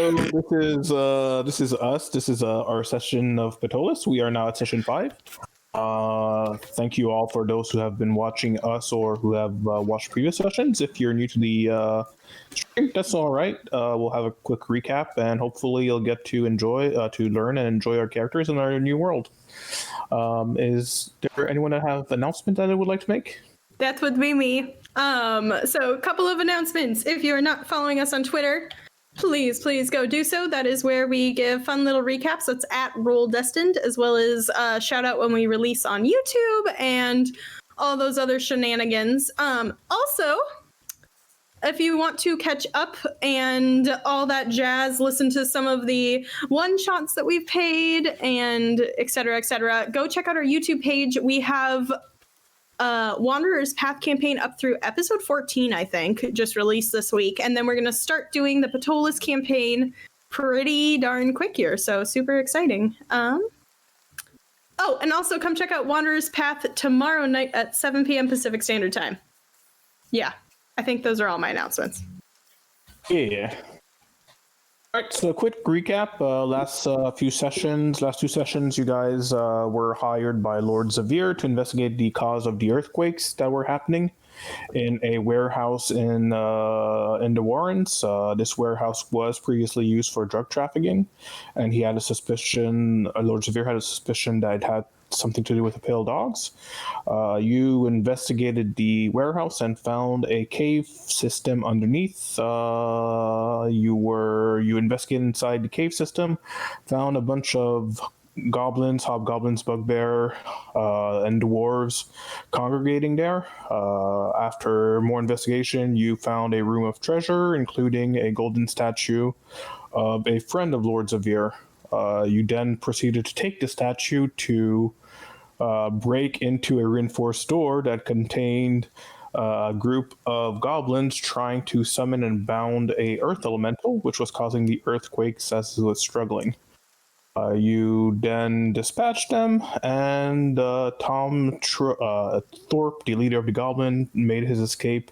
So this is us. This is our session of Ptolus. We are now at session 5. Thank you all for those who have been watching us or who have watched previous sessions. If you're new to the stream, that's all right. We'll have a quick recap, and hopefully you'll get to learn and enjoy our characters in our new world. Is there anyone that have announcement that I would like to make? That would be me. So a couple of announcements. If you're not following us on Twitter, please go do so. That is where we give fun little recaps. That's at Destined, as well as shout out when we release on YouTube and all those other shenanigans. Also, if you want to catch up and all that jazz, listen to some of the one-shots that we've paid and et cetera, go check out our YouTube page. We have Wanderer's Path campaign up through episode 14, I think, just released this week. And then we're going to start doing the Ptolus campaign pretty darn quick here. So super exciting. Oh, and also come check out Wanderer's Path tomorrow night at 7 p.m. Pacific Standard Time. Yeah, I think those are all my announcements. Yeah. All right, so a quick recap. Last two sessions, you guys were hired by Lord Zavir to investigate the cause of the earthquakes that were happening in a warehouse in the Warrens. This warehouse was previously used for drug trafficking, and he had a suspicion. Lord Zavir had a suspicion that it had something to do with the pale dogs. You investigated the warehouse and found a cave system underneath. You investigated inside the cave system, found a bunch of goblins, hobgoblins, bugbear, and dwarves congregating there. After more investigation, you found a room of treasure, including a golden statue of a friend of Lord Zavir. You then proceeded to take the statue to break into a reinforced door that contained a group of goblins trying to summon and bound a earth elemental, which was causing the earthquakes as it was struggling. You then dispatched them, and Thorpe, the leader of the goblin, made his escape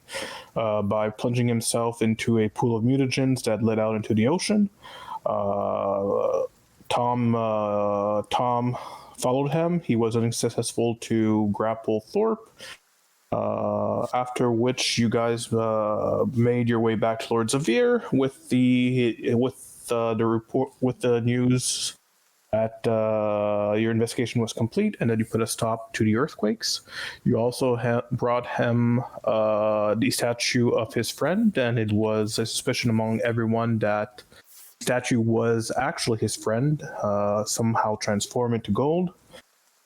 by plunging himself into a pool of mutagens that led out into the ocean. Tom followed him. He was unsuccessful to grapple Thorpe. After which, you guys made your way back to Lord Zavir with the report, with the news that your investigation was complete and that you put a stop to the earthquakes. You also brought him the statue of his friend, and it was a suspicion among everyone that the statue was actually his friend, somehow transformed into gold.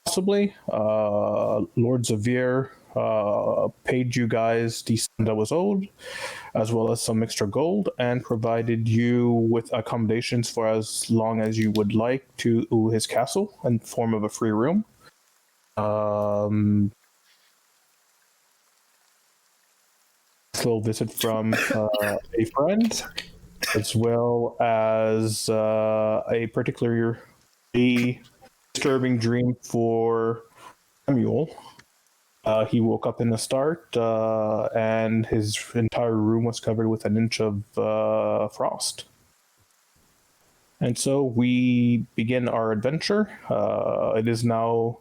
Possibly. Lord Zavir paid you guys the sum that was owed, as well as some extra gold, and provided you with accommodations for as long as you would like to his castle in form of a free room. Little visit from a friend, as well as a particularly disturbing dream for Samuel. He woke up in the start, and his entire room was covered with an inch of frost. And so we begin our adventure. It is now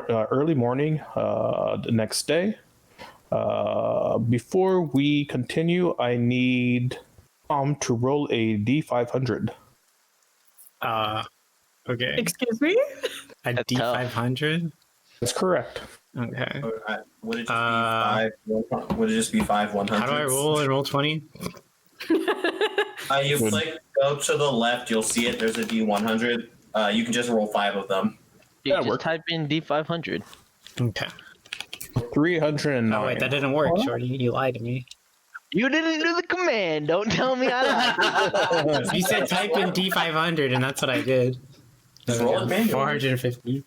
early morning the next day. Before we continue, I need Tom to roll a D500. Okay. Excuse me? A D500? That's correct. Okay. Would it just be five? Would it just be 5 100s? How do I roll and roll 20? You go to the left, you'll see it. There's a D100. You can just roll 5 of them. You just type in D500. Okay. 309. Oh wait, that didn't work, Shorty. You lied to me. You didn't do the command. Don't tell me I lied. You said type in D500, and that's what I did. Just roll it manually. 450.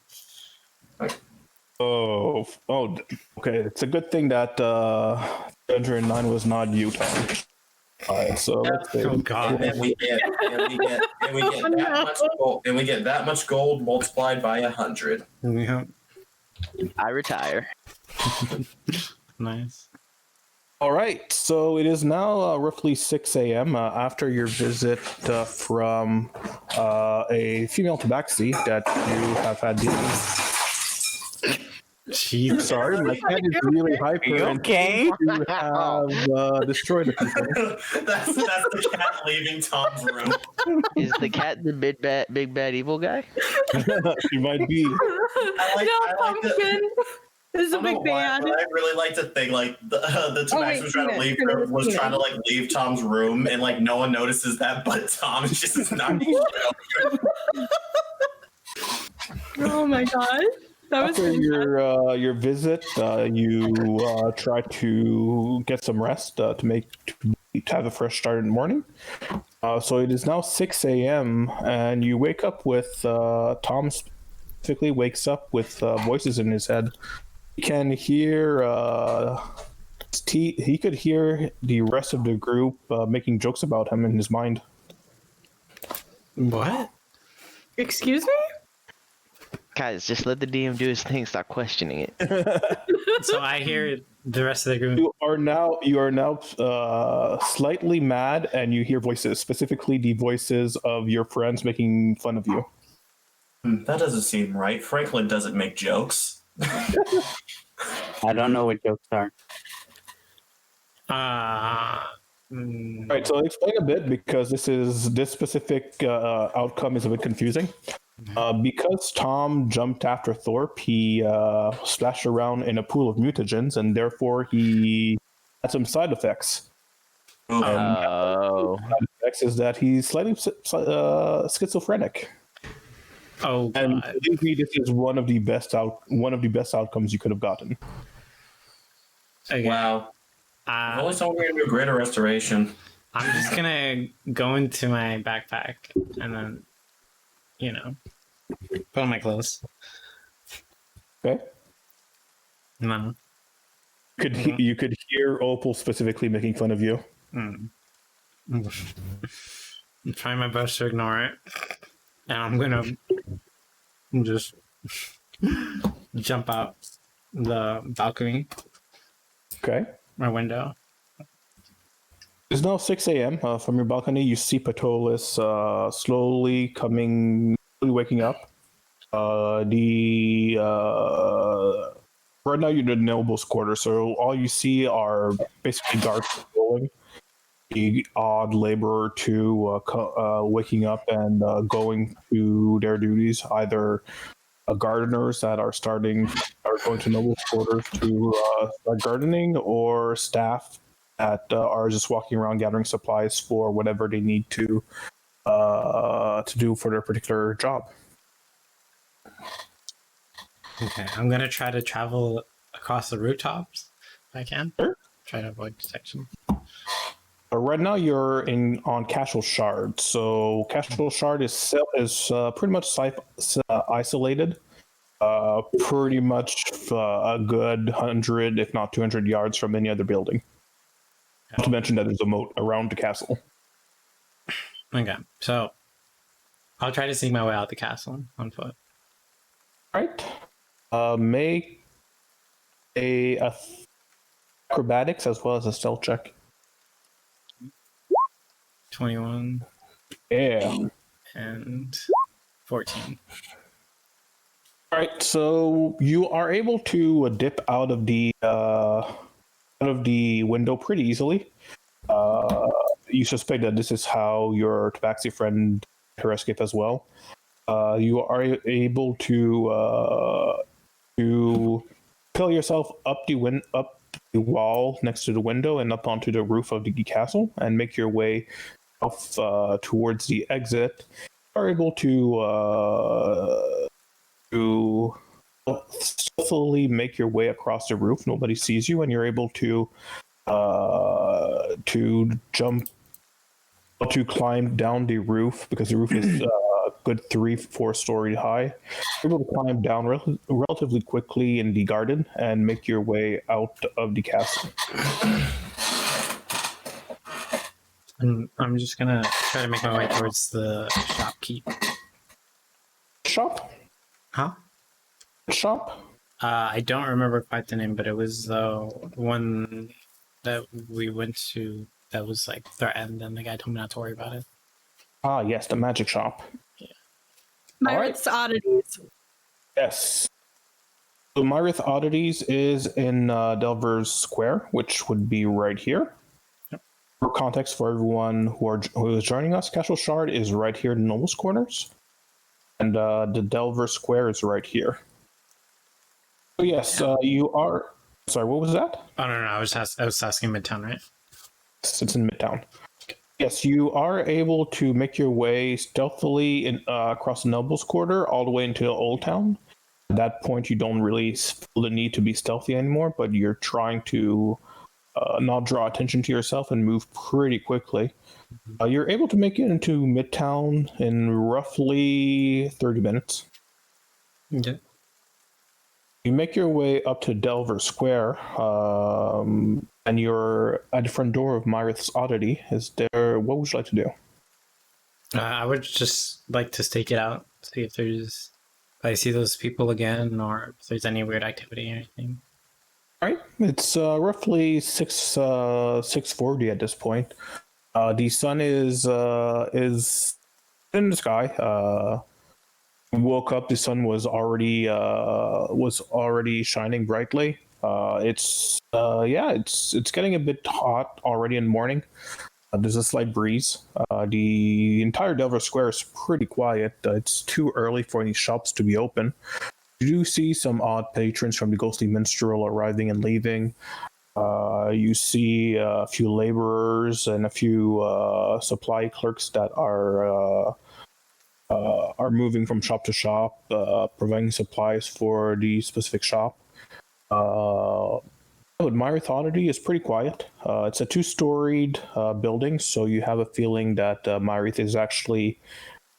Oh, okay. It's a good thing that 309 was not you, Tom. Alright, so let's see. Oh god. And we get that much gold multiplied by 100. Yeah. I retire. Nice. All right, so it is now roughly 6 a.m. After your visit from a female tabaxi that you have had dealings. Jeez. Sorry, my cat is really hyper. you and okay? seems to have destroyed a few things. that's the cat leaving Tom's room. Is the cat the big bad evil guy? She might be. I like the- pumpkin. This is I a don't know big why, band. but I really like to think like the Tabaxi was trying to leave was trying to like leave Tom's room and like no one notices that but Tom is just not even Oh my god. That was After your visit, you try to get some rest to have a fresh start in the morning. So it is now 6 a.m. and you wake up with Tom specifically wakes up with voices in his head. He can hear he could hear the rest of the group making jokes about him in his mind. What? Excuse me? Guys, just let the DM do his thing. Stop questioning it. So I hear the rest of the group. You are now slightly mad, and you hear voices, specifically the voices of your friends making fun of you. That doesn't seem right. Franklin doesn't make jokes. I don't know what jokes are. Mm, Right, so I'll explain a bit because this specific outcome is a bit confusing. Because Tom jumped after Thorpe, he splashed around in a pool of mutagens, and therefore he had some side effects. Oh. Side effects is that he's slightly schizophrenic, oh and god. believe me, this is one of the best outcomes you could have gotten. Okay. Wow. Only Uh, someone going to do a greater restoration. I'm just gonna go into my backpack and then, put on my clothes. Okay, No. you could hear Opal specifically making fun of you. Mm. I'm trying my best to ignore it, and I'm gonna just jump out the balcony, Okay. my window. It's now 6 a.m. From your balcony, you see Ptolus slowly waking up. Right now you're in the noble's quarter, so all you see are basically guards patrolling. The odd laborer to waking up and going to their duties, either gardeners that are going to noble's quarters to start gardening, or staff that are just walking around gathering supplies for whatever they need to do for their particular job. Okay, I'm gonna try to travel across the rooftops if I can. Sure. Try to avoid detection. Right now you're on Cashel Shard, so Cashel Shard is pretty much isolated, pretty much a good 100, if not 200 yards from any other building. Not to mention that there's a moat around the castle. Okay, so I'll try to sneak my way out the castle on foot. Right. Make a acrobatics as well as a stealth check. 21 Yeah. and 14. All right. So you are able to dip out of the window pretty easily. You suspect that this is how your tabaxi friend her escape as well. You are able to pull yourself up the wall next to the window and up onto the roof of the castle and make your way off towards the exit. You are able to stealthily make your way across the roof. Nobody sees you, and you're able to climb down the roof because the roof is a good 3-4 story high. You're able to climb down relatively quickly in the garden and make your way out of the castle. And I'm just gonna try to make my way towards the shopkeep. Shop? Huh? Shop? I don't remember quite the name, but it was the one that we went to that was like threatened, and the guy told me not to worry about it. Ah, yes, the magic shop. Myrith's Oddities. Yes. So Myrith Oddities is in Delver's Square, which would be right here. Yep. For context for everyone who is joining us, Castle Shard is right here in Nobles Corners. And the Delver Square is right here. So yes, you are... Sorry, what was that? Oh, no, I was asking Midtown, right? Yes, it's in Midtown. Yes, you are able to make your way stealthily across the Nobles Quarter all the way into Old Town. At that point, you don't really feel the need to be stealthy anymore, but you're trying to not draw attention to yourself and move pretty quickly. You're able to make it into Midtown in roughly 30 minutes. Okay. You make your way up to Delver Square, and you're at the front door of Myrith's Oddity. What would you like to do? I would just like to stake it out, see if I see those people again, or if there's any weird activity or anything. All right, it's roughly 6:40 at this point. The sun is in the sky. Woke up, the sun was already shining brightly. It's getting a bit hot already in the morning. There's a slight breeze. The entire Delver Square is pretty quiet. It's too early for any shops to be open. You do see some odd patrons from the Ghostly Minstrel arriving and leaving. You see a few laborers and a few supply clerks that are moving from shop to shop, providing supplies for the specific shop. But Myrith Oddity is pretty quiet. It's a two-storied building, so you have a feeling that Myrith is actually,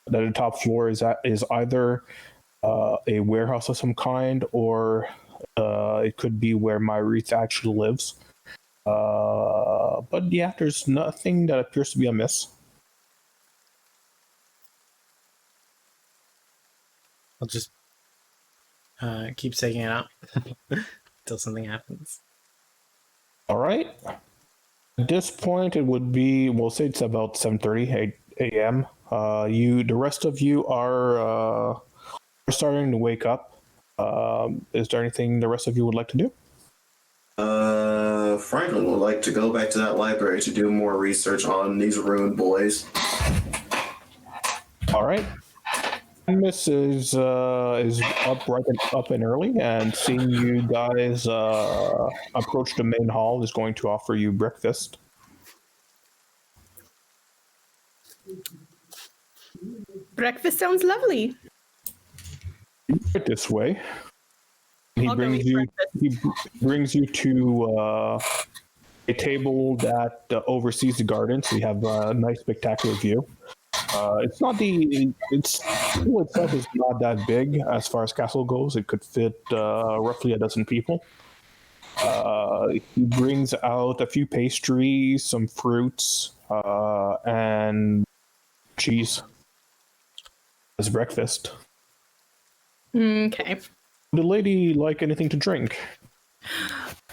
that the top floor is either a warehouse of some kind, or it could be where Myrith actually lives. But yeah, there's nothing that appears to be amiss. I'll just keep saying it out until something happens. All right. At this point, it would be, we'll say it's about 7:30 a.m. The rest of you are starting to wake up. Is there anything the rest of you would like to do? Franklin would like to go back to that library to do more research on these ruined boys. All right. Miss is up and early, and seeing you guys approach the main hall is going to offer you breakfast. Breakfast sounds lovely. Right this way. He I'll go brings eat you. breakfast. He brings you to a table that oversees the garden, so you have a nice, spectacular view. It's not the pool itself is not that big as far as castle goes. It could fit roughly a dozen people. He brings out a few pastries, some fruits, and cheese as breakfast. Okay. Would the lady like anything to drink?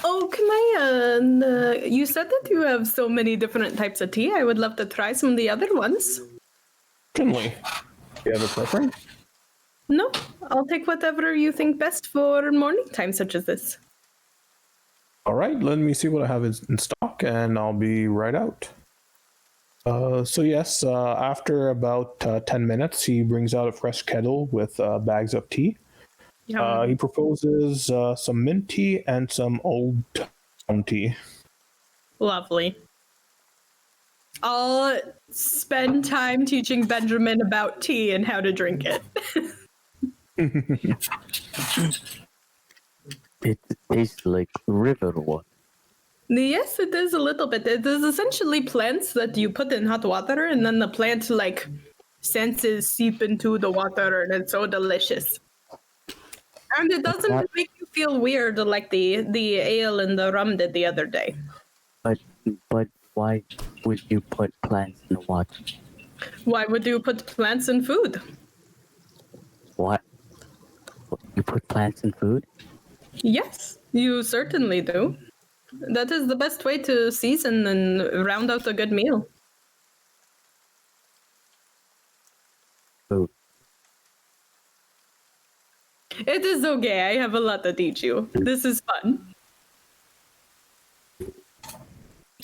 Oh, can I, you said that you have so many different types of tea. I would love to try some of the other ones. Certainly. Do you have a preference? No, I'll take whatever you think best for morning time such as this. All right, let me see what I have in stock, and I'll be right out. So yes, after about 10 minutes, he brings out a fresh kettle with bags of tea. He proposes some mint tea and some old town tea. Lovely. I'll spend time teaching Benjamin about tea and how to drink it. It tastes like river water. Yes, it is a little bit. It is essentially plants that you put in hot water, and then the plant, like, senses seep into the water, and it's so delicious. And it doesn't make you feel weird like the ale and the rum did the other day. But why would you put plants in water? Why would you put plants in food? What? You put plants in food? Yes, you certainly do. That is the best way to season and round out a good meal. Food. It is okay. I have a lot to teach you. This is fun.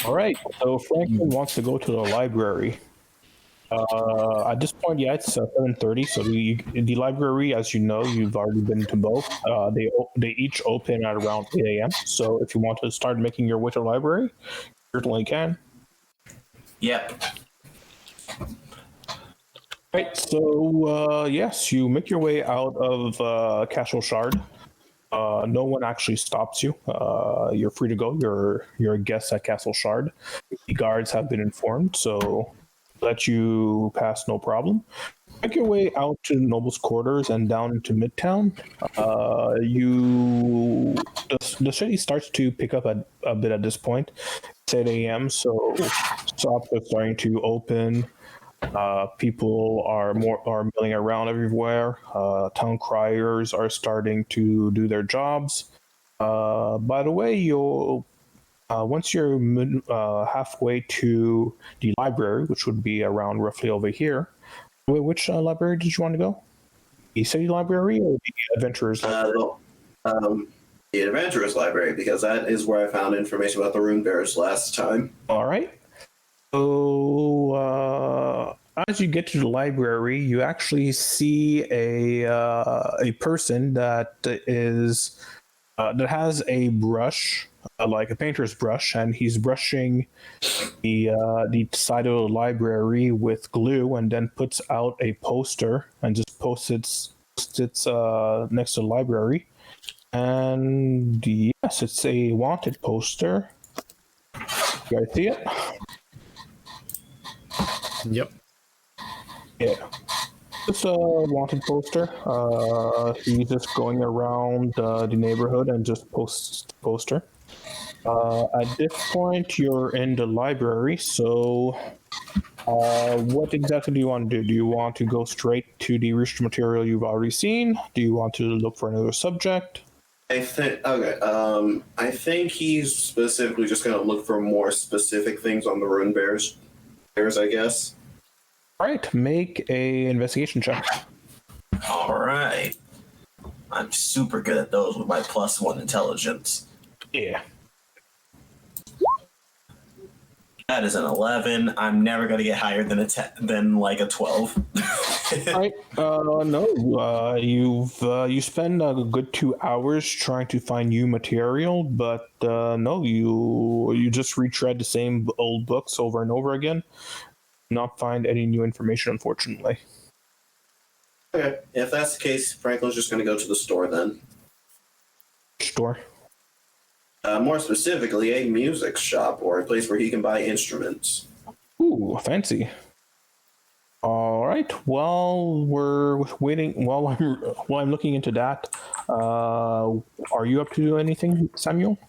All right. So Franklin wants to go to the library. At this point, yeah, it's 7:30. So the library, as you know, you've already been to both. They each open at around 8 a.m. So if you want to start making your way to the library, you certainly can. Yep. Right. So yes, you make your way out of Castle Shard. No one actually stops you. You're free to go. You're a guest at Castle Shard. The guards have been informed, so let you pass no problem. Make your way out to Noble's quarters and down into Midtown. The city starts to pick up a bit at this point. It's 8 a.m., so shops are starting to open. People are milling around everywhere. Town criers are starting to do their jobs. By the way, once you're halfway to the library, which would be around roughly over here. Wait, which library did you want to go? The city library or the adventurers library? The adventurers library, because that is where I found information about the rune bearers last time. All right. So as you get to the library, you actually see a person that has a brush, like a painter's brush, and he's brushing the side of the library with glue, and then puts out a poster and just posts it next to the library. And yes, it's a wanted poster. You guys see it? Yep. Yeah. It's a wanted poster. He's just going around the neighborhood and just posts the poster. At this point, you're in the library, so what exactly do you want to do? Do you want to go straight to the research material you've already seen? Do you want to look for another subject? I think he's specifically just going to look for more specific things on the rune bears, I guess. All right, make a investigation check. All right. I'm super good at those with my +1 intelligence. Yeah. That is an 11. I'm never going to get higher than a 12. Right. No. You spend a good 2 hours trying to find new material, but no, you just retread the same old books over and over again. Not find any new information, unfortunately. Okay, if that's the case, Franklin's just going to go to the store then. Store. More specifically, a music shop or a place where he can buy instruments. Ooh, fancy. All right. While we're waiting, while I'm looking into that, are you up to anything, Samuel?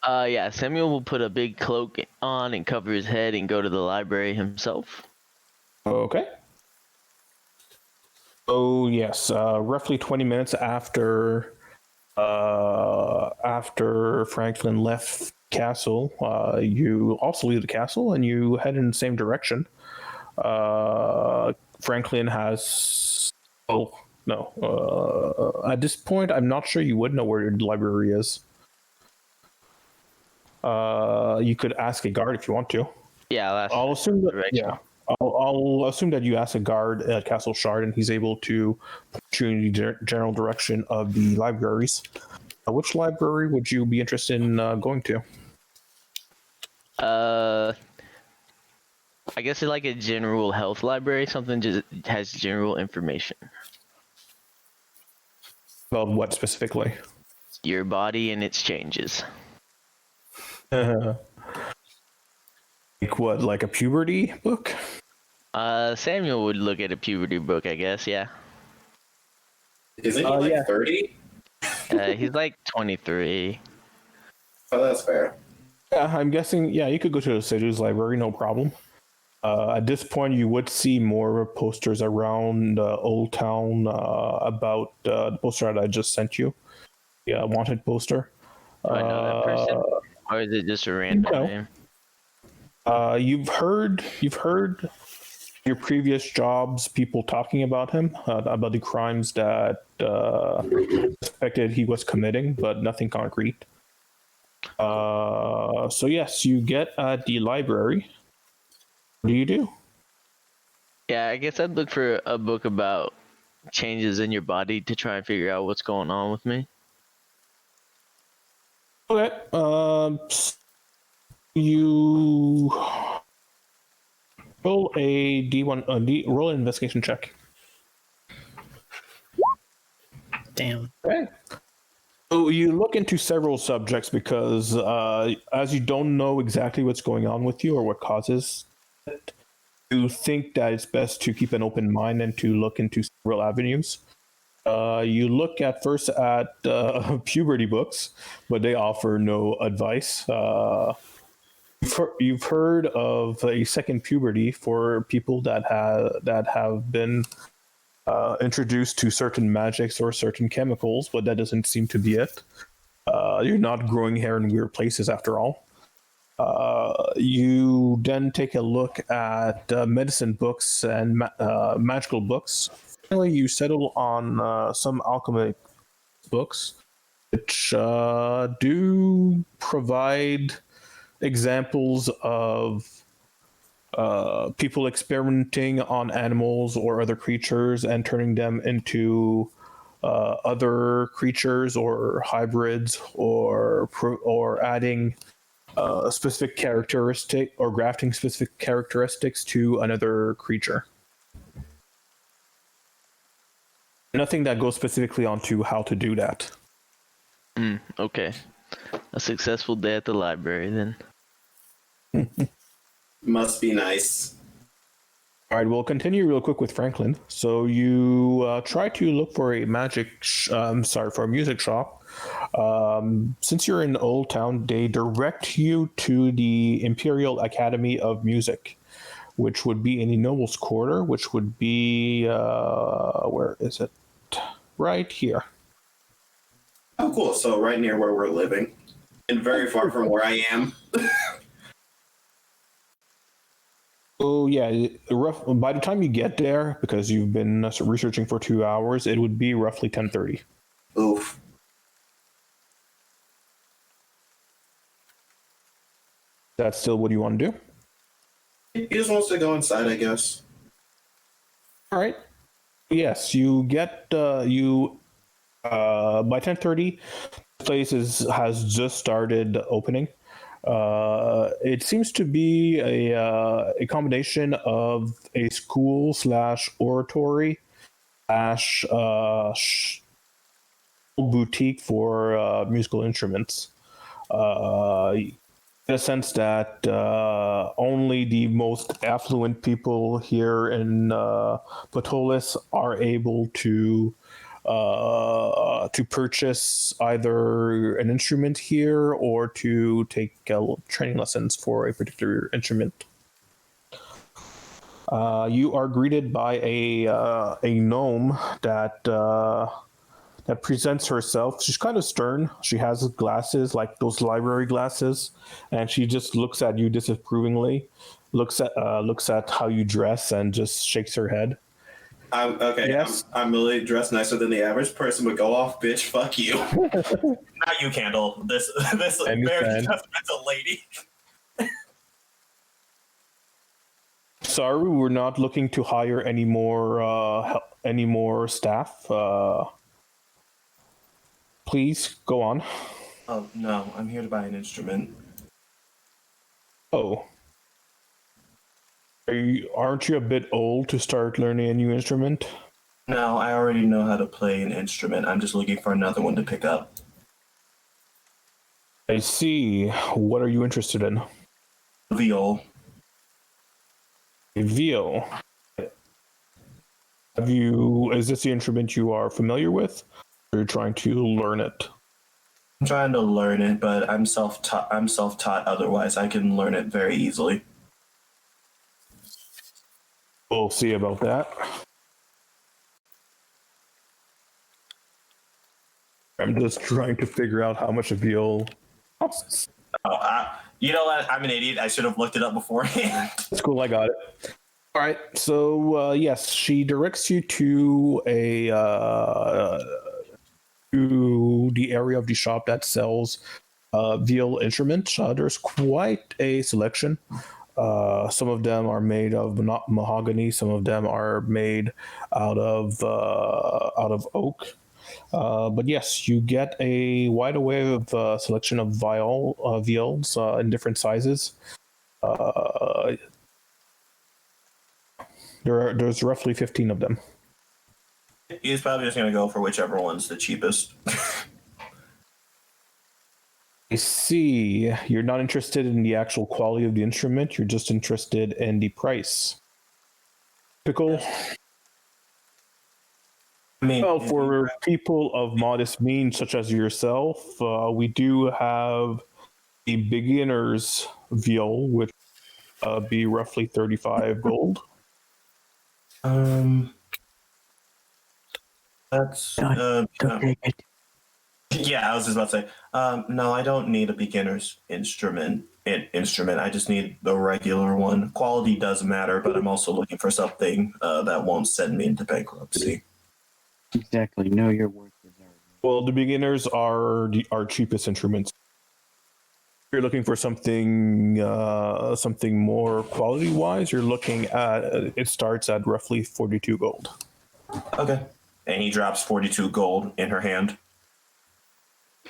Yeah, Samuel will put a big cloak on and cover his head and go to the library himself. Okay. Oh yes, roughly 20 minutes after Franklin left castle, you also leave the castle and you head in the same direction. Franklin has. Oh no! At this point, I'm not sure you would know where the library is. You could ask a guard if you want to. Yeah, I'll assume that. direction. Yeah, I'll assume that you ask a guard at Castle Shard, and he's able to point you in the general direction of the libraries. Which library would you be interested in going to? I guess it's like a general health library, something just has general information. About what specifically? Your body and its changes. Like what? Like a puberty book? Samuel would look at a puberty book, I guess, yeah. Isn't he like 30? He's like 23. Oh, that's fair. Yeah, I'm guessing. Yeah, you could go to the city's library, no problem. At this point, you would see more posters around Old Town about the poster that I just sent you. Yeah, wanted poster. Do I know that person, or is it just a random no. name? You've heard your previous jobs, people talking about him, about the crimes that suspected he was committing, but nothing concrete. So yes, you get at the library. What do you do? Yeah, I guess I'd look for a book about changes in your body to try and figure out what's going on with me. Okay. You roll a D1, roll an investigation check. Damn. Okay. So you look into several subjects because, as you don't know exactly what's going on with you or what causes it, you think that it's best to keep an open mind and to look into several avenues. You look at first at puberty books, but they offer no advice. You've heard of a second puberty for people that have been introduced to certain magics or certain chemicals, but that doesn't seem to be it. You're not growing hair in weird places after all. You then take a look at medicine books and magical books. Finally, you settle on some alchemy books, which do provide examples of people experimenting on animals or other creatures and turning them into other creatures or hybrids or adding a specific characteristic or grafting specific characteristics to another creature. Nothing that goes specifically onto how to do that. Okay. A successful day at the library then. Must be nice. All right, we'll continue real quick with Franklin. So you try to look for a for a music shop. Since you're in Old Town, they direct you to the Imperial Academy of Music, which would be in the Nobles Quarter, which would be where is it? Right here. Oh, cool. So right near where we're living, and very far from where I am. Oh yeah, by the time you get there, because you've been researching for 2 hours, it would be roughly 10:30. Oof. That's still what you want to do? He just wants to go inside, I guess. All right. Yes, you get by 10:30, the place has just started opening. It seems to be a combination of a school / oratory / boutique for musical instruments. In a sense that only the most affluent people here in Ptolus are able to purchase either an instrument here or to take training lessons for a particular instrument. You are greeted by a gnome that presents herself. She's kind of stern. She has glasses, like those library glasses, and she just looks at you disapprovingly. Looks at how you dress and just shakes her head. Okay. Yes. I'm really dressed nicer than the average person would go off, bitch. Fuck you. Not you, Candle. This very judgmental lady. Sorry, we're not looking to hire any more staff. Please go on. Oh no, I'm here to buy an instrument. Oh. Aren't you a bit old to start learning a new instrument? No, I already know how to play an instrument. I'm just looking for another one to pick up. I see. What are you interested in? Viol. A viol. Is this the instrument you are familiar with? Or are you trying to learn it? I'm trying to learn it, but I'm self-taught otherwise. I can learn it very easily. We'll see about that. I'm just trying to figure out how much a veal costs. You know what? I'm an idiot. I should have looked it up beforehand. That's cool. I got it. All right. So yes, she directs you to to the area of the shop that sells veal instruments. There's quite a selection. Some of them are made of mahogany. Some of them are made out of oak. But yes, you get a wide array of selection of veals in different sizes. There's roughly 15 of them. He's probably just gonna go for whichever one's the cheapest. I see. You're not interested in the actual quality of the instrument. You're just interested in the price. Typical. I mean, Well, for people of modest means, such as yourself, we do have the beginner's veal, which be roughly 35 gold. That's Don't take it. yeah. I was just about to say, no, I don't need a beginner's instrument. I just need the regular one. Quality does matter, but I'm also looking for something that won't send me into bankruptcy. Exactly. Know your worth. Well, the beginners are our cheapest instruments. If you're looking for something more quality wise, you're looking at it starts at roughly 42 gold. Okay. And he drops 42 gold in her hand.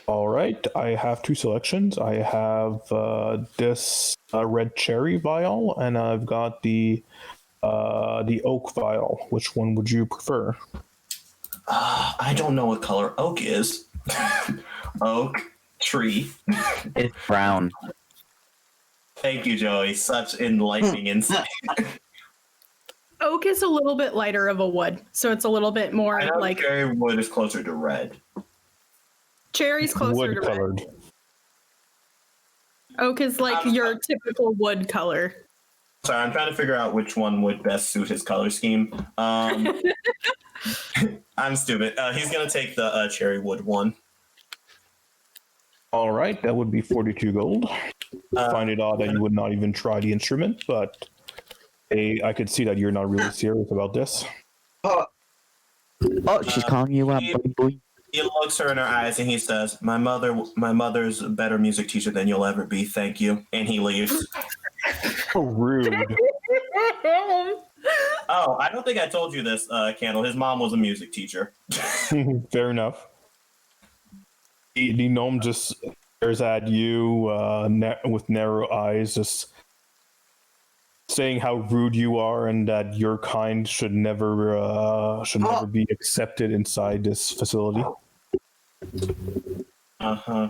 All right, I have two selections. I have this red cherry vial, and I've got the oak vial. Which one would you prefer? I don't know what color oak is. Oak tree. It's brown. Thank you, Joey. Such enlightening insight. Oak is a little bit lighter of a wood, so it's a little bit more I know like cherry wood is closer to red. cherry's closer Wood to colored. red. Oak is like your typical wood color. Sorry, I'm trying to figure out which one would best suit his color scheme. I'm stupid. He's gonna take the cherry wood one. All right, that would be 42 gold. Find it odd that you would not even try the instrument, but I could see that you're not really serious about this. Oh, she's calling you out, boy. He looks her in her eyes and he says, my mother's a better music teacher than you'll ever be. Thank you." And he leaves. So rude. Oh, I don't think I told you this, Candle. His mom was a music teacher. Fair enough. The gnome just stares at you with narrow eyes, just saying how rude you are and that your kind should never be accepted inside this facility. Uh-huh.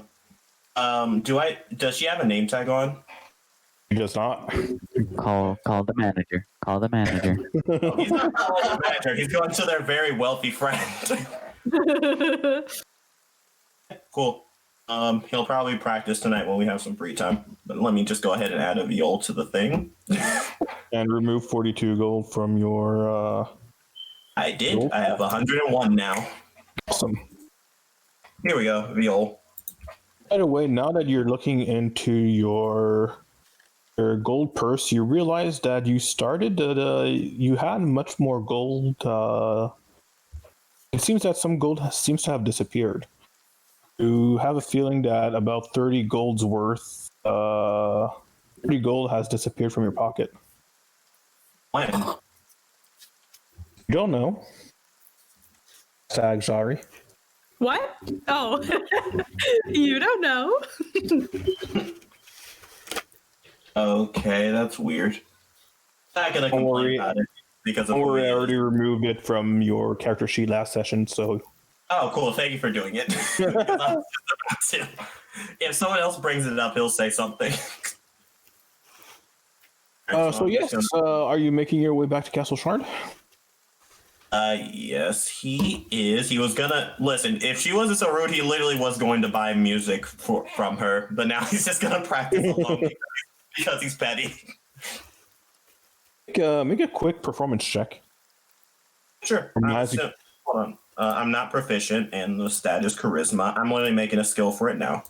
Does she have a name tag on? He does not. Call the manager. Call the manager. Oh, he's not calling the manager. He's going to their very wealthy friend. Cool. He'll probably practice tonight when we have some free time. But let me just go ahead and add a viol to the thing. And remove 42 gold from your... I did. Viol? I have 101 now. Awesome. Here we go. Viol. By the way, now that you're looking into your gold purse, you realize that you had much more gold. It seems that some gold seems to have disappeared. You have a feeling that about 30 gold's worth, 30 gold has disappeared from your pocket. When? You don't know. Sag Jari. What? Oh, you don't know. Okay, that's weird. Not gonna complain about it because of I already removed it from your character sheet last session, so... Oh, cool. Thank you for doing it. Because I was just about to. If someone else brings it up, he'll say something. So yes, are you making your way back to Castle Shard? Yes, he is. He was gonna listen. If she wasn't so rude, he literally was going to buy music from her. But now he's just gonna practice alone because he's petty. Make a quick performance check. Sure. Magic. Hold on. I'm not proficient, and the stat is charisma. I'm only making a skill for it now.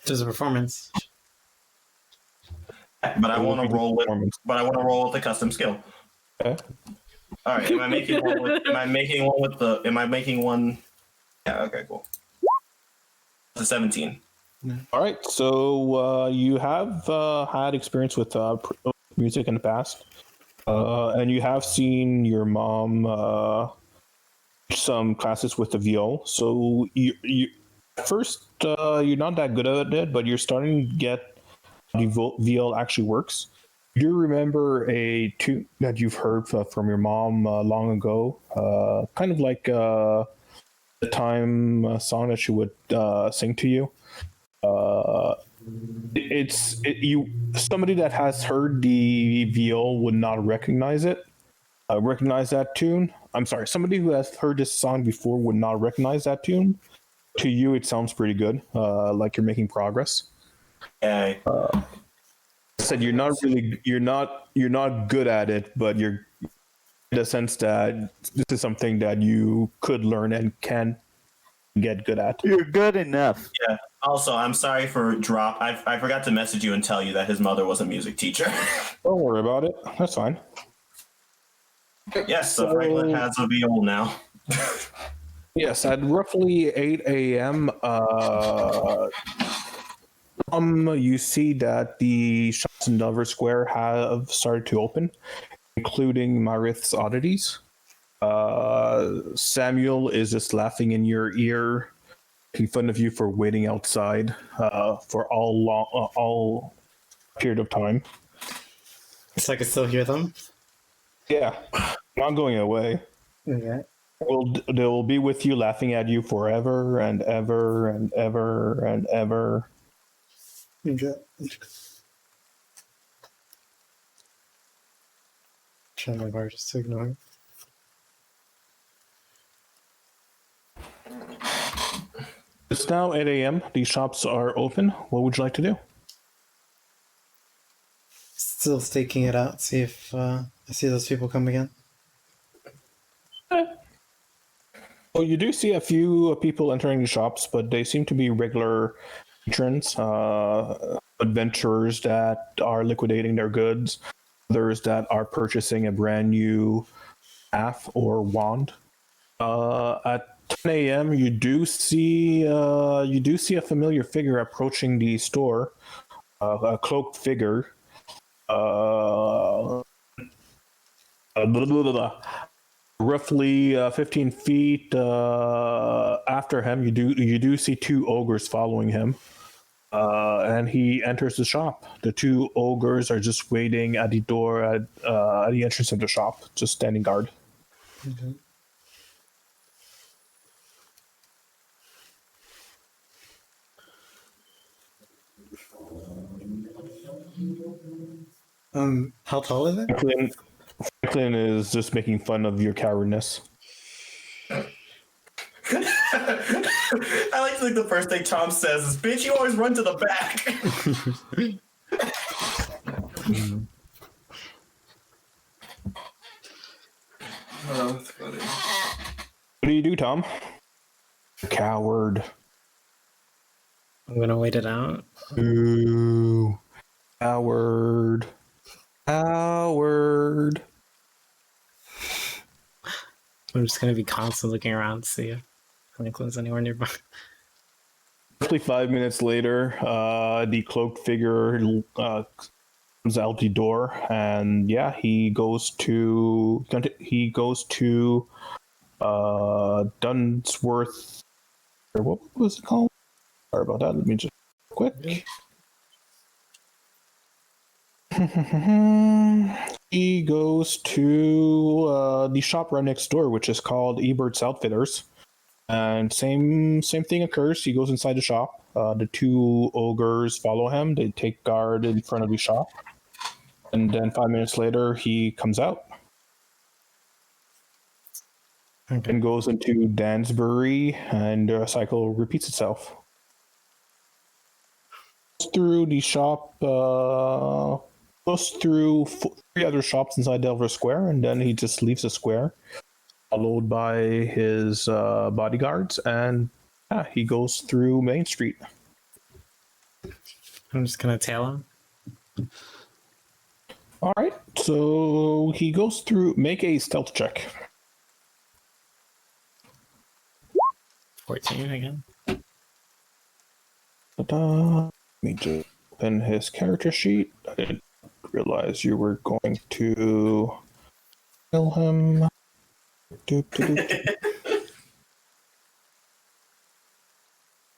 Just a performance. But I want to roll with. Performance. But I want to roll with the custom skill. Okay. All right. Am I making one? Am I making one with the? Am I making one? Yeah. Okay. Cool. It's a 17. All right. So you have had experience with music in the past, and you have seen your mom some classes with the viol. So you at first you're not that good at it, but you're starting to get how the viol actually works. Do you remember a tune that you've heard from your mom long ago? Kind of like the time song that she would sing to you. Somebody that has heard the viol would not recognize it. Recognize that tune. I'm sorry. Somebody who has heard this song before would not recognize that tune. To you, it sounds pretty good. Like you're making progress. Okay. I said you're not good at it, but you're in the sense that this is something that you could learn and can get good at. You're good enough. Yeah. Also, I'm sorry for drop. I forgot to message you and tell you that his mother was a music teacher. Don't worry about it. That's fine. Yes, so Franklin has a viol now. Yes, at roughly 8 a.m., you see that the shops in Delver Square have started to open, including Marith's Oddities. Samuel is just laughing in your ear, making fun of you for waiting outside for all period of time. So I can still hear them. Yeah, not going away. Okay. They will be with you, laughing at you forever and ever and ever and ever. Okay. Trying my hardest to ignore. It's now 8 a.m. These shops are open. What would you like to do? Still staking it out. See if I see those people come again. Well, you do see a few people entering the shops, but they seem to be regular patrons, adventurers that are liquidating their goods, others that are purchasing a brand new staff or wand. At 10 a.m., you do see a familiar figure approaching the store, a cloaked figure. Roughly 15 feet after him, you do see two ogres following him, and he enters the shop. The two ogres are just waiting at the door at the entrance of the shop, just standing guard. Okay. How tall is it? Franklin is just making fun of your cowardness. I like to think the first thing Tom says is, "Bitch, you always run to the back." Oh, that's funny. What do you do, Tom? Coward. I'm gonna wait it out. Ooh. Coward. Coward. I'm just gonna be constantly looking around to see if Franklin's anywhere nearby. Roughly 5 minutes later, the cloaked figure comes out the door, and yeah, he goes to Dunsworth. Or what was it called? Sorry about that. Let me just quick. He goes to the shop right next door, which is called Ebert's Outfitters. And same thing occurs. He goes inside the shop. The two ogres follow him. They take guard in front of the shop. And then 5 minutes later, he comes out. Okay. And goes into Dansbury, and the cycle repeats itself. Through the shop, goes through 3 other shops inside Delver Square, and then he just leaves the square. followed by his bodyguards, and he goes through Main Street. I'm just gonna tail him. All right, so he goes through. Make a stealth check. 14 again. Ta-da. Let me just open his character sheet. I didn't realize you were going to kill him.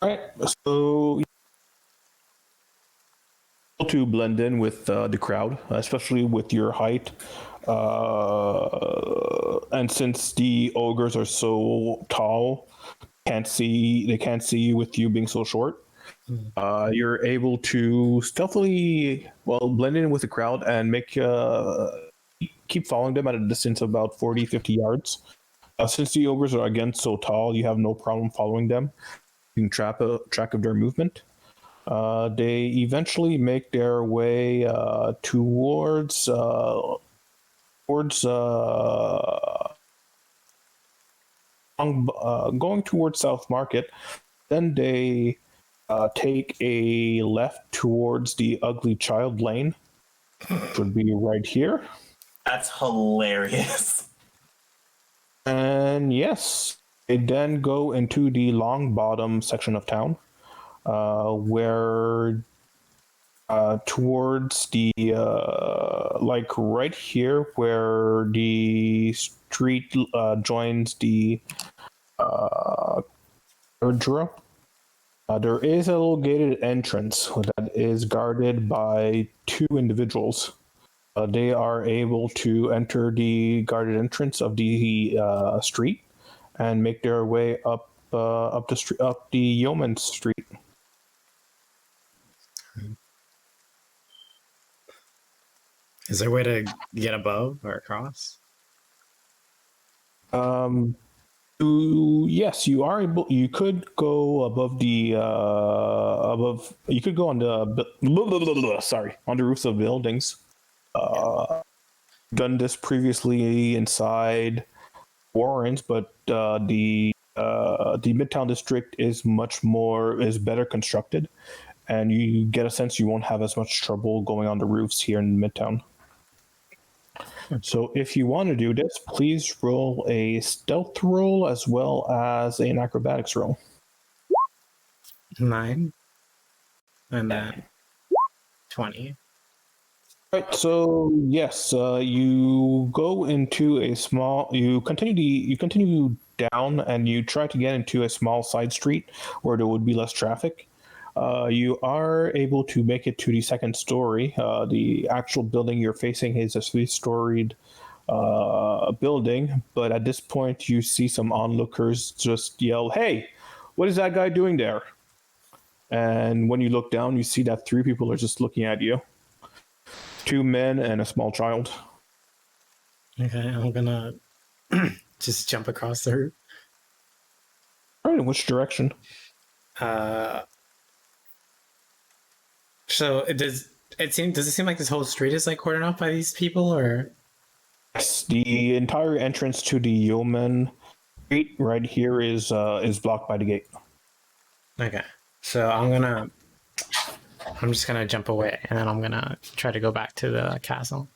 Alright, so to blend in with the crowd, especially with your height. And since the ogres are so tall, they can't see you with you being so short. You're able to stealthily, blend in with the crowd and keep following them at a distance of about 40-50 yards. Since the ogres are again so tall, you have no problem following them. You can track of their movement. They eventually make their way towards going towards South Market. Then they take a left towards the Ugly Child Lane, which would be right here. That's hilarious. And yes, they then go into the Long Bottom section of town, where towards the like right here where the street joins the Erdra. There is a little gated entrance that is guarded by two individuals. They are able to enter the guarded entrance of the street and make their way up the Yeoman Street. Is there a way to get above or across? Yes, you are able. You could go above the above. You could go on the on the roofs of buildings. Done this previously inside Warrens, but the Midtown district is better constructed, and you get a sense you won't have as much trouble going on the roofs here in Midtown. So if you want to do this, please roll a stealth roll as well as an acrobatics roll. 9. And then 20. Right, so yes, you go into you continue down and you try to get into a small side street where there would be less traffic. You are able to make it to the second story. The actual building you're facing is a 3-storied building, but at this point you see some onlookers just yell, "Hey, what is that guy doing there?" And when you look down, you see that 3 people are just looking at you. 2 men and a small child. Okay, I'm gonna just jump across the roof. All right, in which direction? So does it seem like this whole street is like cordoned off by these people, or? Yes, the entire entrance to the Yeoman Street right here is blocked by the gate. Okay, so I'm just gonna jump away, and then I'm gonna try to go back to the castle.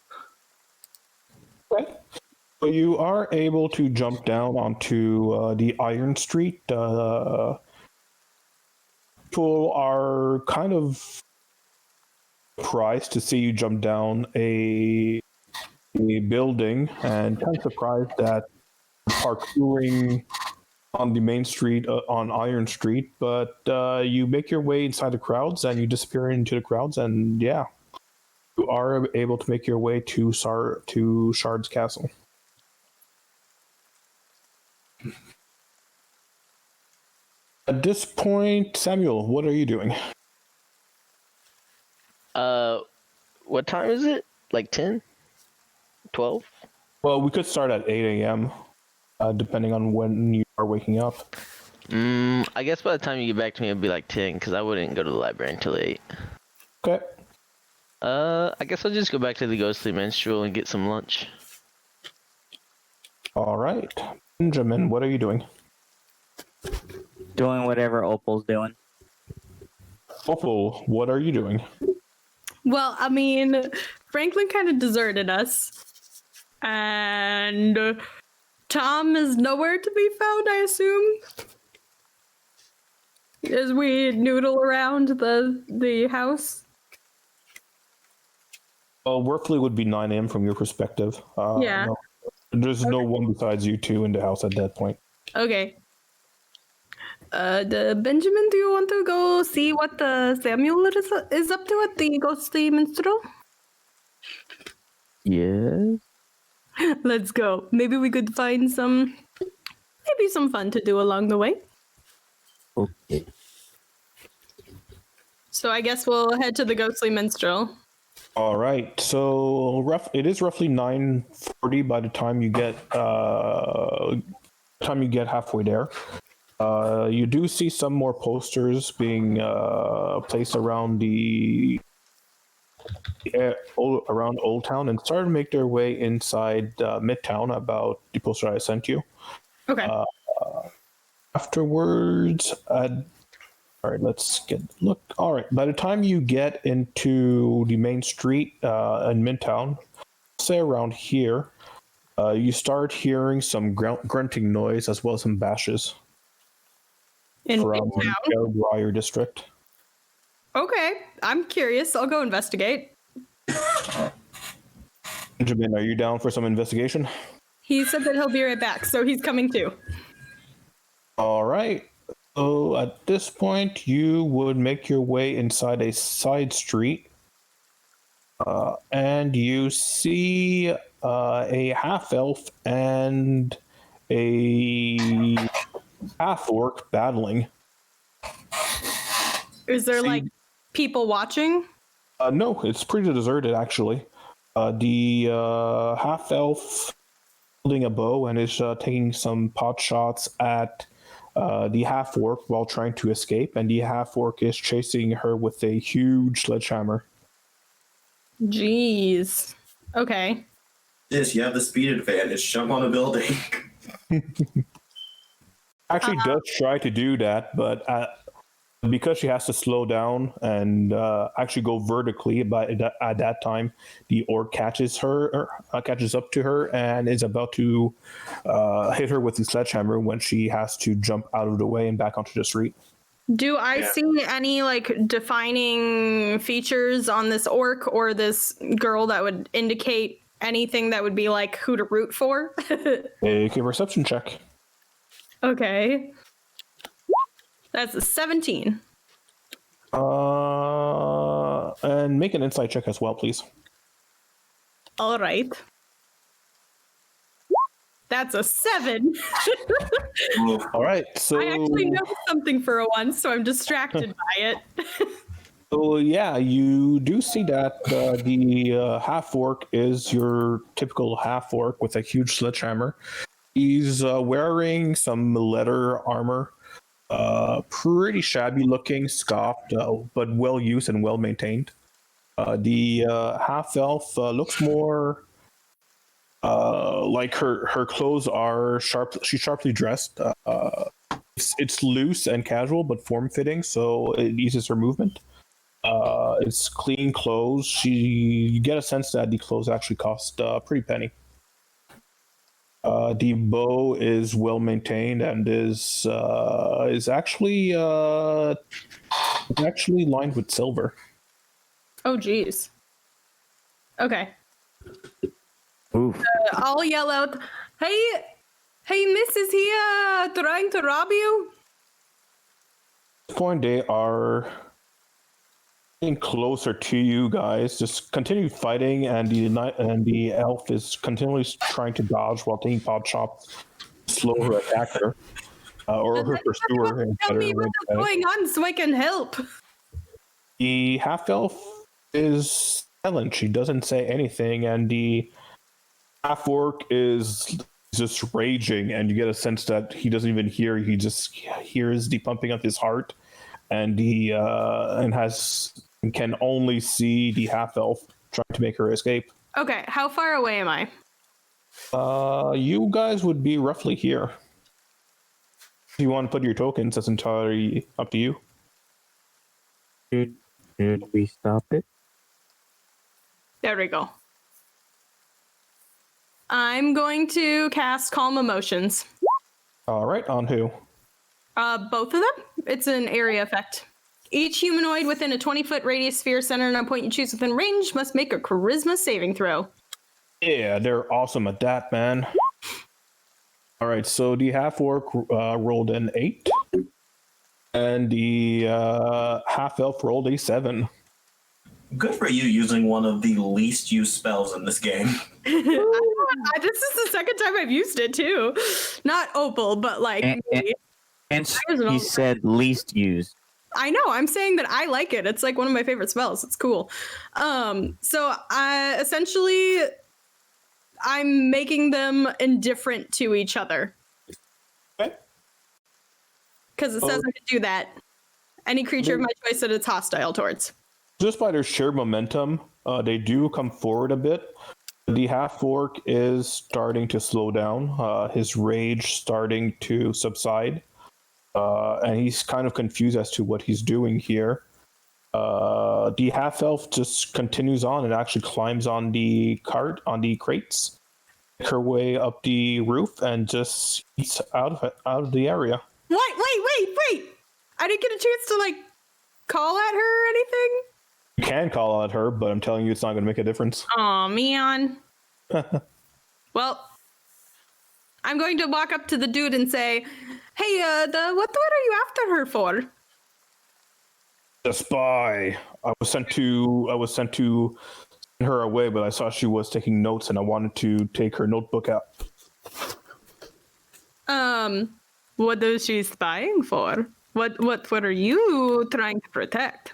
Okay. So you are able to jump down onto the Iron Street. People are kind of surprised to see you jump down a building, and kind of surprised that parkouring on the main street on Iron Street, but you make your way inside the crowds and you disappear into the crowds, and yeah, you are able to make your way to Shard's castle. At this point, Samuel, what are you doing? What time is it? Like 10? 12? Well, we could start at 8 a.m., depending on when you are waking up. I guess by the time you get back to me, it'll be like 10, because I wouldn't go to the library until 8. Okay. I guess I'll just go back to the Ghostly Minstrel and get some lunch. All right. Benjamin, what are you doing? Doing whatever Opal's doing. Opal, what are you doing? Well, I mean, Franklin kind of deserted us. And Tom is nowhere to be found, I assume. As we noodle around the house. Well, roughly would be 9 a.m. from your perspective. Yeah. No, there's no one besides you two in the house at that point. Okay. Benjamin, do you want to go see what the Samuel is up to at the ghostly minstrel? Yes. Let's go. Maybe we could find some fun to do along the way. Okay. So I guess we'll head to the ghostly minstrel. All right. So it is roughly 9:40 by the time you get halfway there. You do see some more posters being placed around around Old Town and started to make their way inside Midtown about the poster I sent you. Okay. Afterwards, all right, let's get look. All right, by the time you get into the main street in Midtown, say around here, you start hearing some grunting noise as well as some bashes In from Midtown? Briar District. Okay. I'm curious. I'll go investigate. Benjamin, are you down for some investigation? He said that he'll be right back, so he's coming too. All right. So at this point, you would make your way inside a side street, and you see a half elf and a half orc battling. Is there like people watching? No, it's pretty deserted actually. The half elf holding a bow and is taking some pot shots at the half orc while trying to escape, and the half orc is chasing her with a huge sledgehammer. Jeez. Okay. Yes, you have the speed advantage. Jump on a building. Actually, does try to do that, but because she has to slow down and actually go vertically, but at that time, the orc catches up to her and is about to hit her with the sledgehammer when she has to jump out of the way and back onto the street. Do I see any like defining features on this orc or this girl that would indicate anything that would be like who to root for? Make a perception check. Okay. That's a 17. And make an insight check as well, please. All right. That's a 7. All right, so I actually know something for once, so I'm distracted by it. So yeah, you do see that the half orc is your typical half orc with a huge sledgehammer. He's wearing some leather armor, pretty shabby looking, scoffed, but well used and well maintained. The half elf looks more like her clothes are sharp. She's sharply dressed. It's loose and casual, but form fitting, so it eases her movement. It's clean clothes. You get a sense that the clothes actually cost a pretty penny. The bow is well maintained and is actually lined with silver. Oh, geez. Okay. Oof. I'll yell out, hey, miss, is he trying to rob you? At this point, they are getting closer to you guys. Just continue fighting, and the elf is continually trying to dodge while taking pot shots, slow her attacker, or her pursuer. Tell me what's going on so I can help. The half elf is silent. She doesn't say anything, and the half orc is just raging, and you get a sense that he doesn't even hear. He just hears the pumping of his heart, and can only see the half elf trying to make her escape. Okay, how far away am I? You guys would be roughly here. If you want to put your tokens, that's entirely up to you. Should we stop it? There we go. I'm going to cast Calm Emotions. All right, on who? Both of them? It's an area effect. Each humanoid within a 20-foot radius sphere centered on a point you choose within range must make a charisma saving throw. Yeah, they're awesome at that, man. All right, so the half-orc rolled an 8. And the half-elf rolled a 7. Good for you using one of the least used spells in this game. This is the second time I've used it, too. Not Opal, but like... And he said least used. I know. I'm saying that I like it. It's like one of my favorite spells. It's cool. So essentially, I'm making them indifferent to each other. Okay. Because it says I can do that. Any creature of my choice that it's hostile towards. Just by their sheer momentum, they do come forward a bit. The half-orc is starting to slow down. His rage starting to subside. And he's kind of confused as to what he's doing here. The half-elf just continues on and actually climbs on the crates, make her way up the roof, and just eats out of the area. Wait! I didn't get a chance to, like, call at her or anything? You can call out her, but I'm telling you it's not going to make a difference. Aw, man. Well, I'm going to walk up to the dude and say, hey, what are you after her for? The spy. I was sent to send her away, but I saw she was taking notes, and I wanted to take her notebook out. What is she spying for? What are you trying to protect?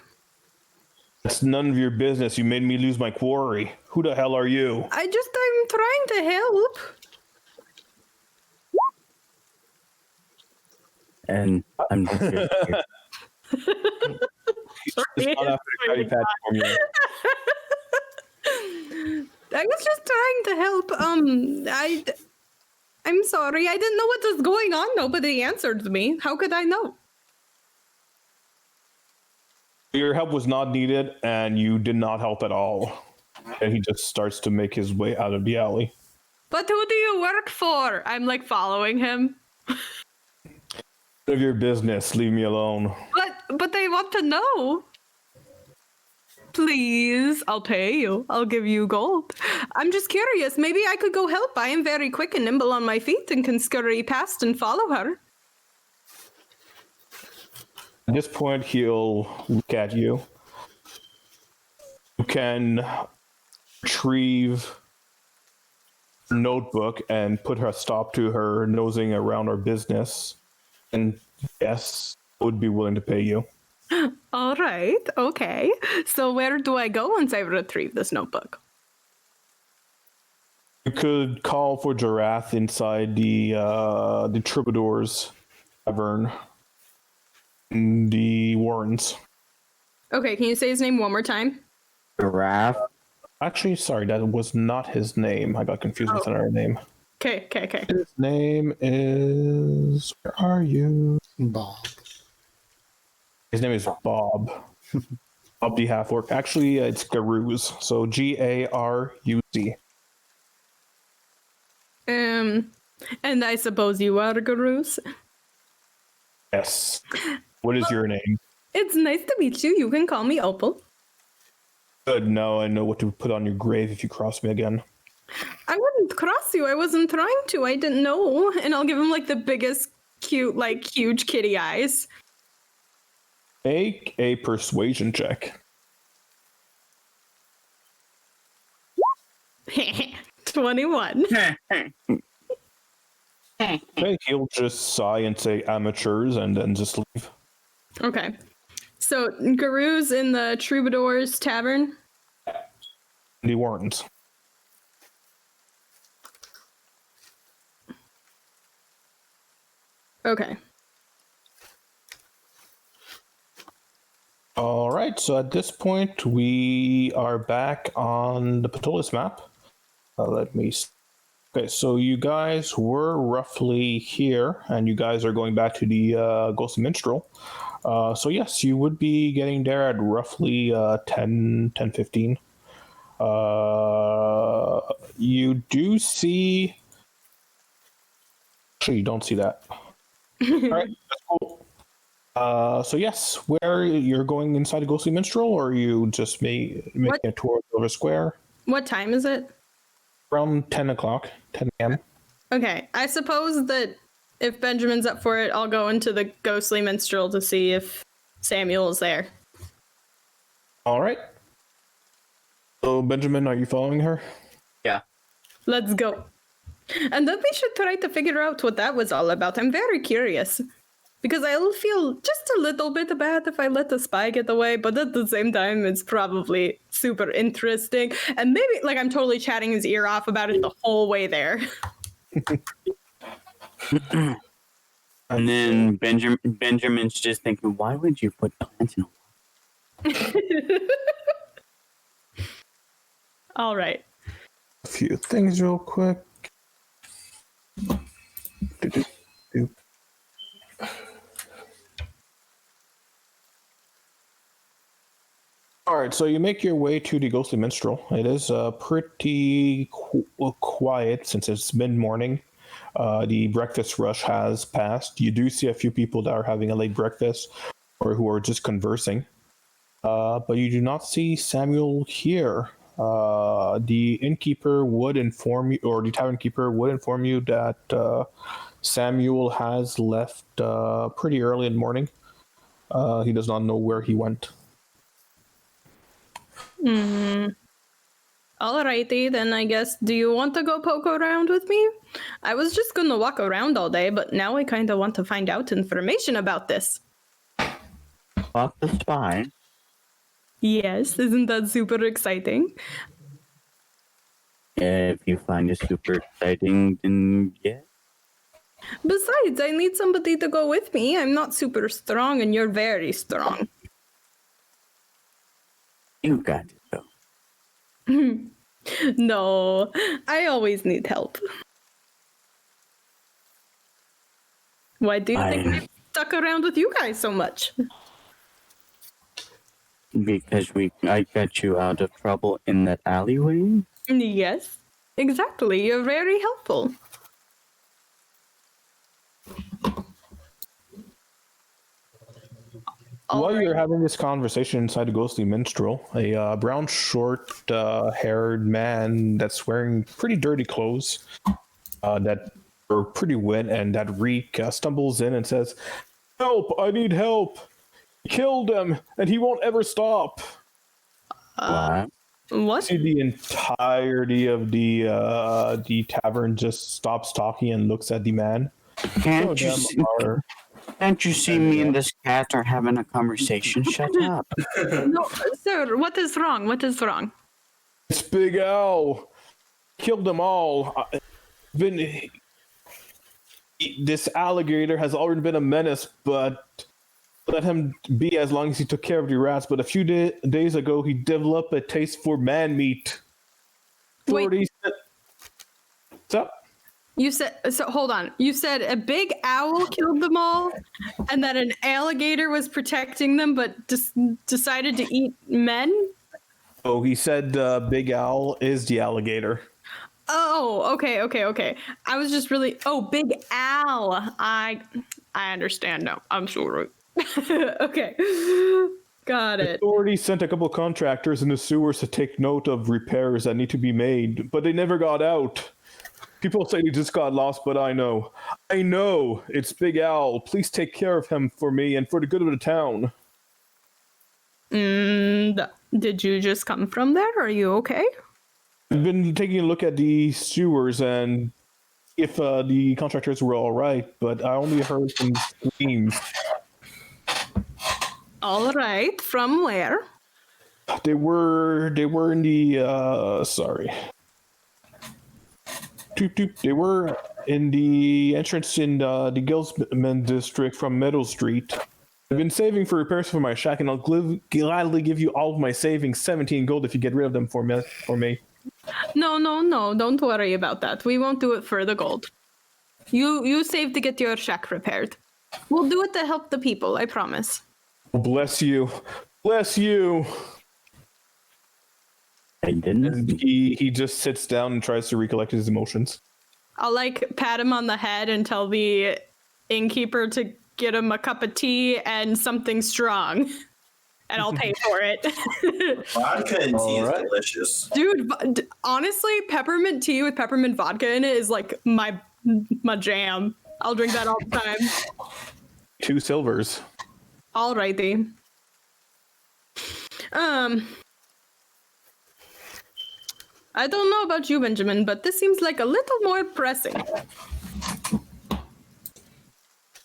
It's none of your business. You made me lose my quarry. Who the hell are you? I'm trying to help. And I'm not here. It's not after the Krabby Patty formula. I was just trying to help. I'm sorry. I didn't know what was going on. Nobody answered me. How could I know? Your help was not needed, and you did not help at all. And he just starts to make his way out of the alley. But who do you work for? I'm like following him. None of your business. Leave me alone. But they want to know. Please, I'll pay you. I'll give you gold. I'm just curious. Maybe I could go help. I am very quick and nimble on my feet and can scurry past and follow her. At this point, he'll look at you. You can retrieve a notebook and put a stop to her nosing around our business. And yes, I would be willing to pay you. All right. Okay. So where do I go once I retrieve this notebook? You could call for Giraff inside the Troubadour's tavern in the Warrens. Okay, can you say his name one more time? Giraffe. Actually, sorry, that was not his name. I got confused with another name. Okay. His name is... Where are you? Bob. His name is Bob. Bob the Half-Orc. Actually, it's Garuz. So Garuz. And I suppose you are Garuz? Yes. What is your name? It's nice to meet you. You can call me Opal. Good. Now I know what to put on your grave if you cross me again. I wouldn't cross you. I wasn't trying to. I didn't know. And I'll give him like the biggest, cute, like huge kitty eyes. Make a persuasion check. 21. Okay, he'll just sigh and say amateurs and then just leave. Okay. So Garu's in the Troubadour's Tavern. The Warrens. Okay. All right, so at this point, we are back on the Ptolus map. Let me Okay, so you guys were roughly here, and you guys are going back to the Ghostly Minstrel. So yes, you would be getting there at roughly 10:15. You do see... Actually, you don't see that. All right, that's cool. So yes, where you're going inside the Ghostly Minstrel, or are you just making a tour of Silver Square? What time is it? Around 10 o'clock, 10 a.m. Okay, I suppose that if Benjamin's up for it, I'll go into the Ghostly Minstrel to see if Samuel is there. All right. So, Benjamin, are you following her? Yeah. Let's go. And then we should try to figure out what that was all about. I'm very curious. Because I'll feel just a little bit bad if I let the spy get away, but at the same time, it's probably super interesting. And maybe, like, I'm totally chatting his ear off about it the whole way there. And then Benjamin's just thinking, why would you put plants in a All right. A few things real quick. All right, so you make your way to the Ghostly Minstrel. It is pretty quiet since it's mid-morning. The breakfast rush has passed. You do see a few people that are having a late breakfast or who are just conversing. But you do not see Samuel here. The innkeeper would inform you, or the tavern keeper would inform you that Samuel has left pretty early in the morning. He does not know where he went. Alrighty, then I guess, do you want to go poke around with me? I was just gonna walk around all day, but now I kinda want to find out information about this. Fuck the spy. Yes, isn't that super exciting? If you find it super exciting, then yeah. Besides, I need somebody to go with me. I'm not super strong, and you're very strong. You got it, though. No, I always need help. Why do you think I'm stuck around with you guys so much? Because I got you out of trouble in that alleyway? Yes, exactly. You're very helpful. While you're having this conversation inside the Ghostly Minstrel, a brown, short-haired man that's wearing pretty dirty clothes that are pretty wet and that reek stumbles in and says, "Help! I need help! He killed him, and he won't ever stop." What? See, the entirety of the tavern just stops talking and looks at the man. Can't you see me and this cat are having a conversation? Shut up. No, sir, what is wrong? What is wrong? It's Big Al. Killed them all. This alligator has already been a menace, but let him be as long as he took care of the rats. But a few days ago, he developed a taste for man meat. Wait. What's up? You said, so hold on. You said a big owl killed them all, and that an alligator was protecting them, but decided to eat men? Oh, he said Big Al is the alligator. Oh, okay. I was just really, Big Al. I understand now. I'm sorry. Okay. Got it. Authorities sent a couple of contractors in the sewers to take note of repairs that need to be made, but they never got out. People say he just got lost, but I know. It's Big Al. Please take care of him for me and for the good of the town. Did you just come from there? Are you okay? I've been taking a look at the sewers and if the contractors were all right, but I only heard some screams. All right. From where? They were in the sorry. They were in the entrance in the Gilsman district from Meadow Street. I've been saving for repairs for my shack, and I'll gladly give you all of my savings, 17 gold, if you get rid of them for me. No. Don't worry about that. We won't do it for the gold. You save to get your shack repaired. We'll do it to help the people, I promise. Bless you. Bless you. I didn't. And he just sits down and tries to recollect his emotions. I'll like pat him on the head and tell the innkeeper to get him a cup of tea and something strong. And I'll pay for it. Vodka and tea is Alright. delicious. Dude, honestly, peppermint tea with peppermint vodka in it is like my jam. I'll drink that all the time. 2 silvers. Alrighty. I don't know about you, Benjamin, but this seems like a little more pressing.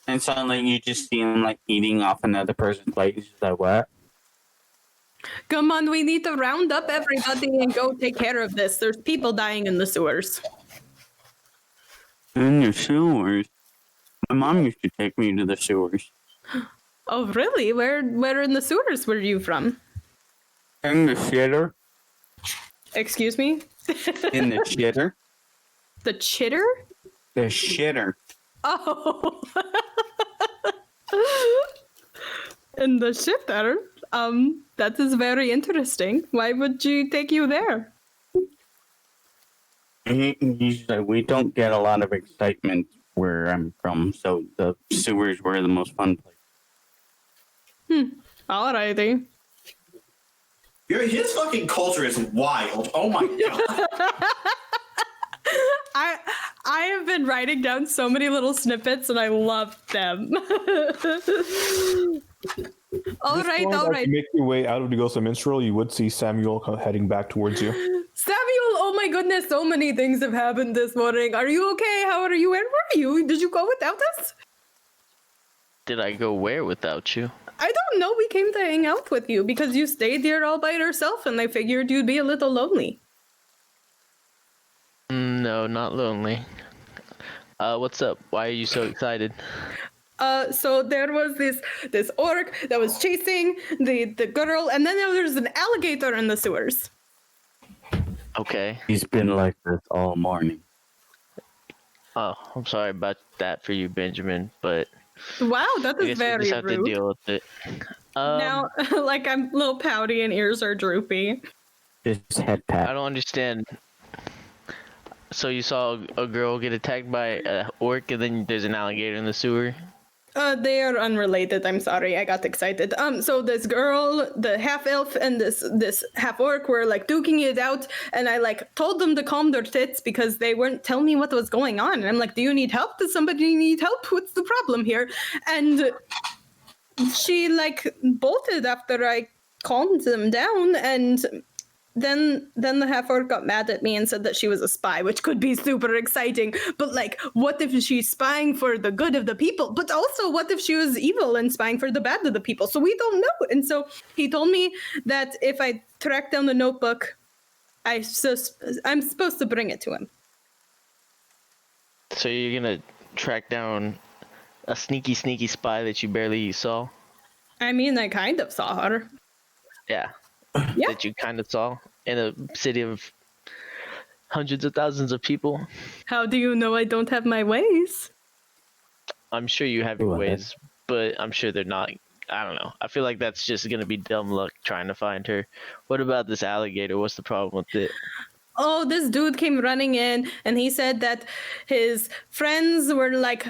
And suddenly you just see him like eating off another person's plate. He's just like, what? Come on, we need to round up everybody and go take care of this. There's people dying in the sewers. In the sewers? My mom used to take me to the sewers. Oh, really? Where in the sewers were you from? In the shitter? Excuse me? In the shitter? The chitter? The shitter. Oh. In the shitter? That is very interesting. Why would she take you there? He's like, we don't get a lot of excitement where I'm from, so the sewers were the most fun place. Alrighty. His fucking culture is wild. Oh my god. I have been writing down so many little snippets and I love them. all As right. you make your way out of the Ghost of Minstrel, you would see Samuel heading back towards you. Samuel, oh my goodness, so many things have happened this morning. Are you okay? How are you? Where were you? Did you go without us? Did I go where without you? I don't know. We came to hang out with you because you stayed here all by yourself and I figured you'd be a little lonely. No, not lonely. What's up? Why are you so excited? So there was this orc that was chasing the girl, and then there's an alligator in the sewers. Okay. He's been like this all morning. Oh, I'm sorry about that for you, Benjamin, but Wow, that I is guess we very just have to rude. deal with it. Now, like I'm a little pouty and ears are droopy. Just head I pat. don't understand. So you saw a girl get attacked by a orc, and then there's an alligator in the sewer? They are unrelated. I'm sorry, I got excited. So this girl, the half elf, and this half orc were like duking it out, and I like told them to calm their tits because they weren't telling me what was going on. And I'm like, "Do you need help? Does somebody need help? What's the problem here?" And she like bolted after I calmed them down, and then the half orc got mad at me and said that she was a spy, which could be super exciting. But like, what if she's spying for the good of the people? But also, what if she was evil and spying for the bad of the people? So we don't know. And so he told me that if I track down the notebook, I'm supposed to bring it to him. So you're gonna track down a sneaky spy that you barely saw? I mean, I kind of saw her. Yeah. Yeah. That you kind of saw in a city of hundreds of thousands of people. How do you know I don't have my ways? I'm sure you have your What? ways, but I'm sure they're not. I don't know. I feel like that's just gonna be dumb luck trying to find her. What about this alligator? What's the problem with it? Oh, this dude came running in and he said that his friends were like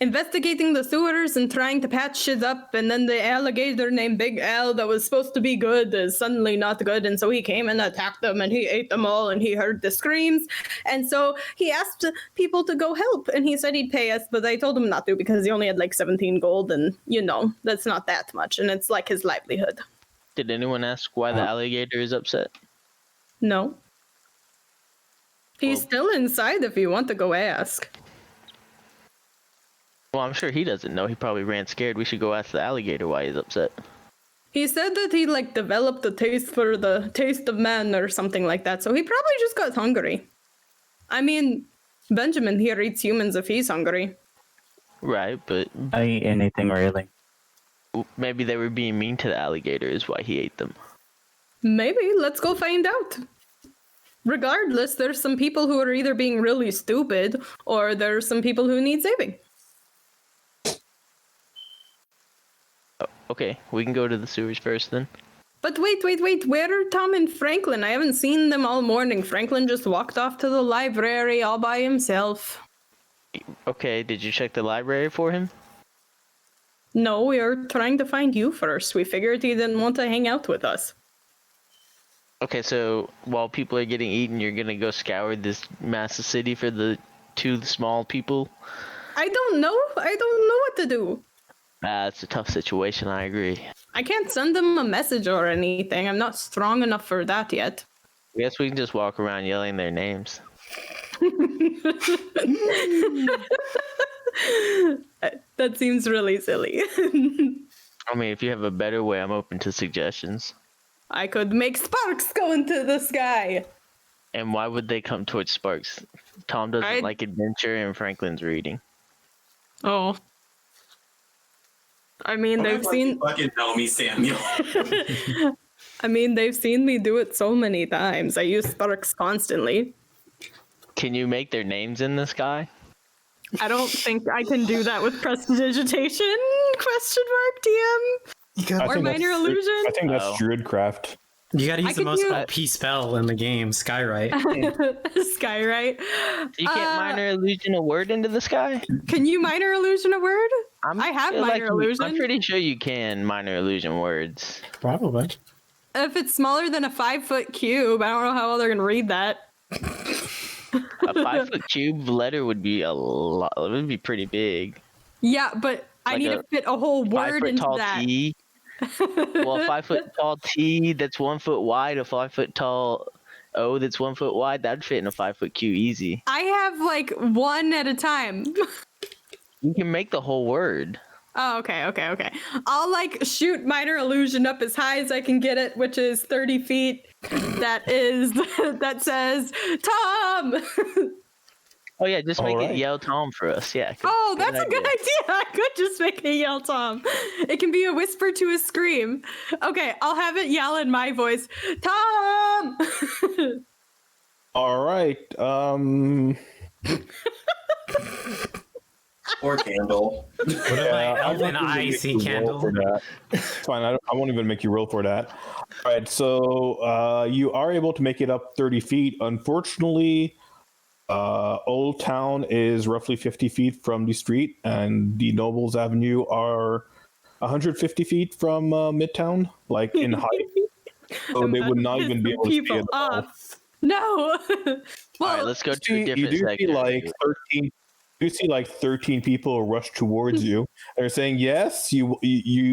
investigating the sewers and trying to patch shit up, and then the alligator named Big Al that was supposed to be good is suddenly not good, and so he came and attacked them and he ate them all and he heard the screams, and so he asked people to go help and he said he'd pay us, but I told him not to because he only had like 17 gold, and you know, that's not that much, and it's like his livelihood. Did anyone ask why the alligator is upset? No. He's Well- still inside if you want to go ask. Well, I'm sure he doesn't know. He probably ran scared. We should go ask the alligator why he's upset. He said that he like developed a taste for the taste of man or something like that, so he probably just got hungry. I mean, Benjamin here eats humans if he's hungry. Right, but I eat anything really. maybe they were being mean to the alligator is why he ate them. Maybe, let's go find out. regardless, there's some people who are either being really stupid or there's some people who need saving. Okay, we can go to the sewers first then. But wait. Where are Tom and Franklin? I haven't seen them all morning. Franklin just walked off to the library all by himself. Okay, did you check the library for him? No, we were trying to find you first. We figured he didn't want to hang out with us. Okay, so while people are getting eaten, you're gonna go scour this massive city for the two small people? I don't know. I don't know what to do. It's a tough situation, I agree. I can't send them a message or anything. I'm not strong enough for that yet. I guess we can just walk around yelling their names. That seems really silly. I mean, if you have a better way, I'm open to suggestions. I could make sparks go into the sky. And why would they come towards Sparks? Tom doesn't like adventure and Franklin's reading. Oh. I mean, they've seen... Fucking tell me, Samuel. I mean, they've seen me do it so many times. I use sparks constantly. Can you make their names in the sky? I don't think I can do that with prestidigitation? Question mark, DM? Or minor illusion? I think that's Druidcraft. You gotta use the most do- OP spell in the game, Skywrite. Skywrite. You can't minor illusion a word into the sky? Can you minor illusion a word? I have feel minor illusion. I'm pretty sure you can minor illusion words. Probably. If it's smaller than a 5-foot cube, I don't know how well they're gonna read that. A 5-foot cube letter would be a lot. It would be pretty big. Yeah, but I Like need to fit a whole word 5-foot into tall that. T. Well, a 5-foot tall T that's 1 foot wide, a 5-foot tall O that's 1 foot wide, that'd fit in a 5-foot Q easy. I have like one at a time. You can make the whole word. Oh, okay. I'll like shoot minor illusion up as high as I can get it, which is 30 feet. That says Tom. Oh yeah, just make Alright. it yell Tom for us. Yeah. Oh, that's a good idea. I could just make it yell Tom. It can be a whisper to a scream. Okay, I'll have it yell in my voice. Tom! All right. Or candle. What if I elven eye see candle? For that. It's fine. I won't even make you roll for that. All right. So you are able to make it up 30 feet. Unfortunately, Old Town is roughly 50 feet from the street, and the Nobles Avenue are 150 feet from Midtown, like in height. So they would not even be able to see people it at all. off. No. Well, All right, let's go to a You different do see sector. like 13. You see like 13 people rush towards you. They're saying, "Yes, you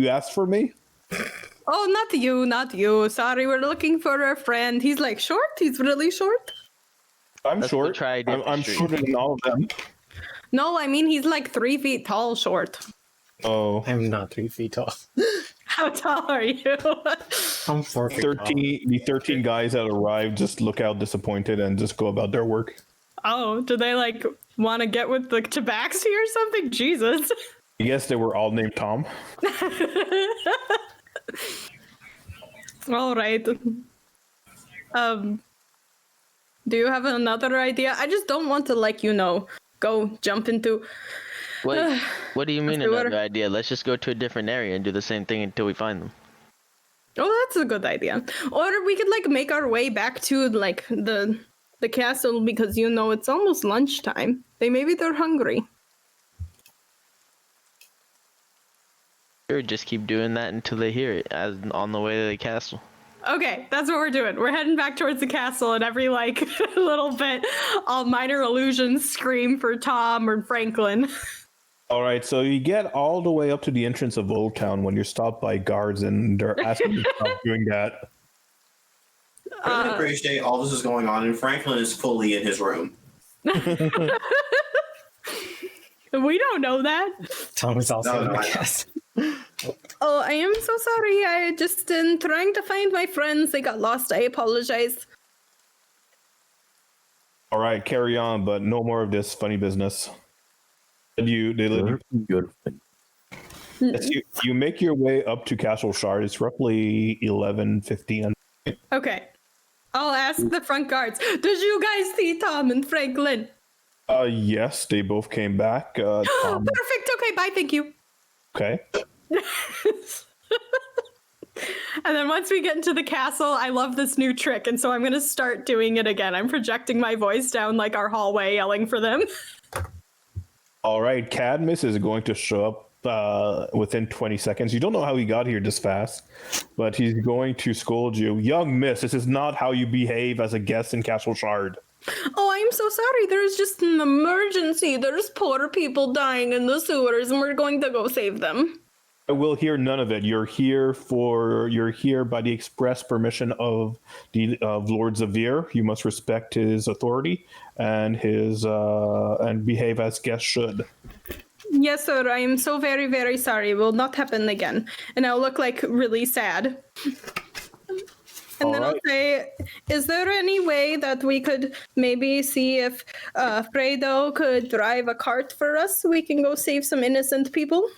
asked for me." oh, not you. Sorry, we're looking for a friend. He's like short. He's really short. I'm Let's go short. try a different I'm street. shorter than all of them. No, I mean he's like 3 feet tall, short. Oh, I'm not 3 feet tall. How tall are you? I'm 4 feet 13. The 13 guys that arrived just look out disappointed and just go about their work. Oh, do they like want to get with the tabaxi or something? Jesus. Yes, they were all named Tom. All right. Do you have another idea? I just don't want to go jump into. Wait, what do you mean Let's do another it. idea? Let's just go to a different area and do the same thing until we find them. Oh, that's a good idea. Or we could make our way back to the castle because it's almost lunchtime. Maybe they're hungry. Sure, just keep doing that until they hear it as on the way to the castle. Okay, that's what we're doing. We're heading back towards the castle, and every little bit, I'll minor illusions scream for Tom or Franklin. All right, so you get all the way up to the entrance of Old Town when you're stopped by guards and they're asking you to stop doing that. I really appreciate all this is going on, and Franklin is fully in his room. We don't know that. Tom is also No, in the I know. cast. Oh, I am so sorry. I just am trying to find my friends. They got lost. I apologize. All right, carry on, but no more of this funny business. And you make your way up to Castle Shard. It's roughly 11:15. Okay. I'll ask the front guards. Did you guys see Tom and Franklin? Yes, they both came back. Tom, Perfect. Okay, bye. Thank you. okay. And then once we get into the castle, I love this new trick, and so I'm going to start doing it again. I'm projecting my voice down like our hallway, yelling for them. All right, Cadmus is going to show up within 20 seconds. You don't know how he got here this fast, but he's going to scold you. Young miss, this is not how you behave as a guest in Castle Shard. Oh, I'm so sorry. There's just an emergency. There's poor people dying in the sewers, and we're going to go save them. I will hear none of it. You're here by the express permission of the Lord Zavir. You must respect his authority and his and behave as guests should. Yes, sir. I am so very, very sorry. It will not happen again. And I'll look like really sad. And then I'll say, is there any way that we could maybe see if Fredo could drive a cart for us so we can go save some innocent people?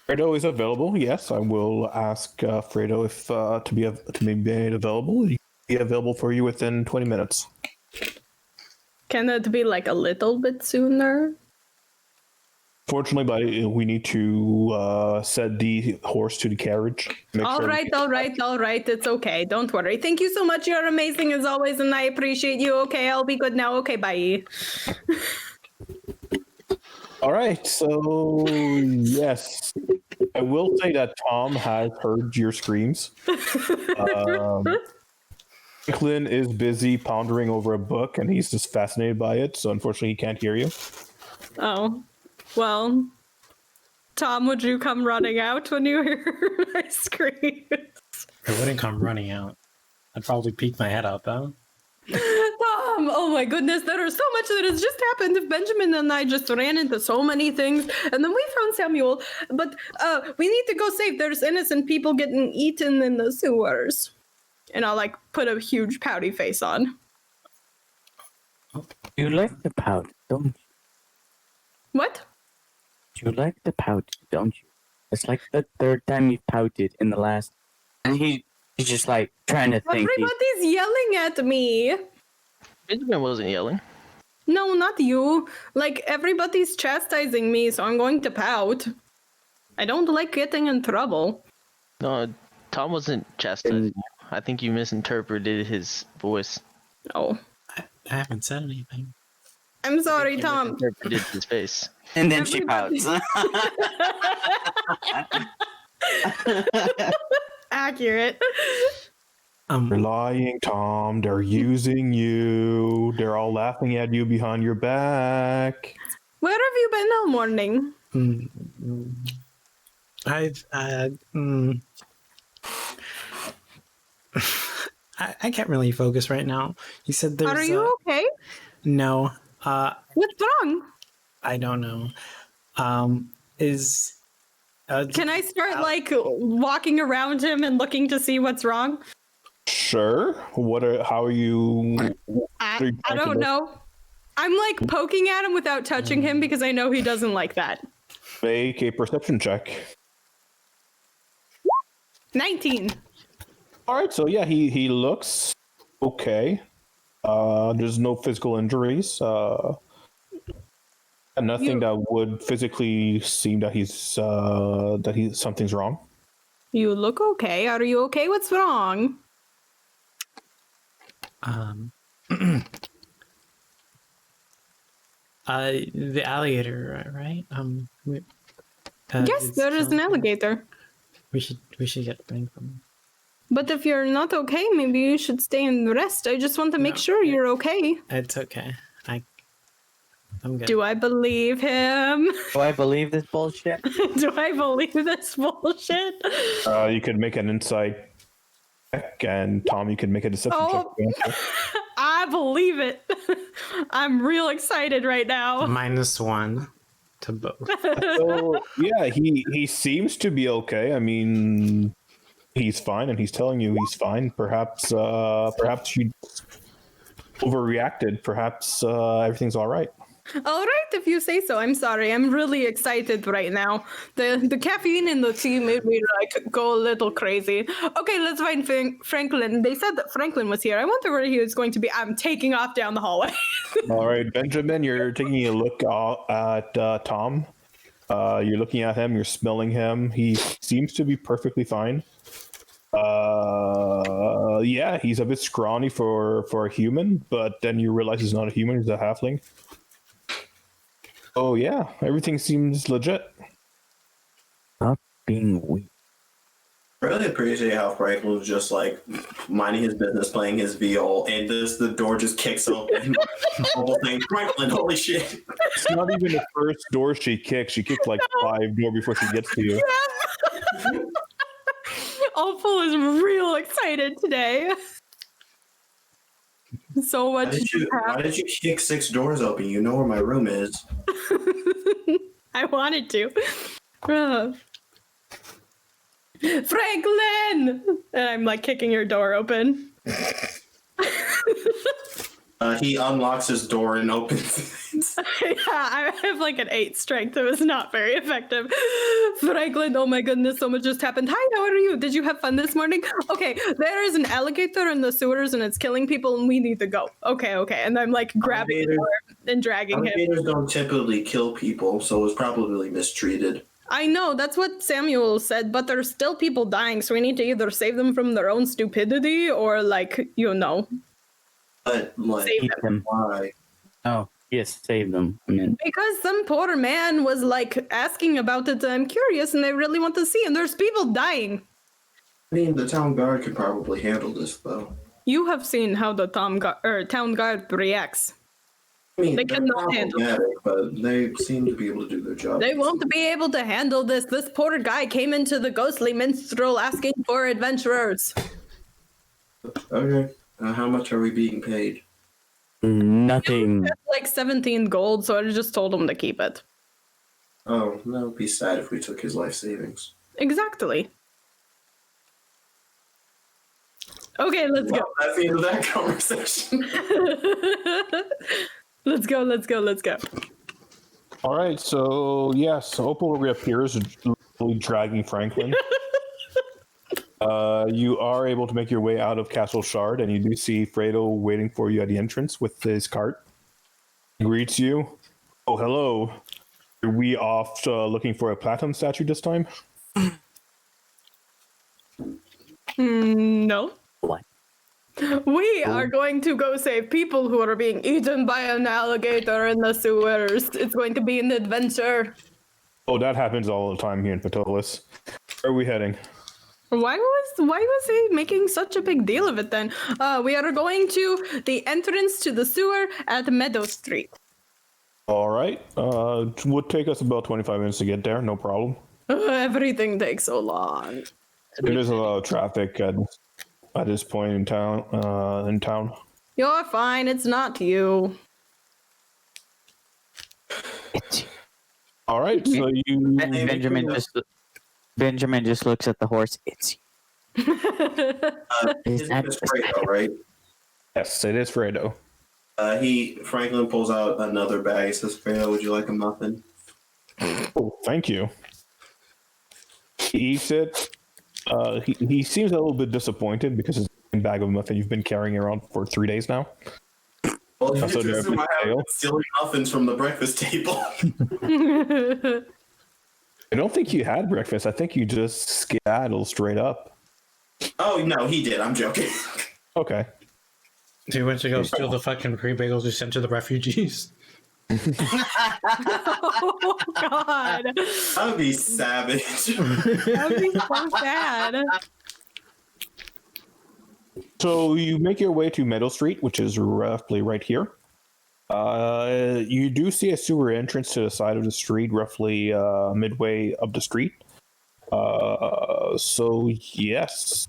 Fredo is available. Yes, I will ask Fredo if to be made available. He'll be available for you within 20 minutes. Can it be like a little bit sooner? Fortunately, we need to set the horse to the carriage. All right. It's okay. Don't worry. Thank you so much. You're amazing as always, and I appreciate you. Okay, I'll be good now. Okay, bye. All right, so yes, I will say that Tom has heard your screams. Franklin is busy pondering over a book, and he's just fascinated by it, so unfortunately he can't hear you. Oh, well, Tom, would you come running out when you hear my screams? I wouldn't come running out. I'd probably peek my head out, though. Tom, oh my goodness, there is so much that has just happened. Benjamin and I just ran into so many things, and then we found Samuel, but we need to go save. There's innocent people getting eaten in the sewers. And I'll like put a huge pouty face on. You like the pout, don't you? What? You like the pout, don't you? It's like the third time you pouted in the last, and he's just like trying to think. Everybody's yelling at me. Benjamin wasn't yelling. No, not you. Like, everybody's chastising me, so I'm going to pout. I don't like getting in trouble. No, Tom wasn't chastising you. I think you misinterpreted his voice. Oh. I haven't said anything. I'm sorry, You Tom. misinterpreted his face. And then she pouts. Accurate. They're lying, Tom. They're using you. They're all laughing at you behind your back. Where have you been all morning? I can't really focus right now. You said there's. Are you okay? No. What's wrong? I don't know. Is. Can I start like walking around him and looking to see what's wrong? Sure. How are you? I don't know. I'm like poking at him without touching him because I know he doesn't like that. Make a perception check. 19. All right, so yeah, he looks okay. There's no physical injuries. And nothing that would physically seem that something's wrong. You look okay. Are you okay? What's wrong? The alligator, right? Yes, there is an alligator. We should get things from him. But if you're not okay, maybe you should stay and rest. I just want to make sure you're okay. It's okay. I'm good. Do I believe him? Do I believe this bullshit? Do I believe this bullshit? You could make an insight check, and Tom, you could make a deception check. I believe it. I'm real excited right now. -1 to both. So yeah, he seems to be okay. I mean, he's fine, and he's telling you he's fine. Perhaps you overreacted. Perhaps everything's all right. All right, if you say so. I'm sorry. I'm really excited right now. The caffeine in the tea made me like go a little crazy. Okay, let's find Franklin. They said that Franklin was here. I wonder where he was going to be. I'm taking off down the hallway. All right, Benjamin, you're taking a look at Tom. You're looking at him. You're smelling him. He seems to be perfectly fine. Yeah, he's a bit scrawny for a human, but then you realize he's not a human. He's a halfling. Oh yeah, everything seems legit. Stop being weak. I really appreciate how Franklin was just like minding his business, playing his viol, and the door just kicks open. The whole thing, Franklin, holy shit! It's not even the first door she kicks. She kicked like 5 doors before she gets to you. Awful is real excited today. So much. Why did you kick 6 doors open? You know where my room is. I wanted to. Franklin! And I'm like kicking your door open. He unlocks his door and opens it. Yeah, I have like an 8 strength. It was not very effective. Franklin, oh my goodness, so much just happened. Hi, how are you? Did you have fun this morning? Okay, there is an alligator in the sewers and it's killing people and we need to go. Okay. And I'm like grabbing the door and dragging him. Alligators don't typically kill people, so it was probably mistreated. I know, that's what Samuel said, but there's still people dying, so we need to either save them from their own stupidity or like, But like, Save them. why? Oh, yes, save them. I mean, because some poor man was like asking about it, I'm curious and I really want to see, and there's people dying. I mean, the town guard could probably handle this, though. You have seen how the town guard reacts. I mean, They they're cannot handle it. problematic, but they seem to be able to do their job. They won't be able to handle this. This poor guy came into the ghostly minstrel asking for adventurers. Okay. How much are we being paid? nothing. That's like 17 gold, so I just told him to keep it. Oh, that would be sad if we took his life savings. Exactly. Okay, let's go. Well, that's the end of that conversation. Let's go. All right, so yes, Opal reappears, dragging Franklin. You are able to make your way out of Castle Shard, and you do see Fredo waiting for you at the entrance with his cart. He greets you. Oh, hello. Are we off looking for a platinum statue this time? No. What? We are going to go save people who are being eaten by an alligator in the sewers. It's going to be an adventure. Oh, that happens all the time here in Ptolus. Where are we heading? Why was he making such a big deal of it then? We are going to the entrance to the sewer at Meadow Street. All right. It would take us about 25 minutes to get there. No problem. Everything takes so long. There is a lot of traffic at this point in town. You're fine. It's not you. All right. So you. Benjamin just looks at the horse. It's His name is Fredo, right? Yes, it is Fredo. Franklin pulls out another bag. He says, Fredo, would you like a muffin? Oh, thank you. He eats it. He seems a little bit disappointed because it's a bag of muffin you've been carrying around for 3 days now. Well, you Also, just they're a bit stale. stealing muffins from the breakfast table. I don't think you had breakfast. I think you just skedaddled straight up. Oh, no, he did. I'm joking. Okay. He went to go steal the fucking free bagels we sent to the refugees. Oh, God. That would be savage. That would be so sad. So you make your way to Meadow Street, which is roughly right here. You do see a sewer entrance to the side of the street, roughly midway up the street. So yes,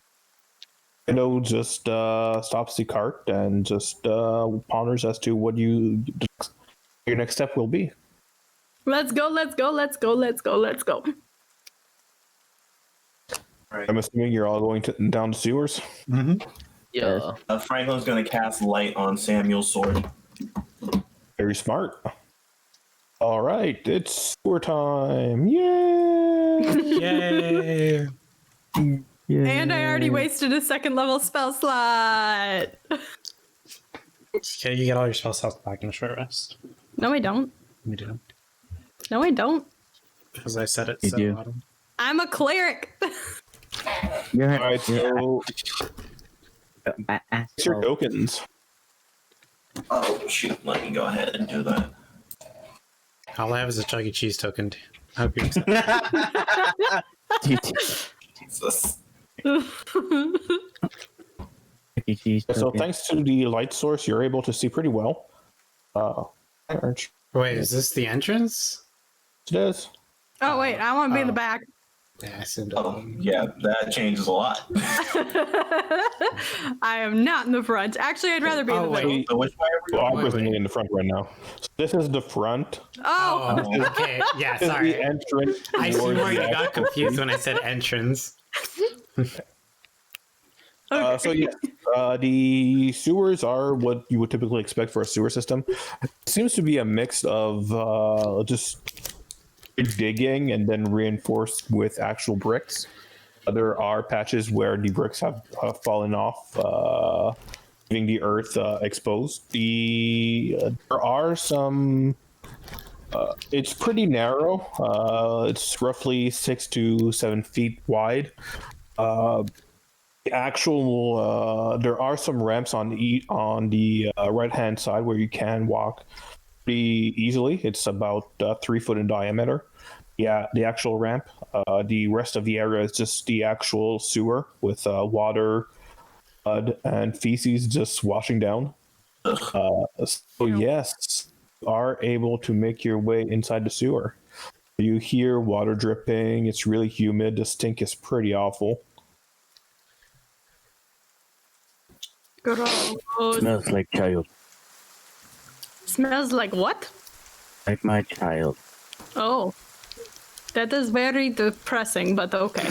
Fredo just stops the cart and just ponders as to what your next step will be. Let's go. Right. I'm assuming you're all going down the sewers. Mm-hmm. Yeah. Franklin's going to cast light on Samuel's sword. Very smart. All right, it's sewer time! Yay! Yay! And I already wasted a second level spell slot. Okay, you get all your spell slots back in a short rest. No, I don't. You do. No, I don't. Because I said it You so do. bottom. I'm a cleric. All right, so it's your tokens. Oh shoot! Let me go ahead and do that. All I have is a Chuck E. Cheese token. I hope you accept. Jesus. So thanks to the light source, you're able to see pretty well. Orange. Wait, is this the entrance? It is. Oh wait, I want to be in the back. Yeah, I assumed. Yeah, that changes a lot. I am not in the front. Actually, I'd rather be in the back. wait. So which way are we Well, going? I'm personally in the front right now. So this is the front. Oh, Oh, okay. Yeah, This is sorry. the entrance. I see towards where you the got actual confused when I said entrance. So yes, the sewers are what you would typically expect for a sewer system. It seems to be a mix of just digging and then reinforced with actual bricks. There are patches where the bricks have fallen off, leaving the earth exposed. There are some. It's pretty narrow. It's roughly 6 to 7 feet wide. There are some ramps on the right hand side where you can walk pretty easily. It's about 3 foot in diameter. Yeah, the actual ramp. The rest of the area is just the actual sewer with water, mud, and feces just washing down. So yes, you are able to make your way inside the sewer. You hear water dripping. It's really humid. The stink is pretty awful. gross. Smells like child. Smells like what? Like my child. Oh, that is very depressing, but okay.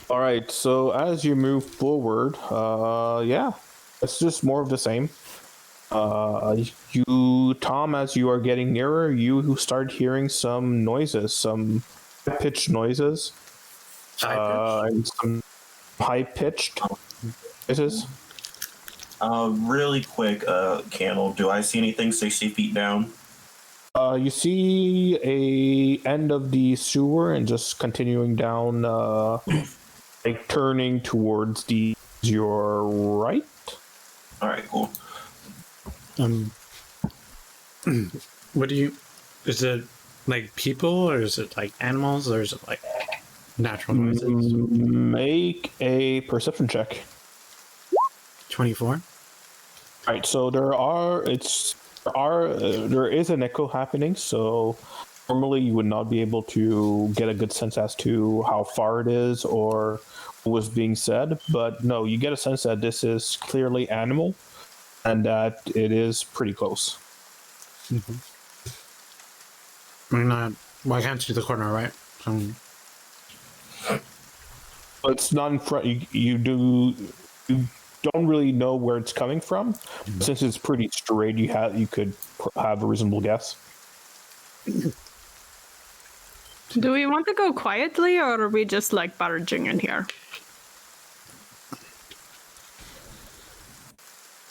All right, so as you move forward, yeah, it's just more of the same. Tom, as you are getting nearer, you start hearing some noises, some high-pitched noises, and some high-pitched noises. Really quick, Candle, do I see anything 60 feet down? You see a end of the sewer and just continuing down, like turning towards your right. All right, cool. What do you? Is it like people, or is it like animals, or is it like natural noises? Make a perception check. 24. All right, so there is an echo happening. So normally you would not be able to get a good sense as to how far it is or what was being said. But no, you get a sense that this is clearly animal, and that it is pretty close. I'm not. Well, I can't see the corner, right? But it's not in front. You don't really know where it's coming from. Since it's pretty straight, you could have a reasonable guess. Do we want to go quietly, or are we just like barging in here?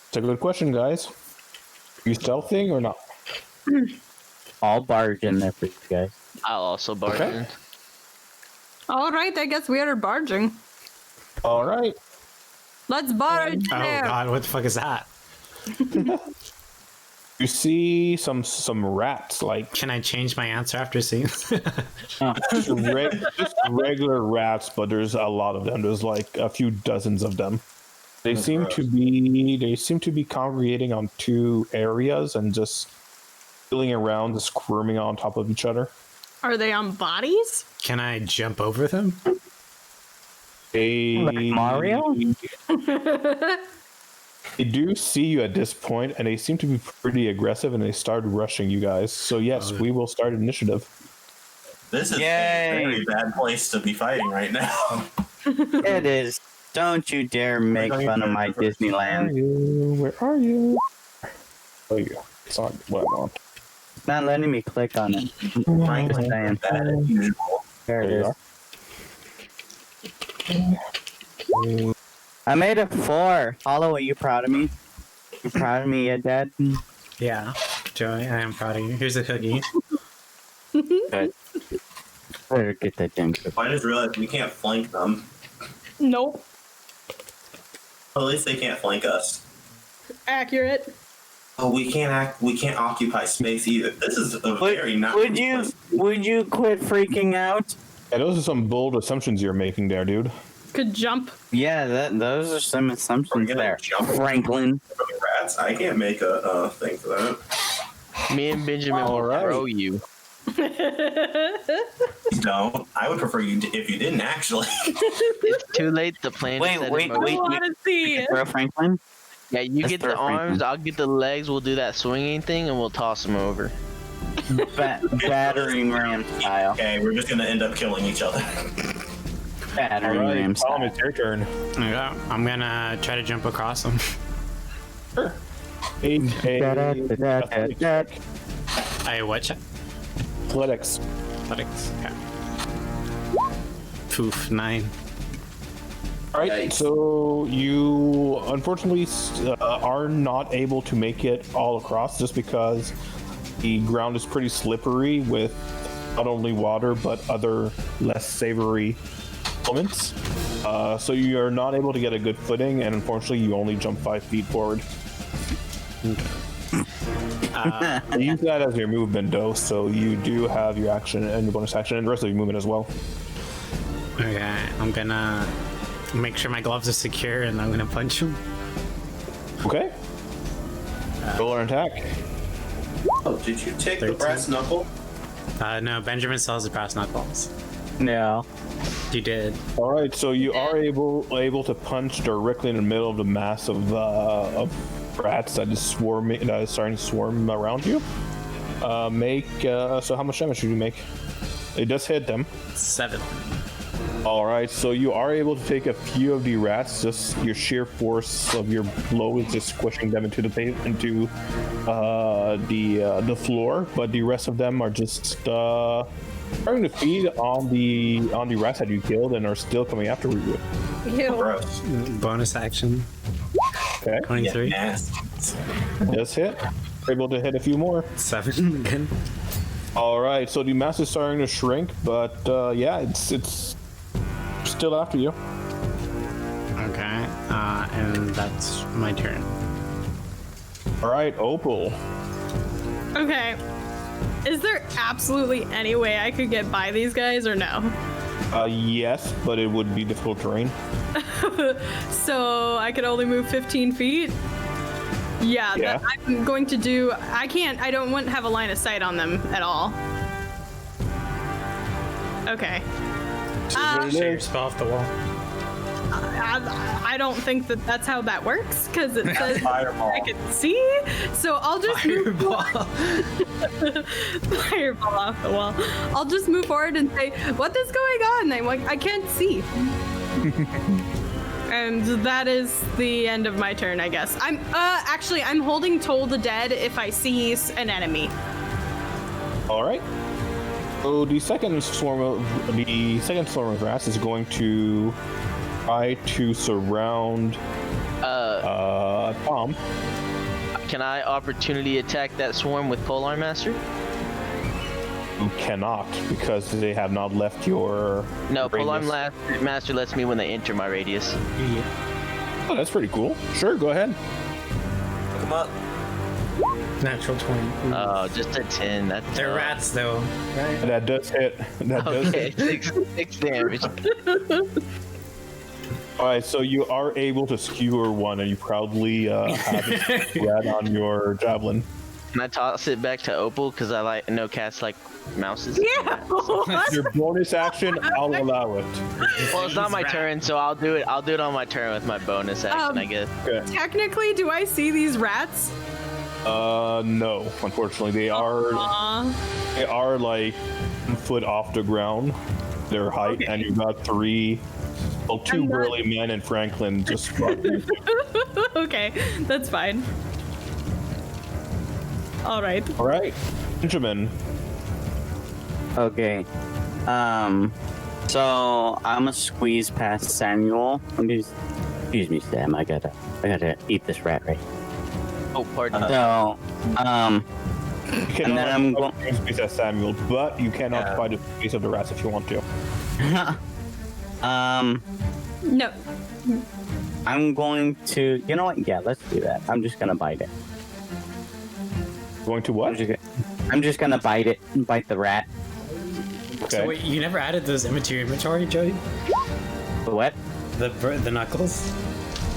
It's a good question, guys. Are you stealthing or not? I'll barge in there for you guys. I'll also barge in. All right, I guess we are barging. All right. Let's barge Oh there. God, what the fuck is that? You see some rats, like Can I change my answer after seeing? just regular rats, but there's a lot of them. There's like a few dozens of them. They seem to be congregating on 2 areas and just filling around, just squirming on top of each other. Are they on bodies? Can I jump over them? Like Mario? They do see you at this point, and they seem to be pretty aggressive, and they start rushing you guys. So yes, we will start initiative. This is Yay. a very bad place to be fighting right now. It is. Don't you dare make fun of my Disneyland. Where are you? Oh, you. It's not what I want. It's not letting me click on it. Just saying. There it is. I made a 4. Hollow, are you proud of me? You proud of me yet, Dad? Yeah, Joey, I am proud of you. Here's a cookie. Good. Better get that damn cookie. I just realized we can't flank them. Nope. Well, at least they can't flank us. Accurate. Oh, we can't occupy space either. This is a very not. Would you quit freaking out? Yeah, those are some bold assumptions you're making there, dude. Could jump. Yeah, those are some assumptions gonna there. jump Franklin. Rats. I can't make a thing for that. Me and Benjamin will throw you. Don't. I would prefer you if you didn't actually. It's too late. The plan is set in motion. Wait. I want to see. Throw Franklin? Yeah, you Let's get the throw Franklin. arms, I'll get the legs, we'll do that swinging thing, and we'll toss them over. Battering ram style. Okay, we're just gonna end up killing each other. Battering ram Tom, style. it's your turn. Yeah, I'm gonna try to jump across them. Sure. I watch Athletics. athletics. Okay. Poof, 9. All right, so you unfortunately are not able to make it all across just because the ground is pretty slippery with not only water but other less savory elements. So you are not able to get a good footing, and unfortunately, you only jump 5 feet forward. Use that as your movement, though, so you do have your action and your bonus action and the rest of your movement as well. Okay, I'm gonna make sure my gloves are secure and I'm gonna punch him. Okay. Roll an attack. Oh, did you take the 13. brass knuckle? No, Benjamin still has the brass knuckles. No. You did. All right, so you are able to punch directly in the middle of the mass of rats that is starting to swarm around you. So how much damage did you make? It does hit them. 7. All right, so you are able to take a few of the rats. Just your sheer force of your blow is just squishing them into the floor, but the rest of them are just starting to feed on the rats that you killed and are still coming after you. Ew. Gross. Bonus action. Okay, 23. Yeah, nasty. does hit. Able to hit a few more. 7 again. All right, so the mass is starting to shrink, but yeah, it's still after you. Okay, and that's my turn. All right, Opal. Okay. Is there absolutely any way I could get by these guys or no? Yes, but it would be difficult terrain. So I could only move 15 feet? Yeah, Yeah. That I'm going to do. I don't want to have a line of sight on them at all. Okay. Shoot your spell off the wall. I don't think that's how that works because it says Fireball. I can see. So I'll just move Fireball. fireball off the wall. I'll just move forward and say, "What is going on?" I'm like, I can't see. And that is the end of my turn, I guess. I'm holding Toll the Dead if I see an enemy. All right. So the second swarm of rats is going to try to surround Tom. Can I opportunity attack that swarm with Polearm Master? You cannot because they have not left your. No, radius. Polearm Master lets me when they enter my radius. Oh, that's pretty cool. Sure, go ahead. Come up. Natural 20. Oh, just a 10. That's They're rats, though. Right? That does hit. That does Okay, hit. 6 damage. All right, so you are able to skewer one, and you proudly have it rat on your javelin. Can I toss it back to Opal because I know cats like mouses? Yeah. what? Your bonus action, I'll allow it. Well, it's not my turn, so I'll do it. I'll do it on my turn with my bonus action, I guess. Okay. Technically, do I see these rats? No, unfortunately, they are like 1 foot off the ground, their height, and you've got 3 Well, two I'm not- burly men and Franklin just. Okay, that's fine. All right. All right, Benjamin. Okay. So I'm gonna squeeze past Samuel. Excuse me, Sam. I gotta eat this rat right. Oh, pardon. So, You and cannot then I'm fight going. the space as Samuel, but you cannot fight the space of the rats if you want to. No. I'm going to. You know what? Yeah, let's do that. I'm just gonna bite it. Going to what? I'm just gonna bite it. Bite the rat. Okay. So wait, you never added those into your inventory, Joey? The what? The knuckles?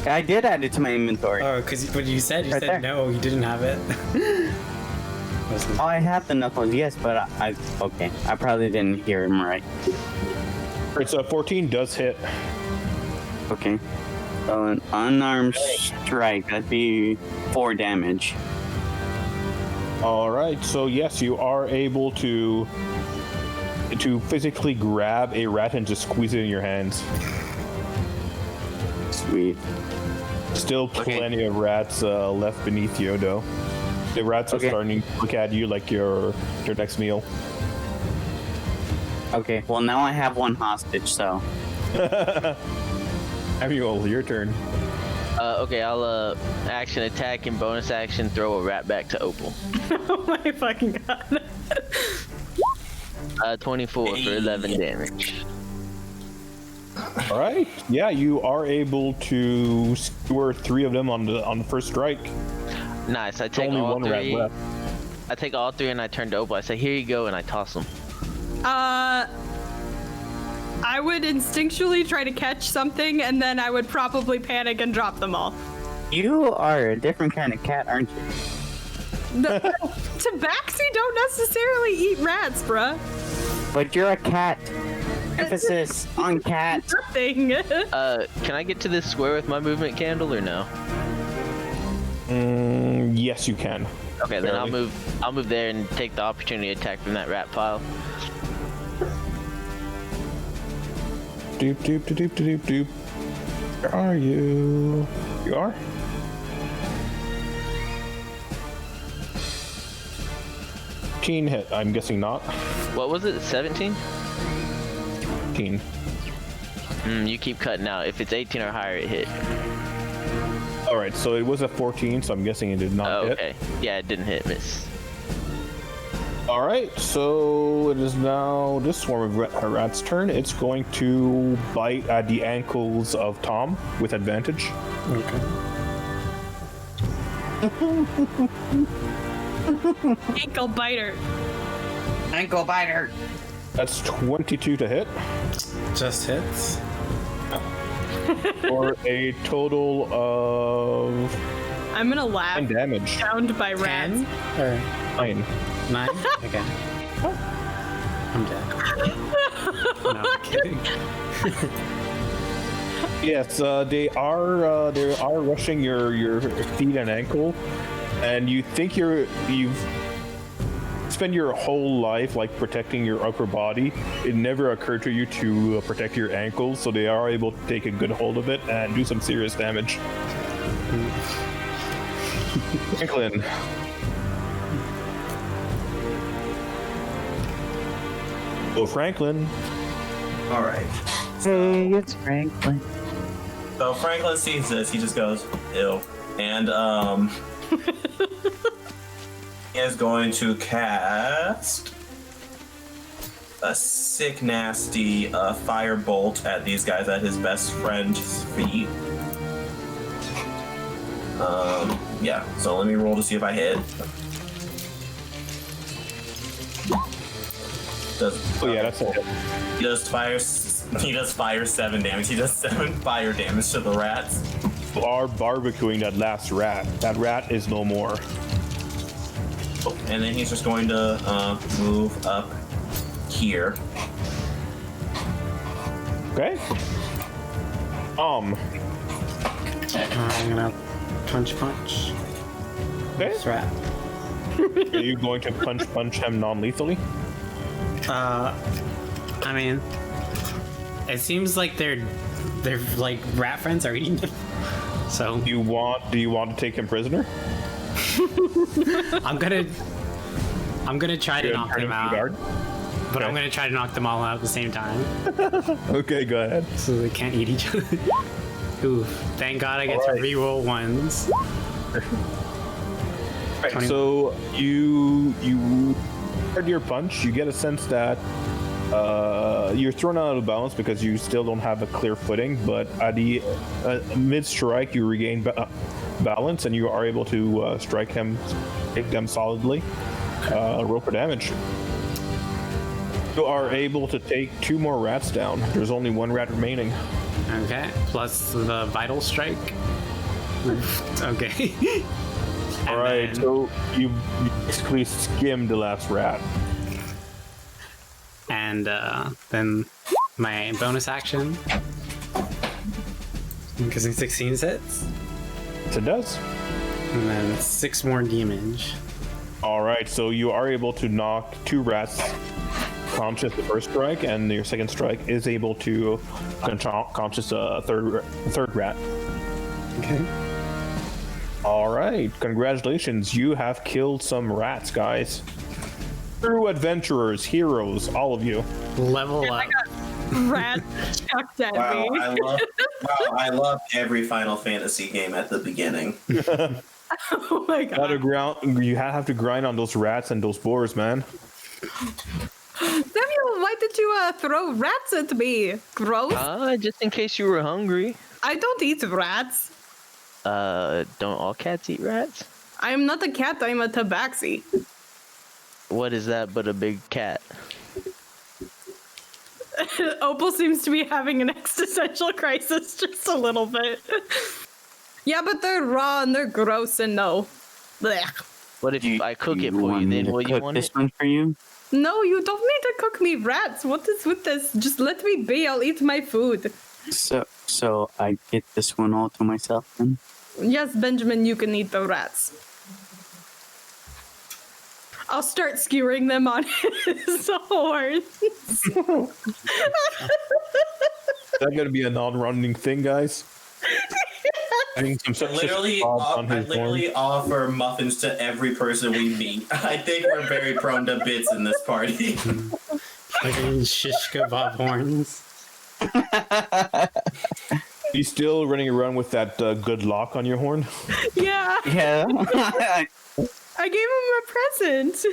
I did add it to my inventory. Oh, because when you said Right there. no, you didn't have it. Oh, I have the knuckles, yes, but okay. I probably didn't hear him right. It's a 14 does hit. Okay. So an unarmed strike, that'd be 4 damage. All right. So yes, you are able to physically grab a rat and just squeeze it in your hands. Sweet. Still Okay. plenty of rats left beneath you, though. The rats are Okay. starting to look at you like your next meal. Okay, well now I have one hostage, so. Samuel, your turn. Okay, I'll action attack and bonus action throw a rat back to Opal. Oh my fucking god. 24 for 11 damage. All right. Yeah, you are able to skewer 3 of them on the first strike. Nice. I take Only all one rat 3. left. I take all 3 and I turn to Opal. I say, "Here you go," and I toss them. I would instinctually try to catch something, and then I would probably panic and drop them all. You are a different kind of cat, aren't you? Tabaxi don't necessarily eat rats, bruh. But you're a cat. Emphasis on cat. Thing. Can I get to this square with my movement candle or no? Yes, you can. Okay, then I'll Barely. move there and take the opportunity attack from that rat pile. Doop doop doop doop doop doop. Where are you? You are? Teen hit. I'm guessing not. What was it? 17? Teen. You keep cutting out. If it's 18 or higher, it hit. All right. So it was a 14. So I'm guessing it did not Oh, hit. okay. Yeah, it didn't hit. Miss. All right. So it is now this swarm of rat's turn. It's going to bite at the ankles of Tom with advantage. Okay. Ankle biter. Ankle biter. That's 22 to hit, Just hits. for a total of I'm gonna laugh. 9 damage. Bound by rats. 10 or 9. 9? Okay. I'm dead. No, I'm kidding. Yes, they are rushing your feet and ankle, and you think you've spent your whole life like protecting your upper body. It never occurred to you to protect your ankles, so they are able to take a good hold of it and do some serious damage. Franklin. Oh, Franklin. All right. Hey, it's Franklin. So Franklin sees this, he just goes, ew. And he is going to cast a sick, nasty fire bolt at these guys at his best friend's feet. Yeah, so let me roll to see if I hit. Oh yeah, that's it. He does fire 7 damage. He does 7 fire damage to the rats. You are barbecuing that last rat. That rat is no more. Oh, and then he's just going to move up here. Okay. I'm gonna punch. Okay. This rat. Are you going to punch him non-lethally? I mean, it seems like they're their like rat friends are eating them. So Do you want to take him prisoner? I'm gonna try to You're knock turning them to out, guard? but I'm Okay. gonna try to knock them all out at the same time, Okay, go ahead. so they can't eat each other. Ooh, thank God I get Alright. to reroll ones. Right, 20. so you heard your punch. You get a sense that you're thrown out of balance because you still don't have a clear footing. But at the mid strike, you regain balance and you are able to strike them solidly. Roll for damage. You are able to take 2 more rats down. There's only 1 rat remaining. Okay, plus the vital strike. Oof, okay. All And right, then- so you basically skimmed the last rat. and then my bonus action, because in 16 hits, Yes, it does. and then 6 more damage. All right, so you are able to knock 2 rats conscious the first strike, and your second strike is able to conscious a third rat. Okay. All right, congratulations, you have killed some rats, guys. True adventurers, heroes, all of you. Level up. Rat chucked at Wow, me. I love every Final Fantasy game at the beginning. Oh my god. You have to grind on those rats and those boars, man. Samuel, why did you throw rats at me? Gross. Just in case you were hungry. I don't eat rats. Don't all cats eat rats? I am not a cat, I am a tabaxi. What is that but a big cat? Opal seems to be having an existential crisis just a little bit. Yeah, but they're raw and they're gross and no. Blech. What if I cook it You for want you? me Then to will you cook want this it? one for you? No, you don't need to cook me rats. What is with this? Just let me be. I'll eat my food. So I get this one all to myself then? Yes, Benjamin, you can eat the rats. I'll start skewering them on his horns. Is that going to be a non-running thing, guys? Having some such Literally, spots on I his literally offer muffins to every person we meet. I think we're very prone to bits in this party. Like in shish kebab horns. You still running around with that good lock on your horn? Yeah, Yeah. I gave him a present.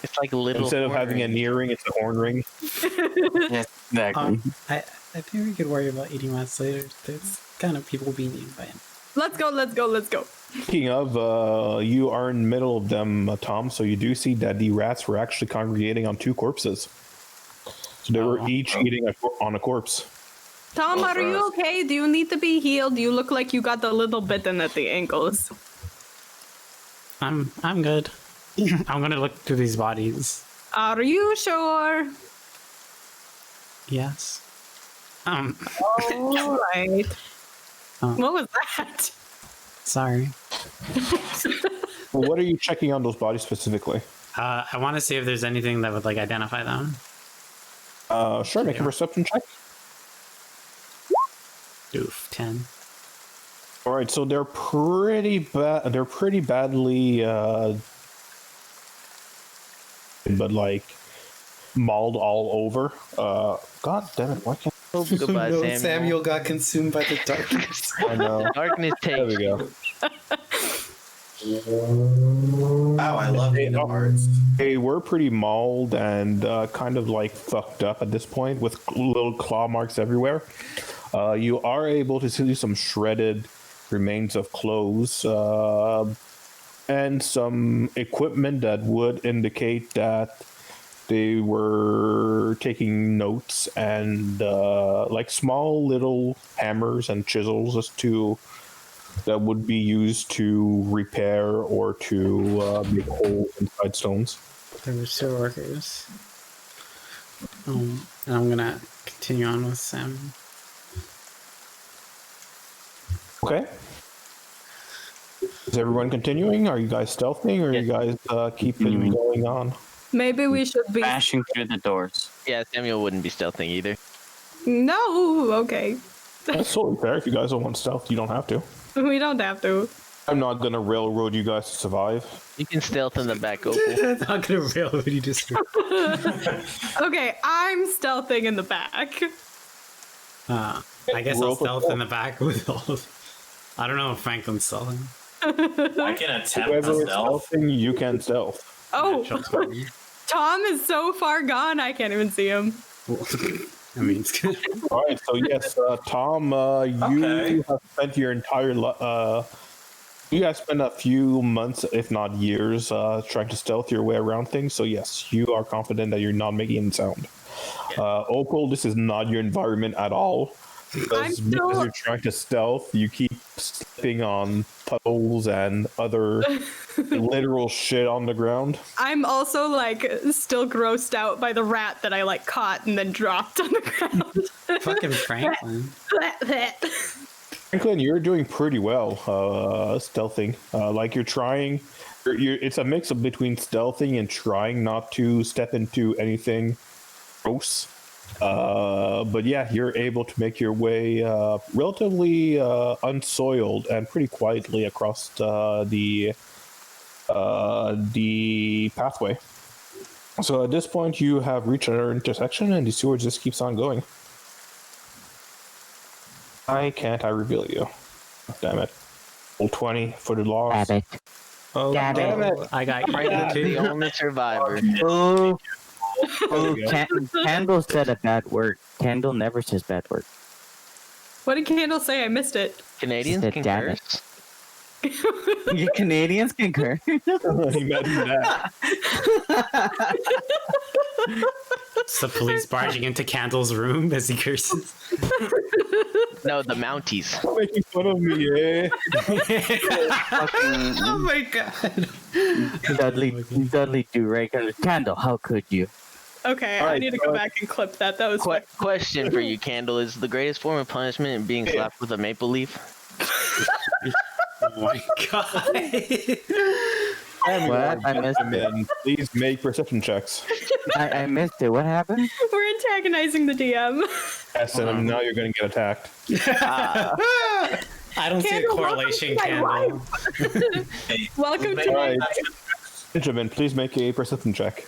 It's like a little. Instead of having an horn. earring, it's a horn ring. Yes, exactly. I think we could worry about eating rats later. There's kind of people being eaten by it. Let's go, let's go, let's go. Speaking of, you are in the middle of them, Tom, so you do see that the rats were actually congregating on 2 corpses. So they were each eating on a corpse. Tom, are you okay? Do you need to be healed? You look like you got a little bitten at the ankles. I'm good. I'm gonna look through these bodies. Are you sure? Yes. All right. Oh. What was that? Sorry. Well, what are you checking on those bodies specifically? I want to see if there's anything that would like identify them. Sure, make a perception check. Oof, 10. All right, so they're pretty bad. They're pretty badly, but like mauled all over. God damn it! Why can't Oh, goodbye, No, Samuel. got consumed by the darkness. I know? Darkness There takes. we go. Wow, I love Kingdom Hearts. They were pretty mauled and kind of like fucked up at this point with little claw marks everywhere. You are able to see some shredded remains of clothes and some equipment that would indicate that they were taking notes and like small little hammers and chisels as to that would be used to repair or to make holes inside stones. There were still workers. And I'm gonna continue on with Sam. Okay. Is everyone continuing? Are you guys stealthing or are you guys keeping Continuing. going on? Maybe we should be. Bashing through the doors. Yeah, Samuel wouldn't be stealthing either. No, okay. That's totally fair. If you guys don't want stealth, you don't have to. We don't have to. I'm not gonna railroad you guys to survive. You can stealth in the back, Opal. Not gonna railroad you just. Okay, I'm stealthing in the back. I guess I'll stealth in the back with all of. I don't know if Franklin's stealthing. I can attempt Whoever to is stealth. stealthing, you can stealth. Oh, Natural 20. Tom is so far gone, I can't even see him. I mean, it's good. All right, so yes, Tom, Okay. you have spent your entire you guys spent a few months, if not years, trying to stealth your way around things. So yes, you are confident that you're not making any sound. Opal, this is not your environment at all. Because you're trying to stealth, you keep slipping on puddles and other literal shit on the ground. I'm also like still grossed out by the rat that I like caught and then dropped on the ground. Fucking Franklin. Franklin, you're doing pretty well stealthing. Like you're trying, it's a mix of between stealthing and trying not to step into anything gross. But yeah, you're able to make your way relatively unsoiled and pretty quietly across the pathway. So at this point, you have reached another intersection, and the sewer just keeps on going. Why can't I reveal you? Damn it. Roll 20 for the loss. Damn it. Oh, Damn it. I got Franklin The too. only survivor. Oh, There we go. Candle said a bad word. Candle never says bad word. What did Candle say? I missed it. Canadians Said can damn it. curse. You Canadians concur. Imagine that. It's the police barging into Candle's room as he curses. No, the Mounties. Making fun of me, eh? Oh my god. Dudley do regular. Candle, how could you? Okay, All I right, need to go back and clip that. That was Question for you, Candle. Is the greatest form of punishment being slapped with a maple leaf? Oh my god. What? I missed it. And please make perception checks. I missed it. What happened? We're antagonizing the DM. Yes, and now you're going to get attacked. I don't see a Candle, correlation, welcome to my Candle. Welcome to All my right, Benjamin, please make a perception check.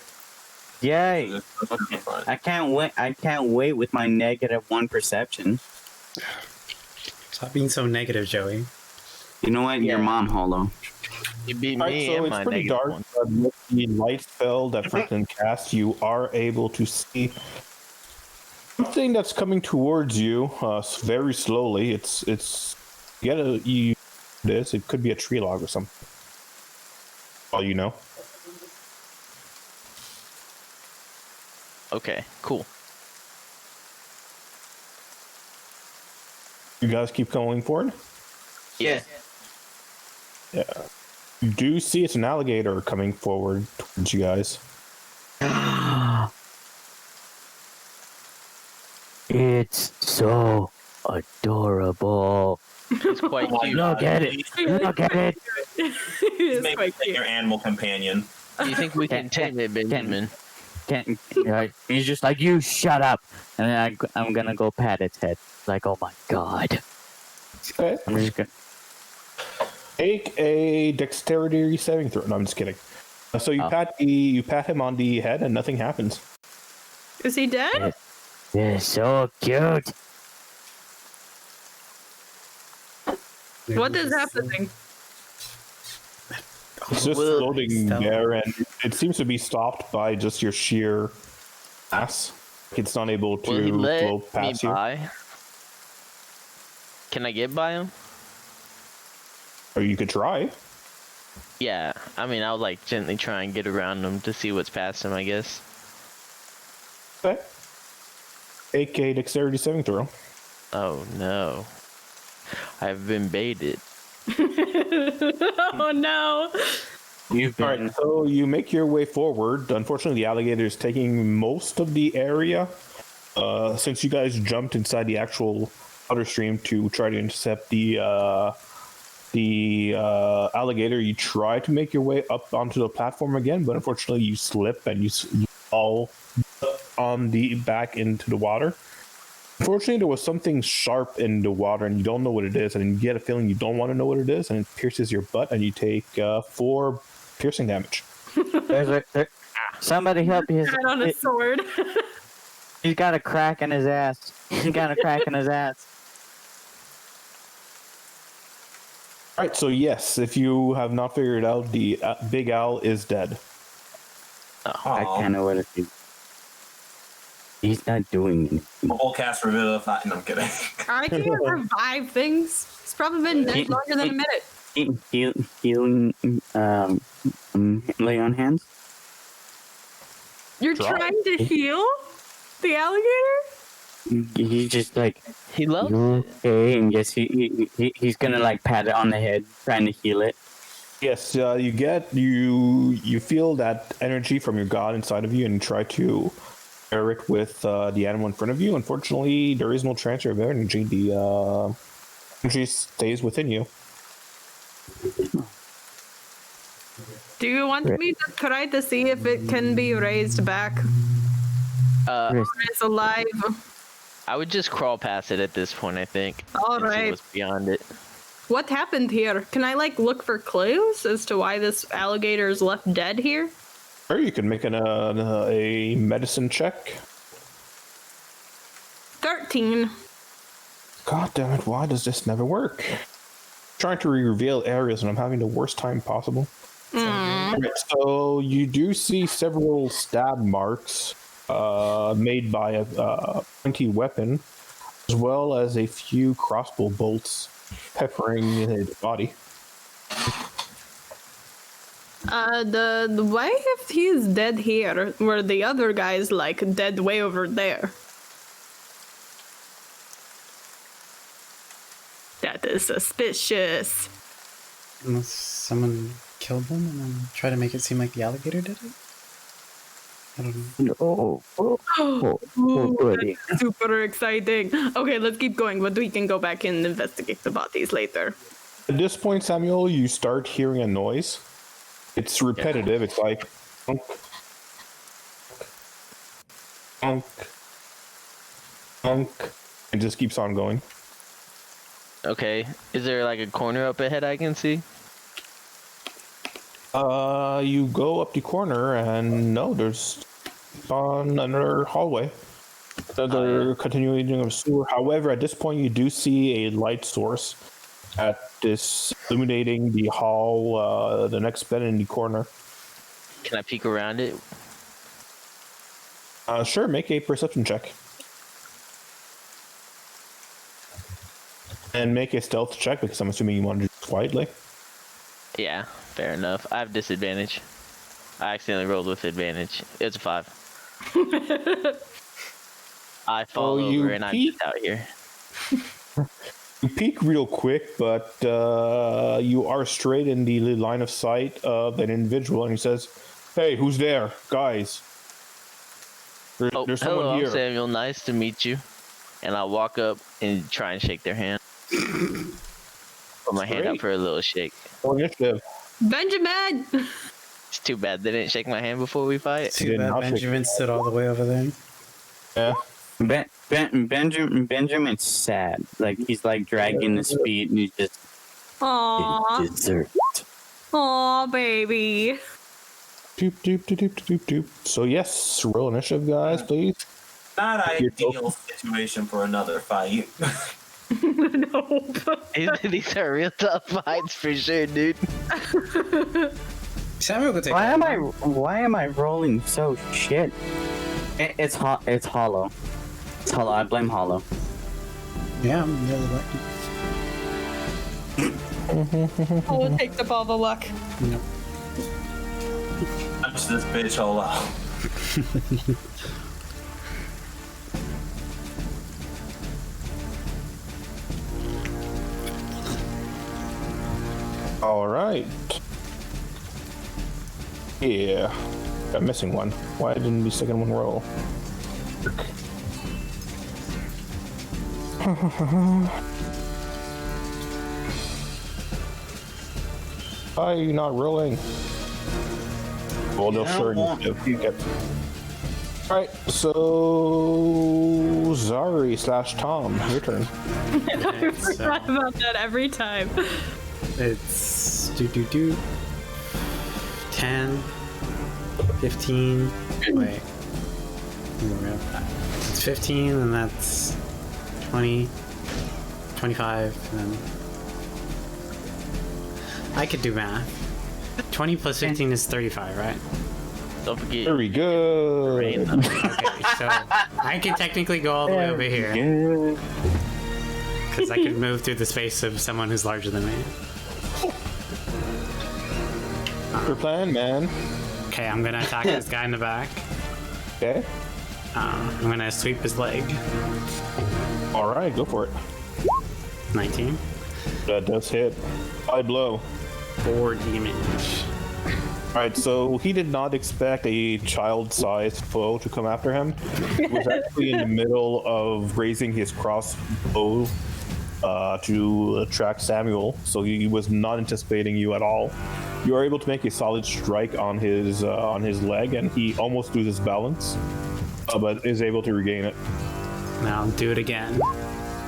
Yay! Okay, fine. I can't wait. I can't wait with my -1 perception. Stop being so negative, Joey. You know what? Your Yeah. mom, Hollow. You beat All me right, so and it's my pretty negative dark. one. But with the light spell that Franklin cast, you are able to see something that's coming towards you very slowly. It's it could be a tree log or something. All you know. Okay, cool. You guys keep going forward. Yeah. Yeah. You do see it's an alligator coming forward towards you guys. It's so adorable. It's quite cute. Look at it. Look at it. It's Make quite it cute. your animal companion. Do you think we can tame it, Benjamin? He's just like, you shut up. And then I'm gonna go pat its head. Like, oh my god. Okay. I'm just gonna. Make a dexterity saving throw. No, I'm just kidding. So you Oh. pat him on the head and nothing happens. Is he dead? They're so cute. What is happening? It's just Well, floating stealth. there, and it seems to be stopped by just your sheer mass. It's not able to Will he let float me past you. by? Can I get by him? Or you could try. Yeah, I mean, I'll like gently try and get around him to see what's past him, I guess. Okay. Make a dexterity saving throw. Oh no. I've been baited. Oh no. You've All been. right, so you make your way forward. Unfortunately, the alligator is taking most of the area. Since you guys jumped inside the actual outer stream to try to intercept the alligator, you try to make your way up onto the platform again, but unfortunately, you slip and you fall on the back into the water. Unfortunately, there was something sharp in the water, and you don't know what it is, and you get a feeling you don't want to know what it is, and it pierces your butt, and you take 4 piercing damage. Somebody help me! Got on a sword. He's got a crack in his ass. He's got a crack in his ass. All right, so yes, if you have not figured it out, the big owl is dead. I kind of want to see. He's not doing anything. We'll cast Revivify. No, I'm kidding. I can't revive things. It's probably been dead longer than a minute. Healing, lay on hands. You're trying to heal the alligator? He's just like, He loves "You it. okay?" And yes, he's gonna like pat it on the head, trying to heal it. Yes, you feel that energy from your god inside of you, and try to share it with the animal in front of you. Unfortunately, there is no transfer of energy. The energy stays within you. Do you want me to try to see if it can be raised back? Or it's alive? I would just crawl past it at this point, I think. All and see right. what's beyond it. What happened here? Can I look for clues as to why this alligator is left dead here? Or you can make a medicine check. 13. God damn it, why does this never work? Trying to reveal areas and I'm having the worst time possible. Alright, so you do see several stab marks made by a pointy weapon, as well as a few crossbow bolts peppering his body. Why if he's dead here, were the other guys dead way over there? That is suspicious. Unless someone killed them and then try to make it seem like the alligator did it? I don't know. Ooh, buddy. that's super exciting. Okay, let's keep going, but we can go back and investigate the bodies later. At this point, Samuel, you start hearing a noise. It's repetitive. It's like thunk, thunk, thunk. It just keeps on going. Okay. Is there a corner up ahead I can see? You go up the corner and no, there's on another hallway. Another continuing of sewer. However, at this point, you do see a light source at this illuminating the hall, the next bed in the corner. Can I peek around it? Sure, make a perception check. And make a stealth check because I'm assuming you want to do it quietly. Yeah, fair enough. I have disadvantage. I accidentally rolled with advantage. It's a 5. I fall Oh, you over and I'm peek? just out here. You peek real quick, but you are straight in the line of sight of an individual, and he says, "Hey, who's there, guys? There's someone hello, here." I'm Samuel. Nice to meet you. And I'll walk up and try and shake their hand. Put my hand out Great. for a little shake. Roll initiative. Benjamin! It's too bad they didn't shake my hand before we fight. Too did bad not shake- Benjamin stood all the way over there. Yeah. Benjamin's sad. He's dragging his feet and he's just Aww. dessert. Aw, baby. Doop, doop, doop, doop, doop, doop. So yes, roll initiative, guys, please. Not You're ideal situation for another fight. Nope. These are real tough fights for sure, dude. Samuel could take Why that. am I rolling so shit? It's hollow. It's hollow. I blame hollow. Yeah, I'm really lucky. I'll take the ball of luck. Nope. Punch this bitch all out. All right. Yeah, I'm missing one. Why didn't the second one roll? Why are you not rolling? Well, they'll I don't sure want initiative. Yep. All right, so Zari / Tom, your turn. I forgot about that every time. It's 10, 15. Wait. It's 15, and that's 20, 25, and then I could do math. 20 plus 15 is 35, right? Don't forget. Very good. Okay, so I can technically go all the way over here because I could move through the space of someone who's larger than me. Your plan, man. Okay, I'm gonna attack this guy in the back. Okay. I'm gonna sweep his leg. All right, go for it. 19. That does hit. High blow. 4 damage. Alright, so he did not expect a child-sized foe to come after him. He was actually in the middle of raising his crossbow to attract Samuel, so he was not anticipating you at all. You are able to make a solid strike on his leg, and he almost loses balance, but is able to regain it. Now do it again.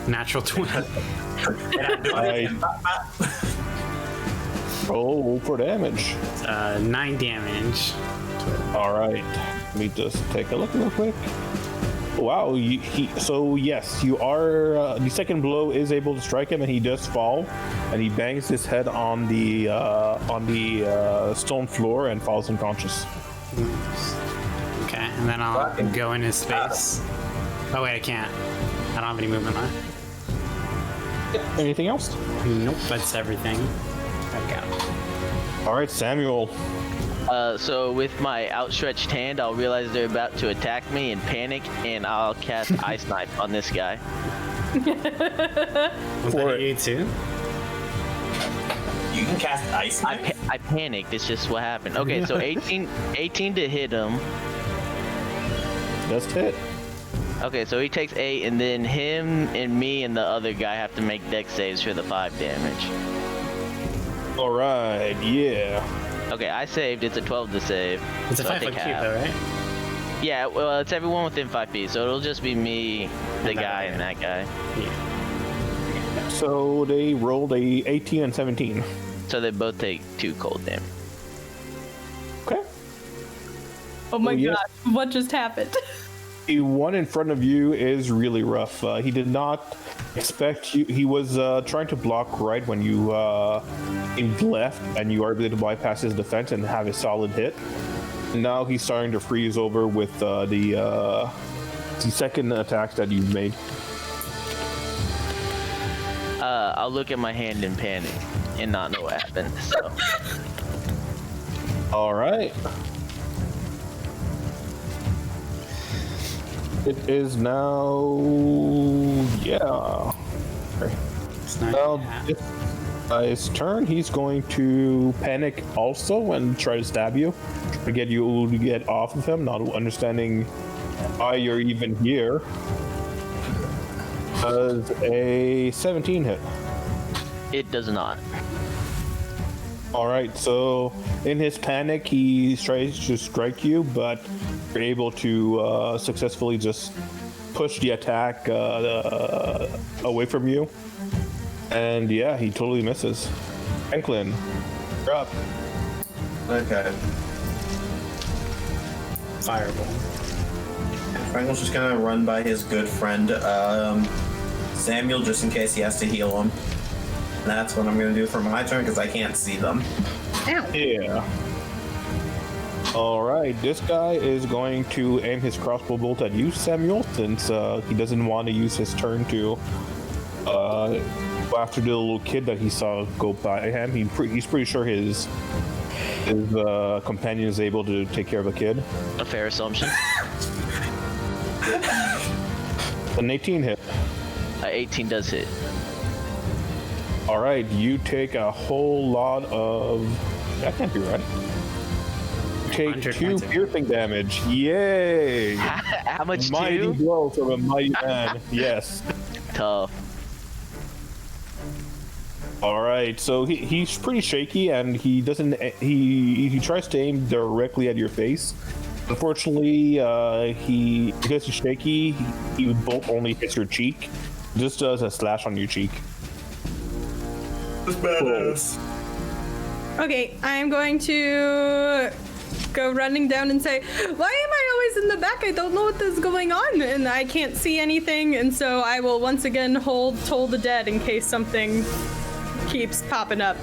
Natural 20. Roll for damage. 9 damage. All right, let me just take a look real quick. Wow, so yes, you are. The second blow is able to strike him, and he does fall, and he bangs his head on the stone floor and falls unconscious. Okay, and then I'll go in his space. Oh wait, I can't. I don't have any movement left. Anything else? Nope, that's everything. I've got. All right, Samuel. So with my outstretched hand, I'll realize they're about to attack me and panic, and I'll cast Ice Knife on this guy. Was that you too? You can cast ice. I panicked. It's just what happened. Okay, so 18 to hit him. Just hit. Okay, so he takes 8, and then him and me and the other guy have to make dex saves for the 5 damage. All right, yeah. Okay, I saved. It's a 12 to save. It's a so I 5 foot take cube half. though, right? Yeah, well, it's everyone within 5 feet, so it'll just be me, the guy, and that guy. Yeah. So they rolled a 18 and 17. So they both take 2 cold damage. Okay. Oh my yes. god, what just happened? The one in front of you is really rough. He did not expect you. He was trying to block right when you aimed left, and you are able to bypass his defense and have a solid hit. Now he's starting to freeze over with the second attacks that you've made. I'll look at my hand in panic and not know what happened. So. All right. It is now, yeah. It's not Now, gonna happen. this guy's turn. He's going to panic also and try to stab you. To get you to get off of him, not understanding why you're even here. Does a 17 hit? It does not. All right, so in his panic, he tries to strike you, but you're able to successfully just push the attack away from you. And yeah, he totally misses. Franklin, you're up. Okay. Fireball. Franklin's just gonna run by his good friend Samuel just in case he has to heal him. And that's what I'm gonna do for my turn because I can't see them. Yeah. All right, this guy is going to aim his crossbow bolt at you, Samuel, since he doesn't want to use his turn to go after the little kid that he saw go by him. He's pretty sure his companion is able to take care of a kid. A fair assumption. An 18 hit. 18 does hit. All right, you take a whole lot of. That can't be right. You take 100 2 points of- piercing damage. Yay! How much Mighty do? blow from a mighty man. Yes. Tough. All right, so he's pretty shaky, and he doesn't. He tries to aim directly at your face, Unfortunately, because he's shaky, he bolt only hits your cheek. Just does a slash on your cheek. That's badass. Okay, I'm going to go running down and say, why am I always in the back? I don't know what is going on, and I can't see anything, and so I will once again hold Toll the Dead in case something keeps popping up.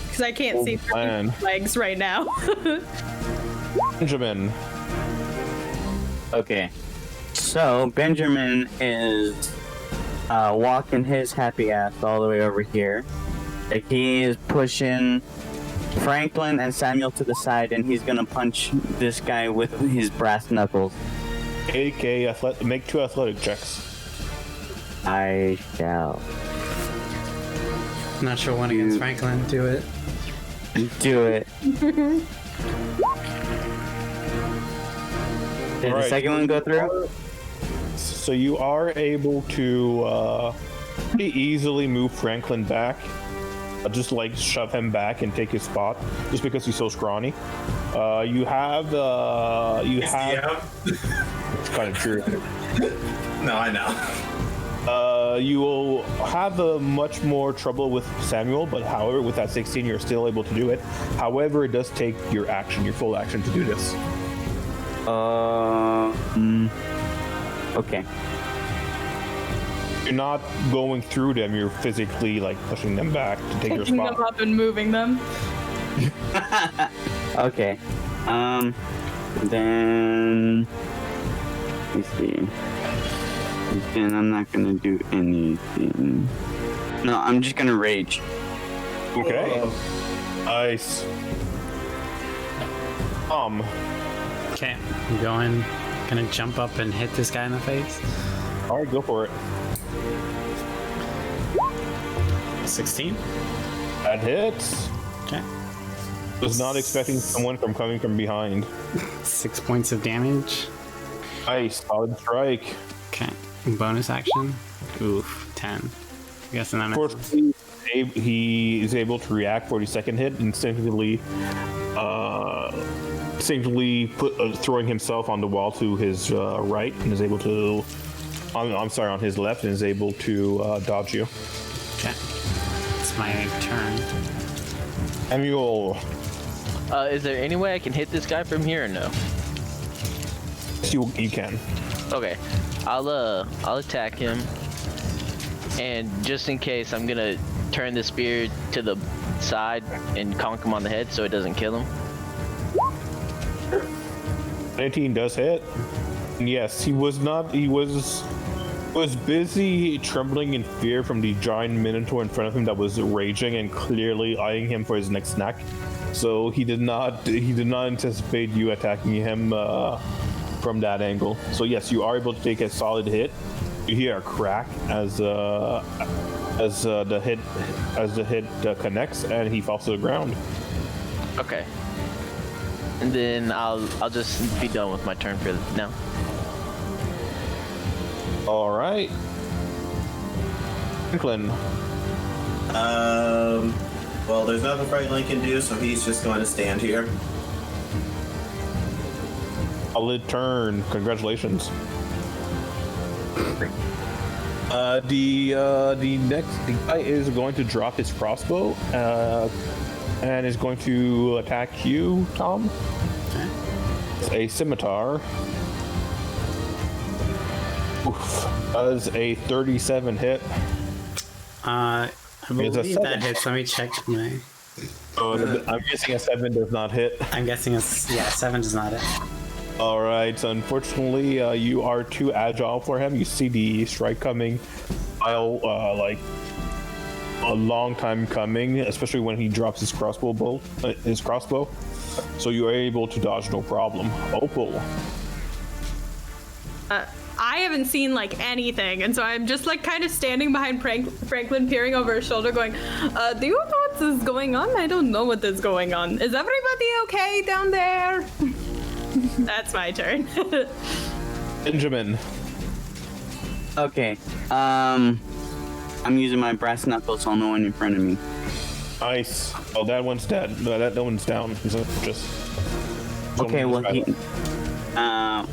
Because I can't see man. legs right now. Benjamin. Okay. So Benjamin is walking his happy ass all the way over here. Like, he is pushing Franklin and Samuel to the side, and he's gonna punch this guy with his brass knuckles. AK, make 2 athletic checks. I shall Not sure one against Franklin. Do it. do it. Did the Alright. second one go through? So you are able to pretty easily move Franklin back. Just like shove him back and take his spot, just because he's so scrawny. You have. Yeah. It's kind of true. No, I know. You will have much more trouble with Samuel, but however, with that 16, you're still able to do it. However, it does take your full action to do this. Okay. You're not going through them, you're physically like pushing them back to take your Picking spot. them up and moving them. Okay. Then let me see. Then I'm not gonna do anything. No, I'm just gonna rage. Okay. Nice. Okay, I'm gonna jump up and hit this guy in the face. Alright, go for it. 16. That hits. Okay. Was not expecting someone coming from behind. 6 points of damage. Nice, solid strike. Okay. Bonus action. Oof. 10. I'm guessing that misses. Unfortunately, he is able to react for the second hit, instinctively throwing himself on the wall to his right, and is able to. I'm sorry, on his left, and is able to dodge you. Okay. It's my turn. Samuel, Is there any way I can hit this guy from here or no? you can. Okay, I'll attack him, and just in case, I'm gonna turn the spear to the side and conk him on the head so it doesn't kill him. 19 does hit. And yes, he was busy trembling in fear from the giant minotaur in front of him that was raging and clearly eyeing him for his next snack. So he did not anticipate you attacking him from that angle. So yes, you are able to take a solid hit. You hear a crack as the hit connects, and he falls to the ground. Okay. And then I'll just be done with my turn for now. All right, Franklin. Well, there's nothing Franklin can do, so he's just going to stand here. Solid turn. Congratulations. The guy is going to drop his crossbow and is going to attack you, Tom. It's a scimitar. Oof. Does a 37 hit. I believe It's a 7. that hits. Let me check my. I'm guessing a 7 does not hit. I'm guessing yeah, 7 does not hit. All right, so unfortunately, you are too agile for him. You see the strike coming, like a long time coming, especially when he drops his crossbow. So you are able to dodge no problem. Opal. I haven't seen like anything, and so I'm just like kind of standing behind Franklin, peering over his shoulder, going, "Do you know what is going on? I don't know what is going on. Is everybody okay down there?" That's my turn. Benjamin. Okay. I'm using my brass knuckles on the one in front of me. Nice. Oh, that one's dead. No, that one's down. He's just Okay, well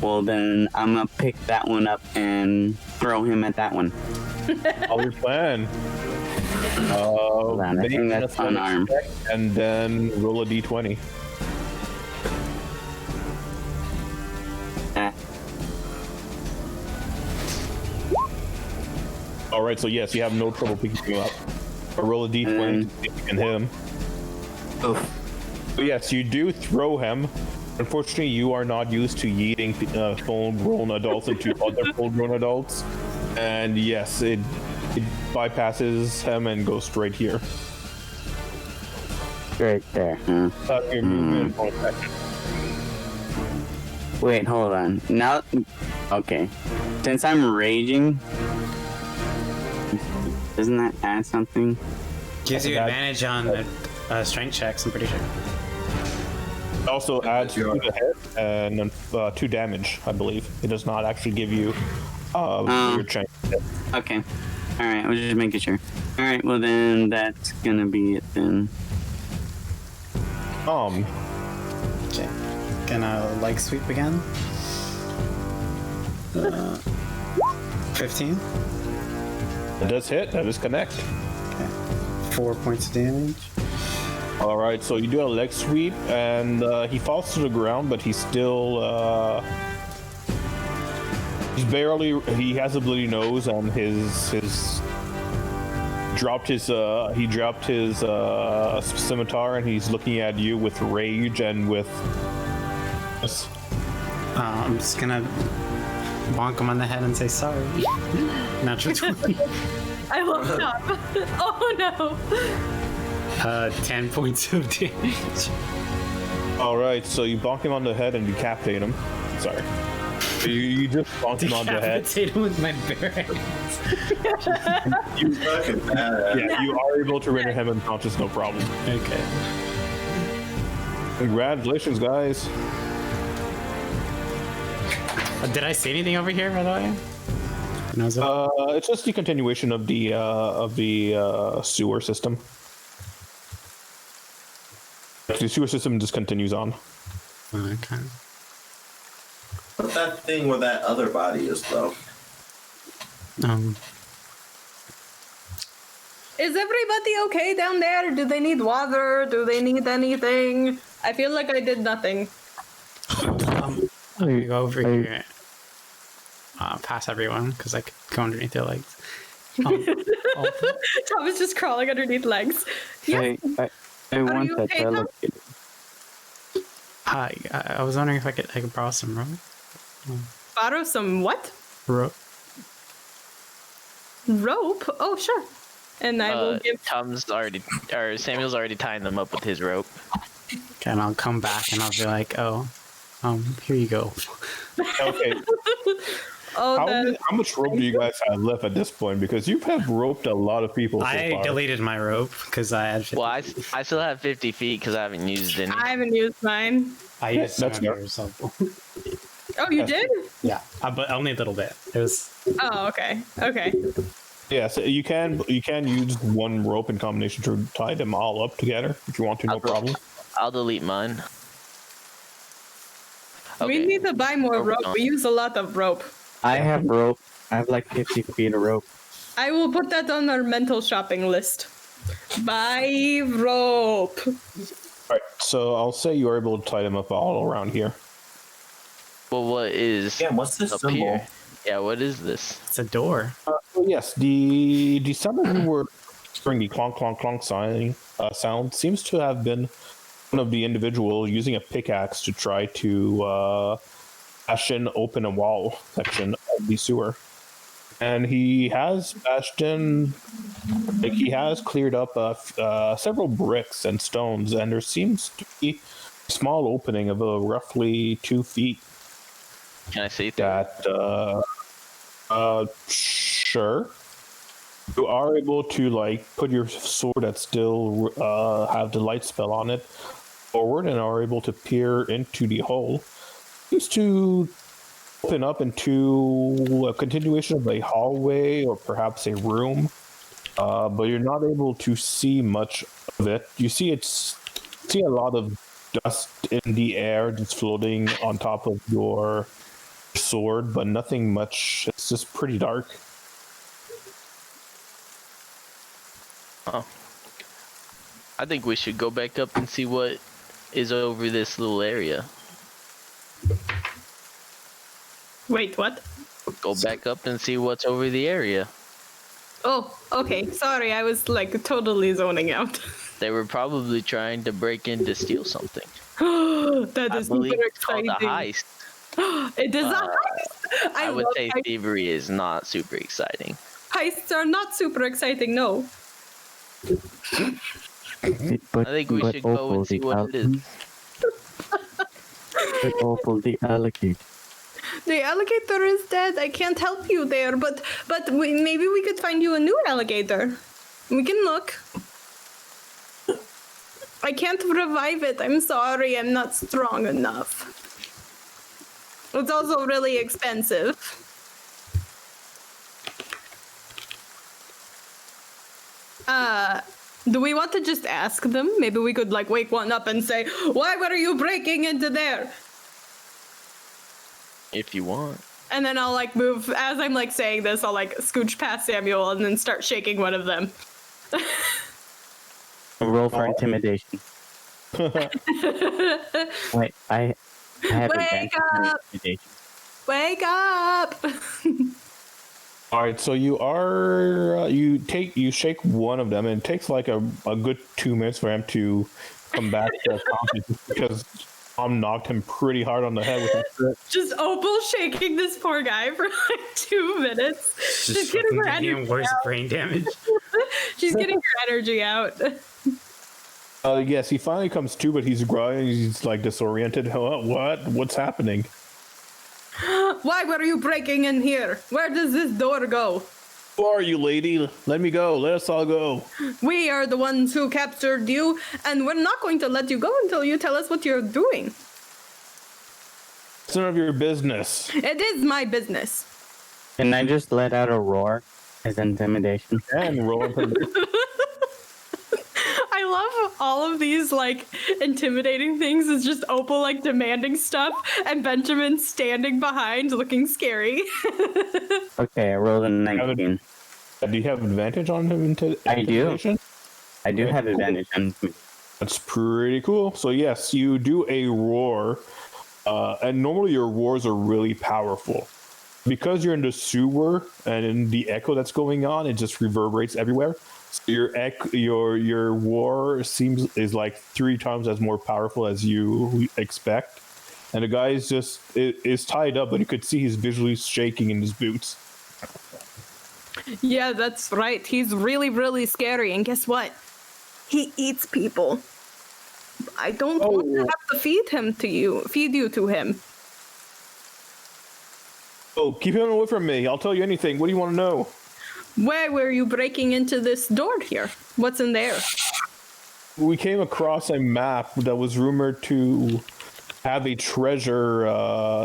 well then I'm gonna pick that one up and throw him at that one. All your plan. Hold on, I Make think an that's athletics unarmed. check and then roll a d20. Eh. All right, so yes, you have no trouble picking him up. But roll a d20 to see if you can hit him. Oof. So yes, you do throw him. Unfortunately, you are not used to yeeting full-grown adults into other full-grown adults, and yes, it bypasses him and goes straight here. Right there. Huh? That's your movement bonus action. Wait, hold on. Now, okay. Since I'm raging, doesn't that add something? Gives you advantage on strength checks, I'm pretty sure. Also adds to the hit and 2 damage, I believe. It does not actually give you your chance. Okay. Alright, I was just making sure. Alright, well then that's gonna be it then. Okay. Gonna leg sweep again. 15. It does hit. That is connect. Okay. 4 points of damage. All right, so you do a leg sweep, and he falls to the ground, but he's still he has a bloody nose, and he dropped his scimitar, and he's looking at you with rage and with. I'm just gonna bonk him on the head and say sorry. Natural 20. I looked up. Oh no. 10 points of damage. All right, so you bonk him on the head and decapitate him. Sorry. You just bonk him on the head. Decapitate him with my bare hands. You fucking badass. Yeah, you are able to render him unconscious, no problem. Okay. Congratulations, guys. Did I see anything over here, by the way? No, It's just the continuation of the sewer system. The sewer system just continues on. okay. What's that thing where that other body is, though? Is everybody okay down there? Do they need water? Do they need anything? I feel like I did nothing. I'm gonna go over here. Past everyone, because I could go underneath their legs. Tom is just crawling underneath legs. Yes. I want you that okay, Tom? alligator. Hi, I was wondering if I could borrow some rope. Borrow some what? Rope. Rope? Oh, sure. And I will give. Samuel's already tying them up with his rope. Okay, and I'll come back and I'll be like, oh, here you go. Okay. How much rope do you guys have left at this point? Because you have roped a lot of people so I far. deleted my rope because I had 50. Well, I still have 50 feet because I haven't used any. I haven't used mine. I used that's some of fair. yours, so. Oh, you did? Yeah, but only a little bit. It was. Oh, okay. Okay. Yeah, so you can use one rope in combination to tie them all up together if you want to, no problem. I'll delete mine. We need to buy more rope. We use a lot of rope. I have rope. I have like 50 feet of rope. I will put that on our mental shopping list. Buy rope. Alright, so I'll say you are able to tie them up all around here. Well, what is Yeah, what's this up symbol? here? Yeah, what is this? It's a door. So yes, the someone who were hearing the clonk clonk clonk sound seems to have been one of the individual using a pickaxe to try to open a wall section of the sewer. And he has bashed in, like he has cleared up several bricks and stones, and there seems to be a small opening of roughly 2 feet. Can I see through? That sure, you are able to like put your sword that still have the light spell on it forward and are able to peer into the hole. Seems to open up into a continuation of a hallway or perhaps a room, but you're not able to see much of it. You see a lot of dust in the air, just floating on top of your sword, but nothing much. It's just pretty dark. Oh. I think we should go back up and see what is over this little area. Wait, what? Go back up and see what's over the area. Oh, okay. Sorry, I was like totally zoning out. They were probably trying to break in to steal something. That I is believe super it's called exciting. a heist. It is a heist. I would love say heists. thievery is not super exciting. Heists are not super exciting, no. I think we should go and see what it is. But awful, the alligator. The alligator is dead. I can't help you there, but maybe we could find you a new alligator. We can look. I can't revive it. I'm sorry. I'm not strong enough. It's also really expensive. Do we want to just ask them? Maybe we could like wake one up and say, "Why were you breaking into there?" If you want. And then I'll like move as I'm like saying this. I'll like scooch past Samuel and then start shaking one of them. Roll for intimidation. Wait, I have Wake advantage on up! intimidation. Wake up! All right, so you are you shake one of them, and it takes like a good 2 minutes for him to come back to consciousness because Tom knocked him pretty hard on the head with that stick. Just Opal shaking this poor guy for like 2 minutes. She's getting her fucking energy worse out. brain damage. She's getting her energy out. Yes, he finally comes to, but he's growing. He's like disoriented. What? What's happening? Why were you breaking in here? Where does this door go? Who are you, lady? Let me go. Let us all go. We are the ones who captured you, and we're not going to let you go until you tell us what you're doing. It's none of your business. It is my business. Can I just let out a roar as intimidation? And roll intimidation. I love all of these like intimidating things. It's just Opal like demanding stuff and Benjamin standing behind looking scary. Okay, I rolled a 19. Do you have advantage on him? I do. Intimidation? I do have advantage on That's pretty cool. So yes, you do a roar, and normally your roars are really powerful. Because you're in the sewer and in the echo that's going on, it just reverberates everywhere. So your roar is like 3 times as more powerful as you expect. And the guy is tied up, but you could see he's visually shaking in his boots. Yeah, that's right. He's really, really scary. And guess what? He eats people. I don't want to have to feed you to him. Oh, keep him away from me. I'll tell you anything. What do you want to know? Why were you breaking into this door here? What's in there? We came across a map that was rumored to have a treasure,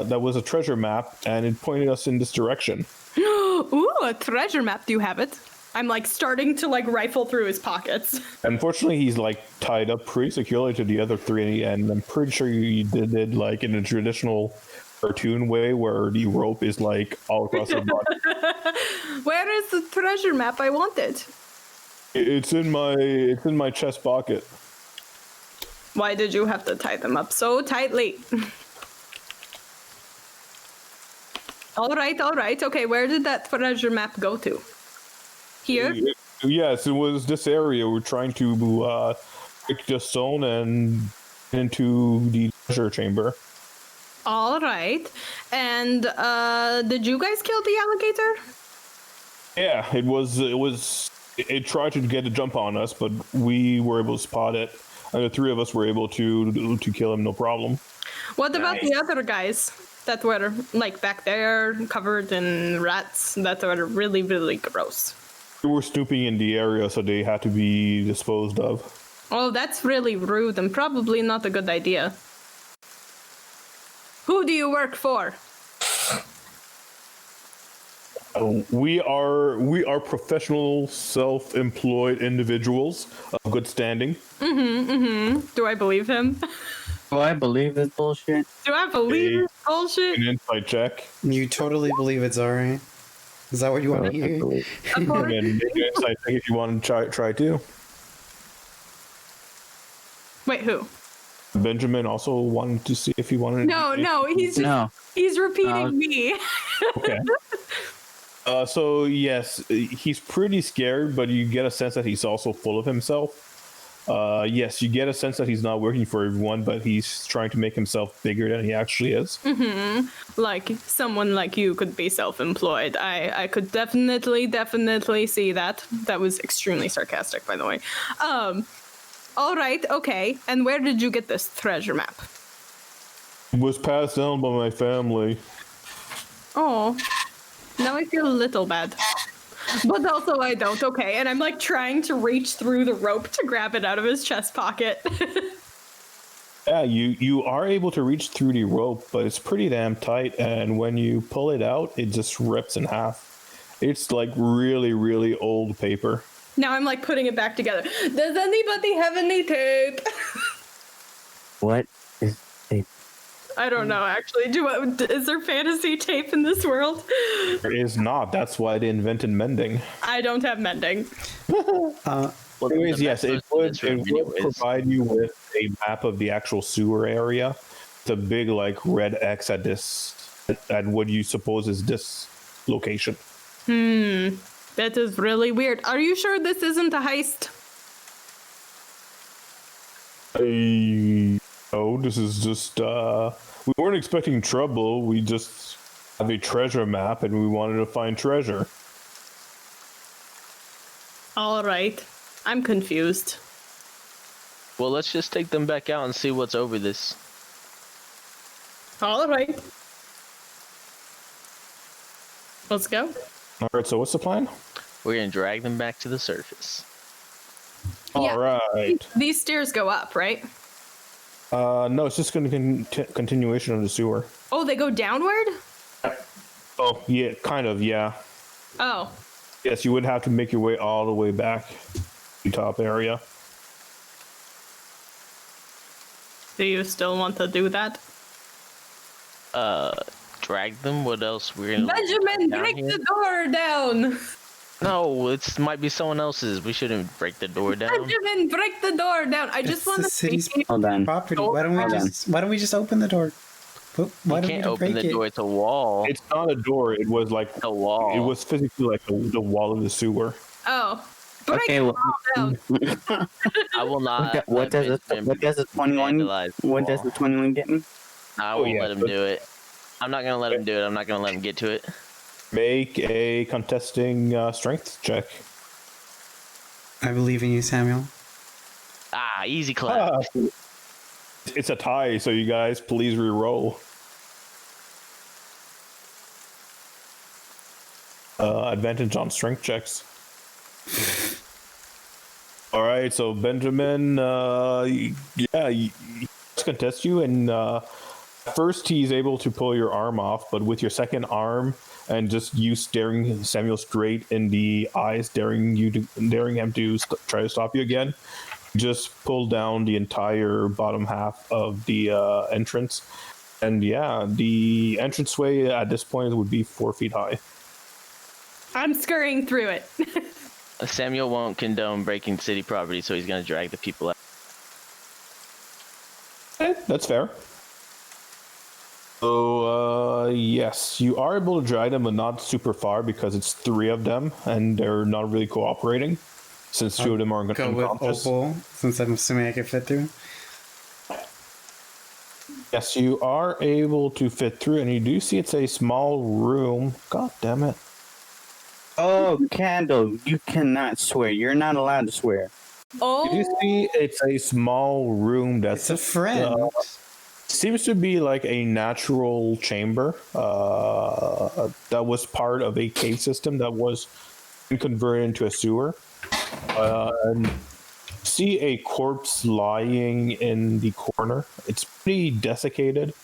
that was a treasure map, and it pointed us in this direction. Ooh, a treasure map. Do you have it? I'm like starting to like rifle through his pockets. Unfortunately, he's like tied up pretty securely to the other 3, and I'm pretty sure you did it like in a traditional cartoon way where the rope is like all across the body. Where is the treasure map? I want it. It's in my chest pocket. Why did you have to tie them up so tightly? All right. Okay, where did that treasure map go to? Here? Yes, it was this area. We're trying to pick the stone and into the treasure chamber. All right. And did you guys kill the alligator? Yeah, it tried to get a jump on us, but we were able to spot it, and the 3 of us were able to kill him, no problem. What about the other guys that were like back there covered in rats that were really, really gross? We were snooping in the area, so they had to be disposed of. Oh, that's really rude and probably not a good idea. Who do you work for? We are professional, self-employed individuals of good standing. Do I believe him? Do I believe this bullshit? Do I believe this bullshit? An insight check. You totally believe it's alright? Is that what you want to hear? Of course. And make an insight check if you want to try too. Wait, who? Benjamin also wanted to see if he wanted. No, he's just, No. he's repeating me. Okay. So yes, he's pretty scared, but you get a sense that he's also full of himself. Yes, you get a sense that he's not working for everyone, but he's trying to make himself bigger than he actually is. Like someone like you could be self-employed. I could definitely see that. That was extremely sarcastic, by the way. All right, okay. And where did you get this treasure map? It was passed down by my family. Oh, now I feel a little bad. But also I don't, okay. And I'm like trying to reach through the rope to grab it out of his chest pocket. Yeah, you are able to reach through the rope, but it's pretty damn tight, and when you pull it out, it just rips in half. It's like really, really old paper. Now I'm like putting it back together. Does anybody have any tape? What is a... I don't know, actually. Is there fantasy tape in this world? There is not. That's why they invented mending. I don't have mending. Well, Anyways, the yes, map it goes to would this room anyways. provide you with a map of the actual sewer area. The big like red X at what you suppose is this location. That is really weird. Are you sure this isn't a heist? No, this is just we weren't expecting trouble. We just have a treasure map and we wanted to find treasure. All right. I'm confused. Well, let's just take them back out and see what's over this. All right. Let's go. All right, so what's the plan? We're gonna drag them back to the surface. Yeah. All right. These stairs go up, right? No, it's just going to continuation of the sewer. Oh, they go downward? Oh, yeah, kind of, yeah. Oh. Yes, you would have to make your way all the way back to the top area. Do you still want to do that? Drag them? What else? We're gonna Benjamin, down break here? the door down! No, it might be someone else's. We shouldn't break the door down. Benjamin, break the door down! I just It's want the to city's Hold on. property. Oh, Why don't we just open the door? Why You don't can't we open break the it? door. It's a wall. It's not a door, it was like, a wall. it was physically like the wall of the sewer. Oh. Break Okay, the well- wall down. I will not. What does the 21? vandalize the What does the wall. 21 get me? I Oh, won't yeah, let him but- do it. I'm not gonna let him do it. I'm not gonna let him get to it. Make a contesting strength check. I believe in you, Samuel. Ah, easy clap. It's a tie, so you guys please re-roll. Advantage on strength checks. All right, so Benjamin, he contests you, and first he's able to pull your arm off, but with your second arm and just you staring Samuel straight in the eyes, daring him to try to stop you again, just pull down the entire bottom half of the entrance, and yeah, the entranceway at this point would be 4 feet high. I'm scurrying through it. Samuel won't condone breaking city property, so he's gonna drag the people out. That's fair. So, yes, you are able to drag them, but not super far because it's 3 of them, and they're not really cooperating, since 2 of them are Go with unconscious. Opal, since I'm assuming I can fit through. Yes, you are able to fit through, and you do see it's a small room. God damn it. Oh, Candle, you cannot swear. You're not allowed to swear. Oh. You do see it's a small room that's It's a friend. seems to be like a natural chamber that was part of a cave system that was converted into a sewer. And see a corpse lying in the corner. It's pretty desiccated.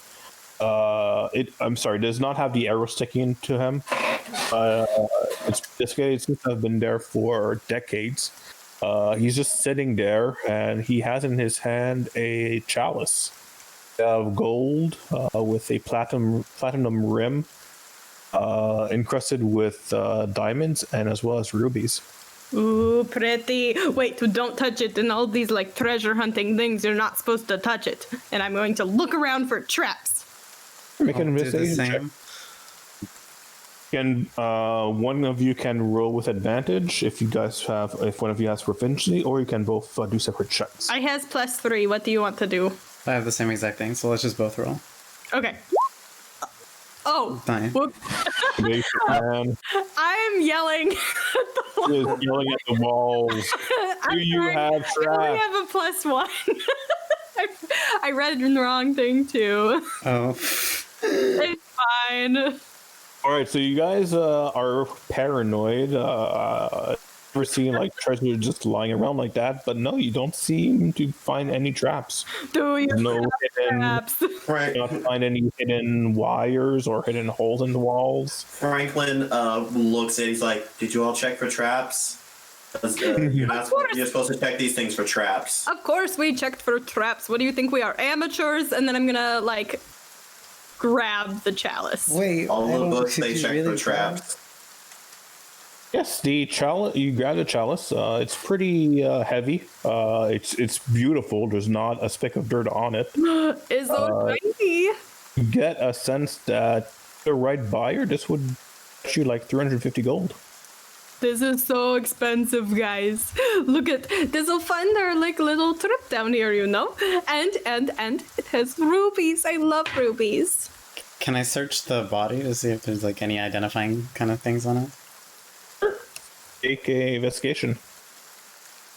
I'm sorry, does not have the arrow sticking into him. It's desiccated. It seems to have been there for decades. He's just sitting there, and he has in his hand a chalice. of gold with a platinum rim encrusted with diamonds and as well as rubies. Ooh, pretty. Wait, don't touch it. And all these like treasure hunting things, you're not supposed to touch it. And I'm going to look around for traps. Make an I'll do the investigation check. same. One of you can roll with advantage if one of you has proficiency, or you can both do separate checks. I has +3. What do you want to do? I have the same exact thing, so let's just both roll. Okay. Oh. Fine. Whoop. Man I'm yelling at the wall. is yelling at the walls. Do you have I only traps? have a +1. I read the wrong thing too. Oh. It's fine. All right, so you guys are paranoid. We're seeing like treasure just lying around like that, but no, you don't seem to find any traps. Do you No hidden. traps? Right. You don't find any hidden wires or hidden holes in the walls. Franklin looks at it. He's like, "Did you all check for traps? You're supposed to check these things for traps." Of course we checked for traps. What do you think we are, amateurs? And then I'm gonna like grab the chalice. Wait, All I the don't- books did they you check really for traps. Yes, the chalice. You grab the chalice. It's pretty heavy. It's beautiful. There's not a speck of dirt on it. Is so tiny. You get a sense that the right buyer, this would cost you like 350 gold. This is so expensive, guys. Look at this. Will fund our like little trip down here, you know. And it has rubies. I love rubies. Can I search the body to see if there's like any identifying kind of things on it? Take a investigation.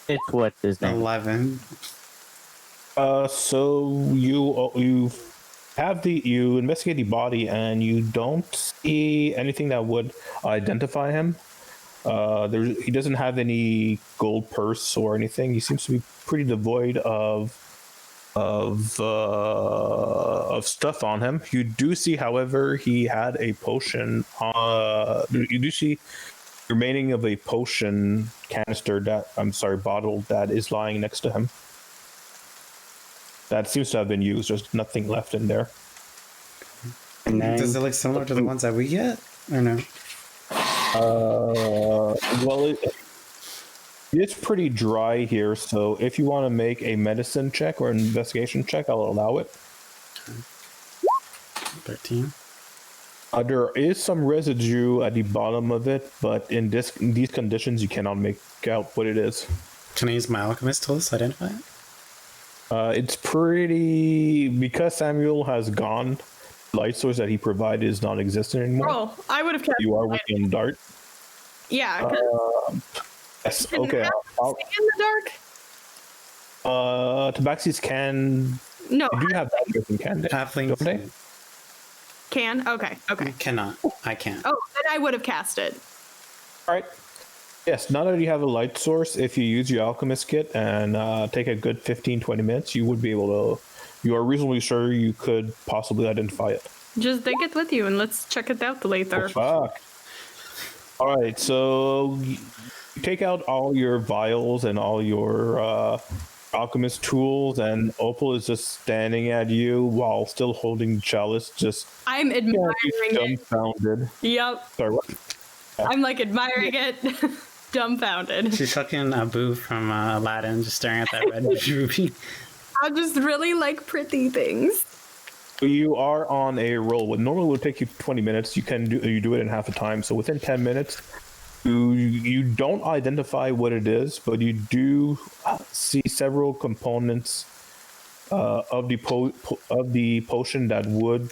It's what his name? 11. So you investigate the body and you don't see anything that would identify him. He doesn't have any gold purse or anything. He seems to be pretty devoid of stuff on him. You do see, however, he had a potion. You do see remaining of a potion bottle that is lying next to him. That seems to have been used. There's nothing left in there. Does it look similar to the ones that we get? Or no? Well, it's pretty dry here, so if you want to make a medicine check or an investigation check, I'll allow it. 13. There is some residue at the bottom of it, but in these conditions, you cannot make out what it is. Can I use my alchemist tools to identify it? It's pretty... Because Samuel has gone, the light source that he provided is non-existent anymore. Oh, I would have kept. You are within dart. Yeah. Yes, Can okay. halflings see in the dark? Tabaxis can... No. They do have daggers and can they? Halflings Don't they? Can? Okay. cannot. I can't. Oh, then I would have cast it. All right. Yes, now that you have a light source, if you use your alchemist kit and take a good 15-20 minutes, you would be able to... You are reasonably sure you could possibly identify it. Just take it with you and let's check it out later. Fuck. All right, so you take out all your vials and all your alchemist tools, and Opal is just standing at you while still holding the chalice, just I'm admiring it. dumbfounded. Yep. Sorry, what? I'm like admiring it. Dumbfounded. She's fucking Abu from Aladdin, just staring at that red ruby. I just really like pretty things. You are on a roll. What normally would take you 20 minutes, you do it in half the time. So within 10 minutes, you don't identify what it is, but you do see several components of the potion that would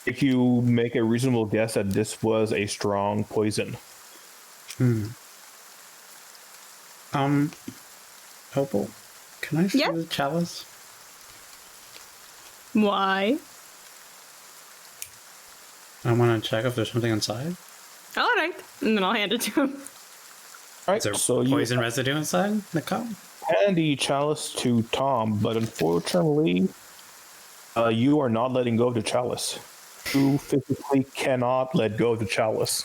make you make a reasonable guess that this was a strong poison. Opal, can I see Yeah? the chalice? Why? I want to check if there's something inside. All right. And then I'll hand it to him. All Is there right, so poison residue inside the cup? you hand the chalice to Tom, but unfortunately, you are not letting go of the chalice. You physically cannot let go of the chalice.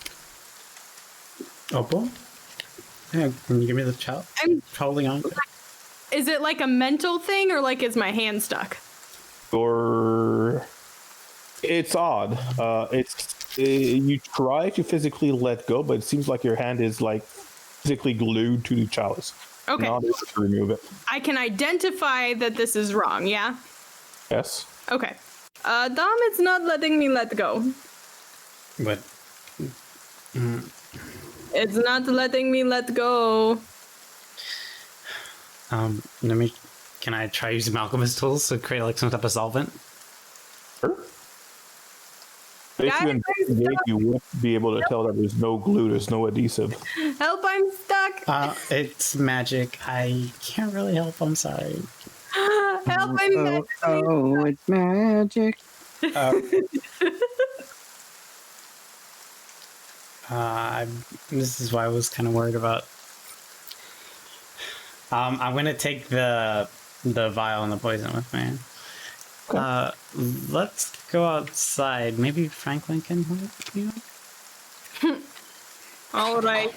Opal? Yeah, can you give me the chalice? I'm- Holding on to it. Is it like a mental thing or like is my hand stuck? It's odd. You try to physically let go, but it seems like your hand is like physically glued to the chalice. Okay. Not able to remove it. I can identify that this is wrong, yeah? Yes. Okay. Dom is not letting me let go. But It's not letting me let go. can I try using my alchemist tools to create like some type of solvent? Sure. If you investigate, you won't be able to tell that there's no glue, there's no adhesive. Help, I'm stuck. It's magic. I can't really help. I'm sorry. Help, I'm stuck. Oh, it's magic. This is why I was kind of worried about. I'm gonna take the vial and the poison with me. Okay. Let's go outside. Maybe Franklin can help you. All right.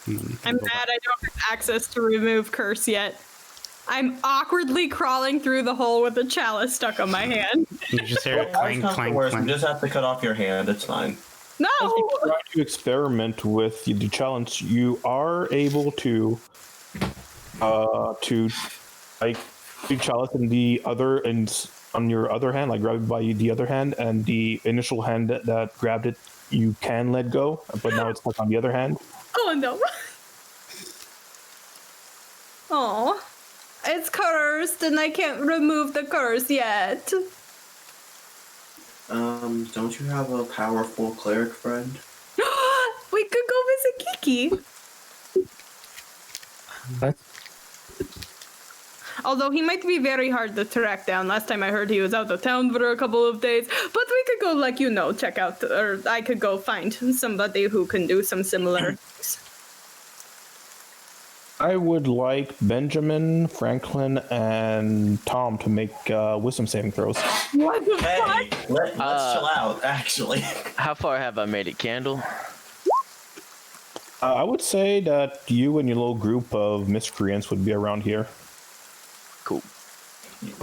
I'm mad I don't have access to remove curse yet. I'm awkwardly crawling through the hole with a chalice stuck on my hand. You just hear it That's clank, not the clank, worst. You clank. just have to cut off your hand. It's fine. No! Try to experiment with the challenge. You are able to like the chalice in the other and on your other hand, like grab it by the other hand, and the initial hand that grabbed it, you can let go, but now it's stuck on the other hand. Oh no. Oh. It's cursed and I can't remove the curse yet. Don't you have a powerful cleric friend? We could go visit Kiki. What? Although he might be very hard to track down. Last time I heard he was out of town for a couple of days. But we could go, check out, or I could go find somebody who can do some similar things. I would like Benjamin, Franklin, and Tom to make wisdom saving throws. What the Hey, fuck? let's chill out, actually. How far have I made it, Candle? I would say that you and your little group of miscreants would be around here. Cool.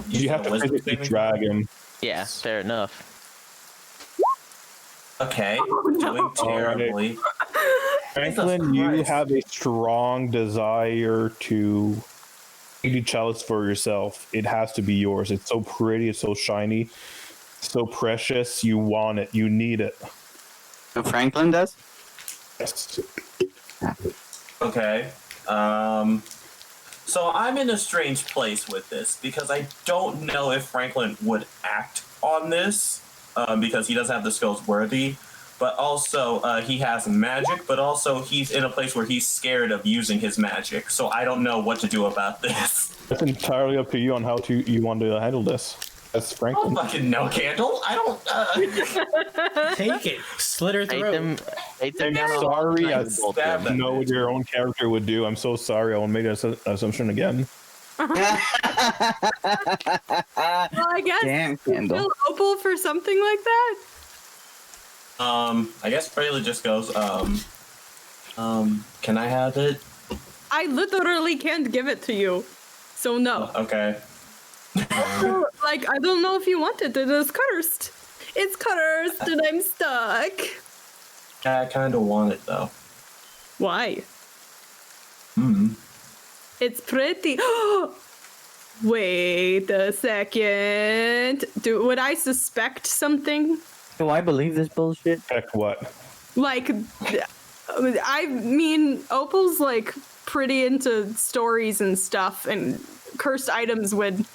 You have to Wisdom physically saving drag him. Yeah, fair enough. Okay, Oh, doing terribly. Franklin, Jesus you Christ. have a strong desire to take the chalice for yourself. It has to be yours. It's so pretty, it's so shiny, so precious. You want it, you need it. So Franklin does? Yes. Okay. So I'm in a strange place with this because I don't know if Franklin would act on this because he doesn't have the skills worthy, but also he has magic, but also he's in a place where he's scared of using his magic. So I don't know what to do about this. It's entirely up to you on how you want to handle this. That's I Franklin. don't fucking know, Candle. I don't. Take it. Slit her Hate throat. them. Hate them I'm down. sorry, I Stab that know what bitch. your own character would do. I'm so sorry. I won't make that assumption again. Well, I guess Damn, Kendall. kill Opal for something like that. I guess Braylon just goes, can I have it? I literally can't give it to you. So no. Okay. I don't know if you want it. It is cursed. It's cursed and I'm stuck. I kind of want it, though. Why? Hmm. It's pretty. Wait a second. Would I suspect something? Do I believe this bullshit? Check what? Like, I mean, Opal's like pretty into stories and stuff, and cursed items would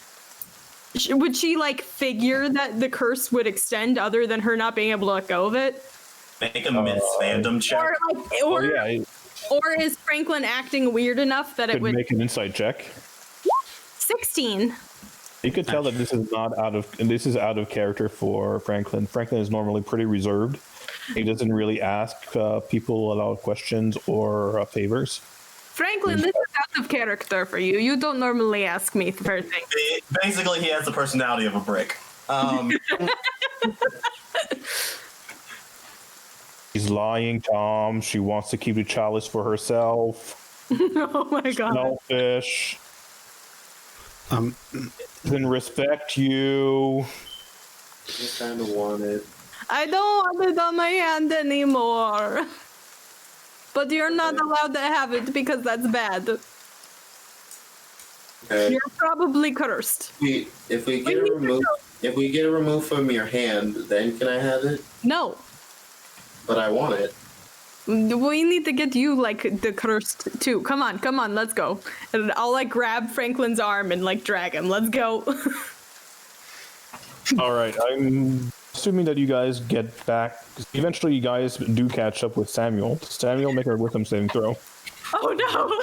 she like figure that the curse would extend other than her not being able to let go of it? Make a myth fandom check. Or Yeah, I or is Franklin acting weird enough that it could would make an insight check. 16? You could tell that this is out of character for Franklin. Franklin is normally pretty reserved. He doesn't really ask people a lot of questions or favors. Franklin, this is out of character for you. You don't normally ask me for things. Basically, he has the personality of a brick. She's lying, Tom. She wants to keep the chalice for herself. Oh my god. Selfish. Then respect you. Just kind of want it. I don't want it on my hand anymore. But you're not allowed to have it because that's bad. Okay. You're probably cursed. If we get it removed from your hand, then can I have it? No. But I want it. We need to get you, like, the cursed, too. Come on, let's go. And I'll, like, grab Franklin's arm and, like, drag him. Let's go. All right, I'm assuming that you guys get back. Eventually, you guys do catch up with Samuel. Samuel, make a wisdom saving throw. Oh, no.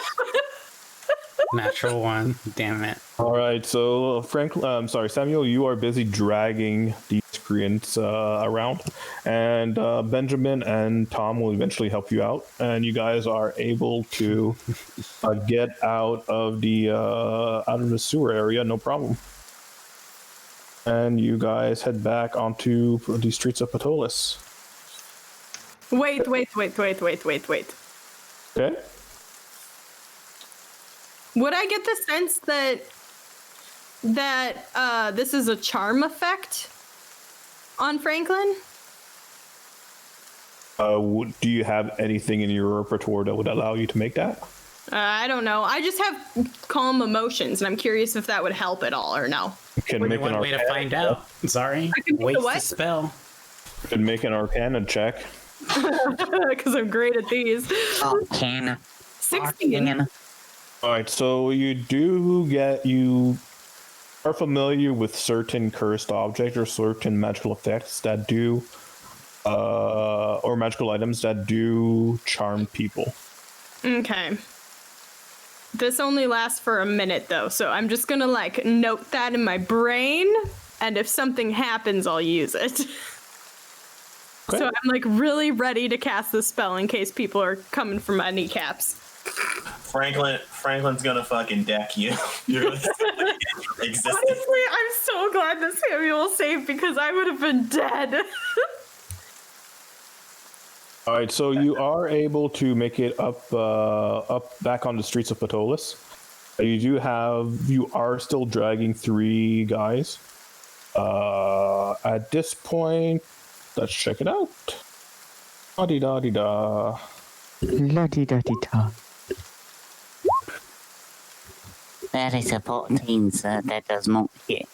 Natural one. Damn it. All right, so Samuel, you are busy dragging the miscreants around, and Benjamin and Tom will eventually help you out, and you guys are able to get out of the sewer area, no problem. And you guys head back onto the streets of Ptolus. Wait. Okay. Would I get the sense that this is a charm effect on Franklin? Do you have anything in your repertoire that would allow you to make that? I don't know. I just have calm emotions, and I'm curious if that would help at all or no. You can Only make an one way to arcana find out. Sorry. I can make a Waste what? the spell. You can make an arcana check. Because I'm great at these. Arcana. 16. All right, so you are familiar with certain cursed objects or certain magical effects that do, or magical items that do charm people. Okay. This only lasts for a minute, though, so I'm just gonna, like, note that in my brain, and if something happens, I'll use it. Okay. So I'm, like, really ready to cast this spell in case people are coming for my kneecaps. Franklin's gonna fucking deck you. You're gonna exist. Honestly, I'm so glad that Samuel saved because I would have been dead. All right, so you are able to make it up back on the streets of Ptolus. You are still dragging 3 guys. At this point, let's check it out. Da-dee-da-dee-da. La-di-da-di-da. That is a 14, sir. That does not hit.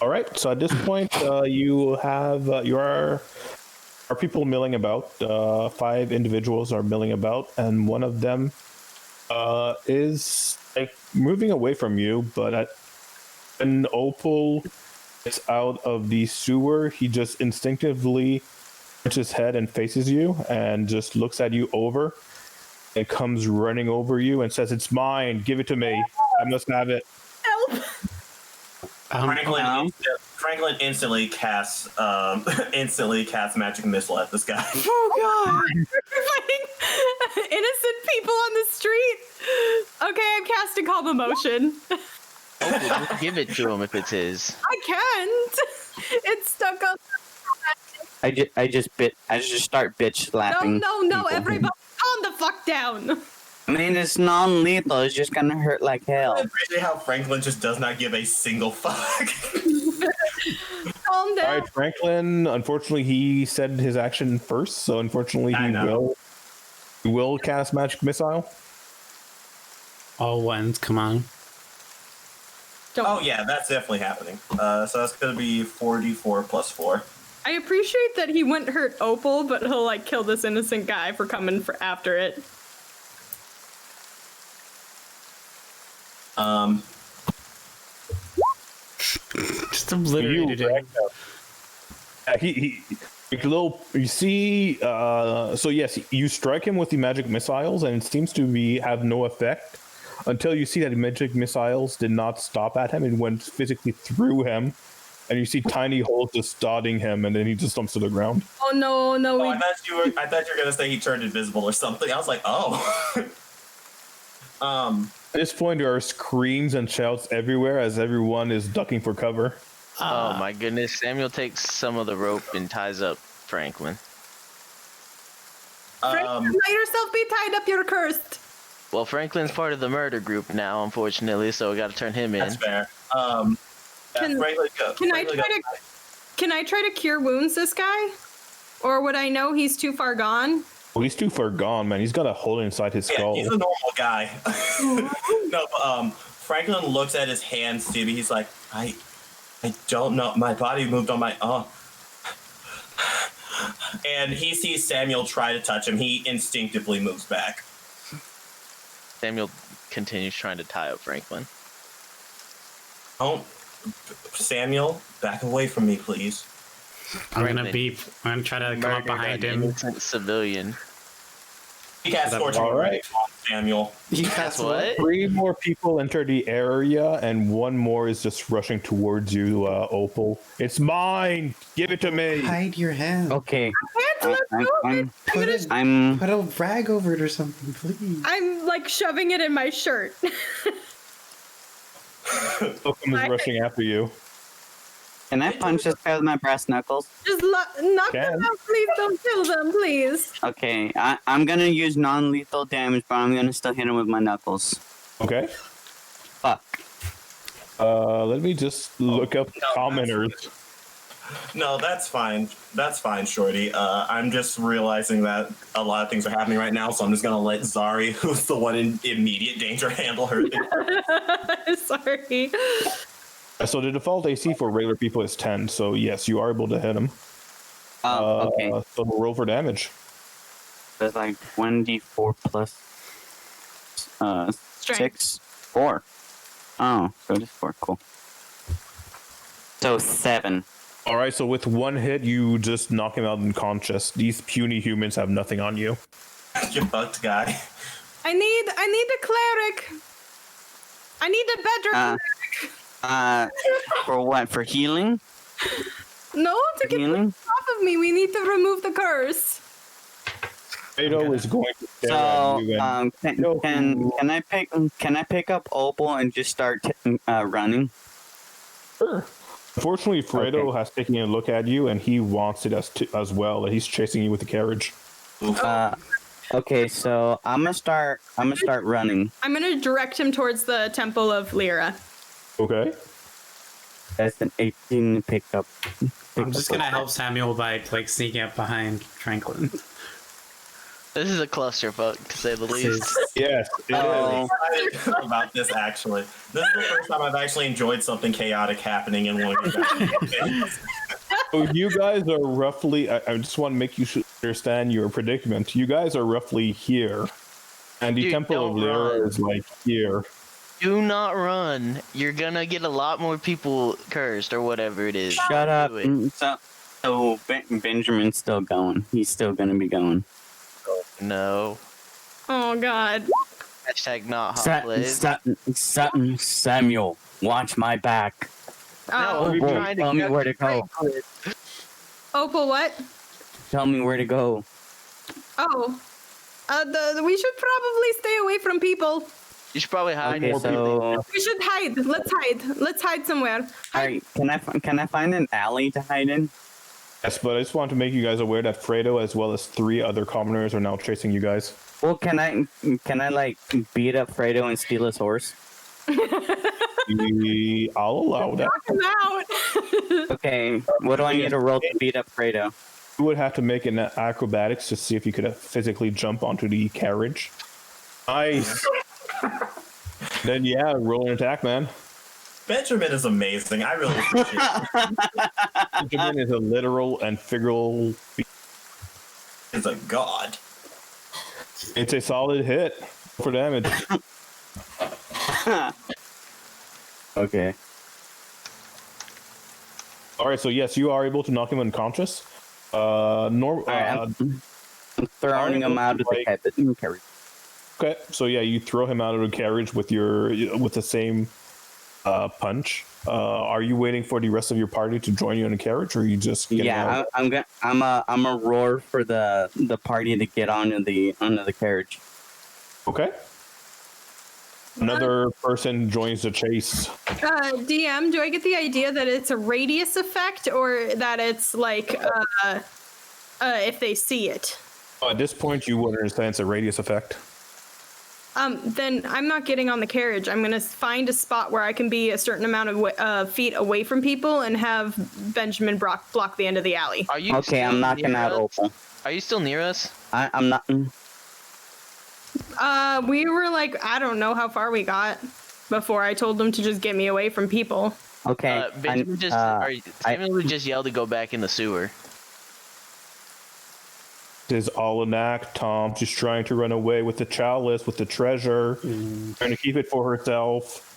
All right, so at this point, you are people milling about. 5 individuals are milling about, and one of them is like moving away from you. But when Opal gets out of the sewer, he just instinctively turns his head and faces you, and just looks at you over. It comes running over you and says, "It's mine. Give it to me. I must have it." Help! Franklin instantly casts magic missile at this guy. Oh god! We're fighting innocent people on the street. Okay, I'm casting calm emotion. Oh, just give it to him if it's his. I can't. It's stuck on. I just start bitch slapping. No, people. everybody, calm the fuck down. I mean, it's non-lethal. It's just gonna hurt like hell. I appreciate how Franklin just does not give a single fuck. Calm down. All right, Franklin. Unfortunately, he said his action first, so unfortunately, he will cast magic missile. All ones, come on. Oh yeah, that's definitely happening. So that's gonna be 4d4 plus 4. I appreciate that he wouldn't hurt Opal, but he'll like kill this innocent guy for coming for after it. Just obliterated him. You see, so yes, you strike him with the magic missiles, and it seems to have no effect until you see that the magic missiles did not stop at him and went physically through him, and you see tiny holes just dotting him, and then he just slumps to the ground. Oh no! Oh, I thought you were gonna say he turned invisible or something. I was like, oh. At this point, there are screams and shouts everywhere as everyone is ducking for cover. Oh my goodness. Samuel takes some of the rope and ties up Franklin. Franklin, let yourself be tied up. You're cursed. Well, Franklin's part of the murder group now, unfortunately, so we got to turn him in. That's fair. Can Franklin, Can I try to cure wounds this guy? Or would I know he's too far gone? Well, he's too far gone, man. He's got a hole inside his skull. He's a normal guy. No, Franklin looks at his hand, Stevie. He's like, I don't know. My body moved on my own. And he sees Samuel try to touch him. He instinctively moves back. Samuel continues trying to tie up Franklin. Don't, Samuel, back away from me, please. I'm gonna try to come up behind him. Innocent civilian. He cast Scorching All right. Ray on Samuel. That's what? 3 more people enter the area, and 1 more is just rushing towards you, Opal. It's mine! Give it to me! Hide your hand. Okay. Let's move it. Put it. I'm Put a rag over it or something, please. I'm like shoving it in my shirt. Someone is rushing after you. Can I punch this guy with my brass knuckles? Just knock them out, please. Don't kill them, please. Okay, I'm gonna use non-lethal damage, but I'm gonna still hit him with my knuckles. Okay. Fuck. Let me just look up commoners. No, that's fine. That's fine, Shorty. I'm just realizing that a lot of things are happening right now, so I'm just gonna let Zari, who's the one in immediate danger, handle her thing. Sorry. So the default AC for regular people is 10, so yes, you are able to hit him. Oh, okay. So roll for damage. There's like 1d4 plus Strength. 6, 4. Oh, so just 4. Cool. So 7. All right, so with 1 hit, you just knock him out unconscious. These puny humans have nothing on you. You fucked guy. I need a cleric. I need a better cleric. For what? For healing? No, to get Healing? this off of me. We need to remove the curse. Fredo is going to stare So, at you and can I pick up Opal and just start running? Sure. Unfortunately, Fredo has taken a look at you, and he wants it as well. He's chasing you with the carriage. Okay, so I'm gonna start running. I'm gonna direct him towards the Temple of Lyra. Okay. That's an 18 pickup. I'm just gonna help Samuel by like sneaking up behind Franklin. This is a clusterfuck, to say the least. Yes, it Oh. is. I'm excited about this, actually. This is the first time I've actually enjoyed something chaotic happening in one of your guys. So you guys are roughly. I just want to make you understand your predicament. You guys are roughly here, and the Dude, Temple of don't Lyra run. is like here. Do not run. You're gonna get a lot more people cursed or whatever it is. Shut up. Do it. So Benjamin's still going. He's still gonna be going. No. Oh God. Hashtag not hot plays. Samuel, watch my back. Oh, we're Opal, trying to tell me get where to go. Franklin. Opal, what? Tell me where to go. Oh, we should probably stay away from people. You should probably hide Okay, more people. so We should hide. Let's hide somewhere. alright, can I find an alley to hide in? Yes, but I just want to make you guys aware that Fredo, as well as 3 other commoners, are now chasing you guys. Well, can I like beat up Fredo and steal his horse? I'll allow that. Knock him out. Okay, what do I need to roll to beat up Fredo? You would have to make an acrobatics to see if you could physically jump onto the carriage. Nice. Then yeah, roll an attack, man. Benjamin is amazing. I really appreciate it. Benjamin is a literal and figural. He's a god. It's a solid hit for damage. Okay. All right, so yes, you are able to knock him unconscious. I'm throwing him out of the carriage. Okay, so yeah, you throw him out of the carriage with the same punch. Are you waiting for the rest of your party to join you in the carriage, or are you just getting out? I'm a roar for the party to get onto the carriage. Okay. Another person joins the chase. DM, do I get the idea that it's a radius effect or that it's like if they see it? At this point, you would understand it's a radius effect. Then I'm not getting on the carriage. I'm gonna find a spot where I can be a certain amount of feet away from people and have Benjamin block the end of the alley. Are you Okay, still I'm knocking near out us? Opal. Are you still near us? I'm not. We were like, I don't know how far we got before I told them to just get me away from people. Okay. Benjamin Samuel just yelled to go back in the sewer. Is all an act. Tom just trying to run away with the chalice, with the treasure, trying to keep it for herself.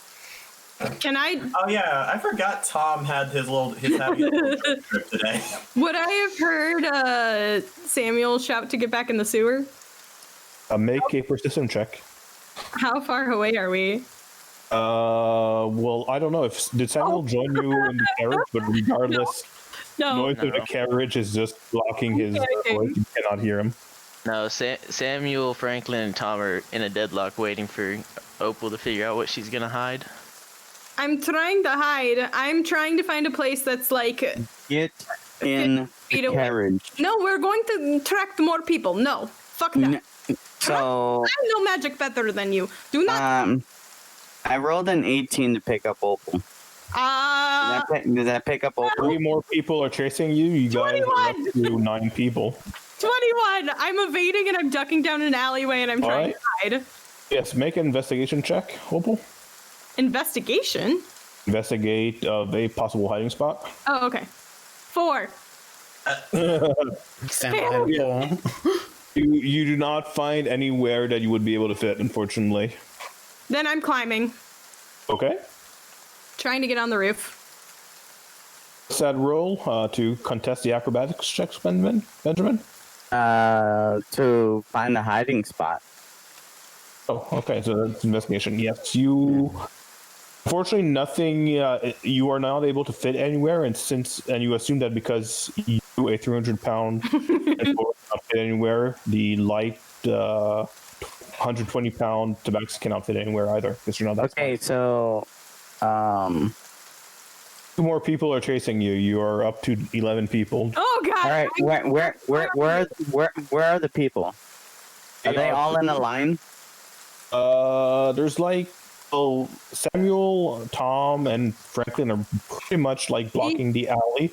Can I? Oh yeah, I forgot Tom had his happy little trip today. Would I have heard Samuel shout to get back in the sewer? Make a persistence check. How far away are we? Well, I don't know. Did Samuel join you in the carriage? But regardless, No. noise of the carriage is just blocking his voice. You cannot hear him. No, Samuel, Franklin, and Tom are in a deadlock waiting for Opal to figure out what she's gonna hide. I'm trying to hide. I'm trying to find a place that's like. Get in feet the away. carriage. No, we're going to attract more people. No, fuck that. So I'm no magic better than you. Do not. I rolled an 18 to pick up Opal. Did that pick up Opal? 3 more people are chasing you. You guys are up to 9 people. 21. I'm evading and I'm ducking down an alleyway and I'm trying to hide. Yes, make an investigation check, Opal. Investigation? Investigate a possible hiding spot. Oh, okay. 4. Stand behind the pole. You do not find anywhere that you would be able to fit, unfortunately. Then I'm climbing, Okay. trying to get on the roof. Sad roll to contest the acrobatics checks, Benjamin. To find a hiding spot. Oh, okay. So that's investigation. Yes, you. Unfortunately, nothing. You are not able to fit anywhere, and you assume that because you, a 300-pound, cannot fit anywhere, the light 120-pound tabaxi cannot fit anywhere either. Because you're not that. Okay, so 2 more people are chasing you. You are up to 11 people. Oh god! all right, where are the people? Are they all in a line? There's like Samuel, Tom, and Franklin are pretty much like blocking the alley.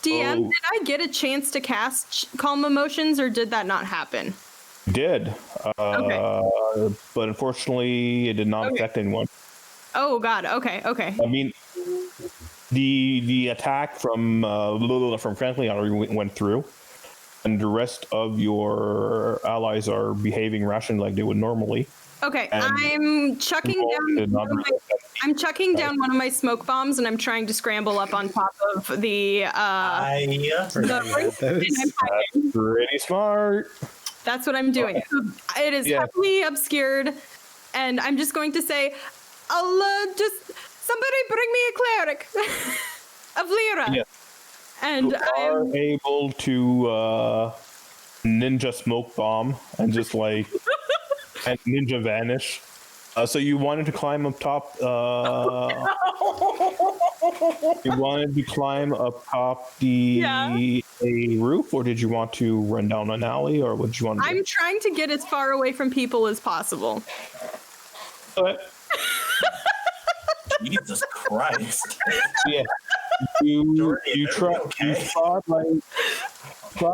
DM, did I get a chance to cast Calm Emotions, or did that not happen? Did, Okay. but unfortunately, it did not affect anyone. Oh god. Okay. Okay. I mean, the attack from Franklin already went through, and the rest of your allies are behaving rationally like they would normally. Okay. And I'm chucking did not down. I'm chucking down one of my smoke bombs, and I'm trying to scramble up on top of the. Forgot about those. and I'm hiding. Pretty smart. That's what I'm doing. So it is heavily obscured, and I'm just going to say, I'll just somebody bring me a cleric of Lyra. Yes. And You are able to ninja smoke bomb and just like and ninja vanish. So you wanted to climb up top. You wanted to climb up top a roof, or did you want to run down an alley, or what did you want to do? I'm trying to get as far away from people as possible. Jesus Christ. Yeah. You thought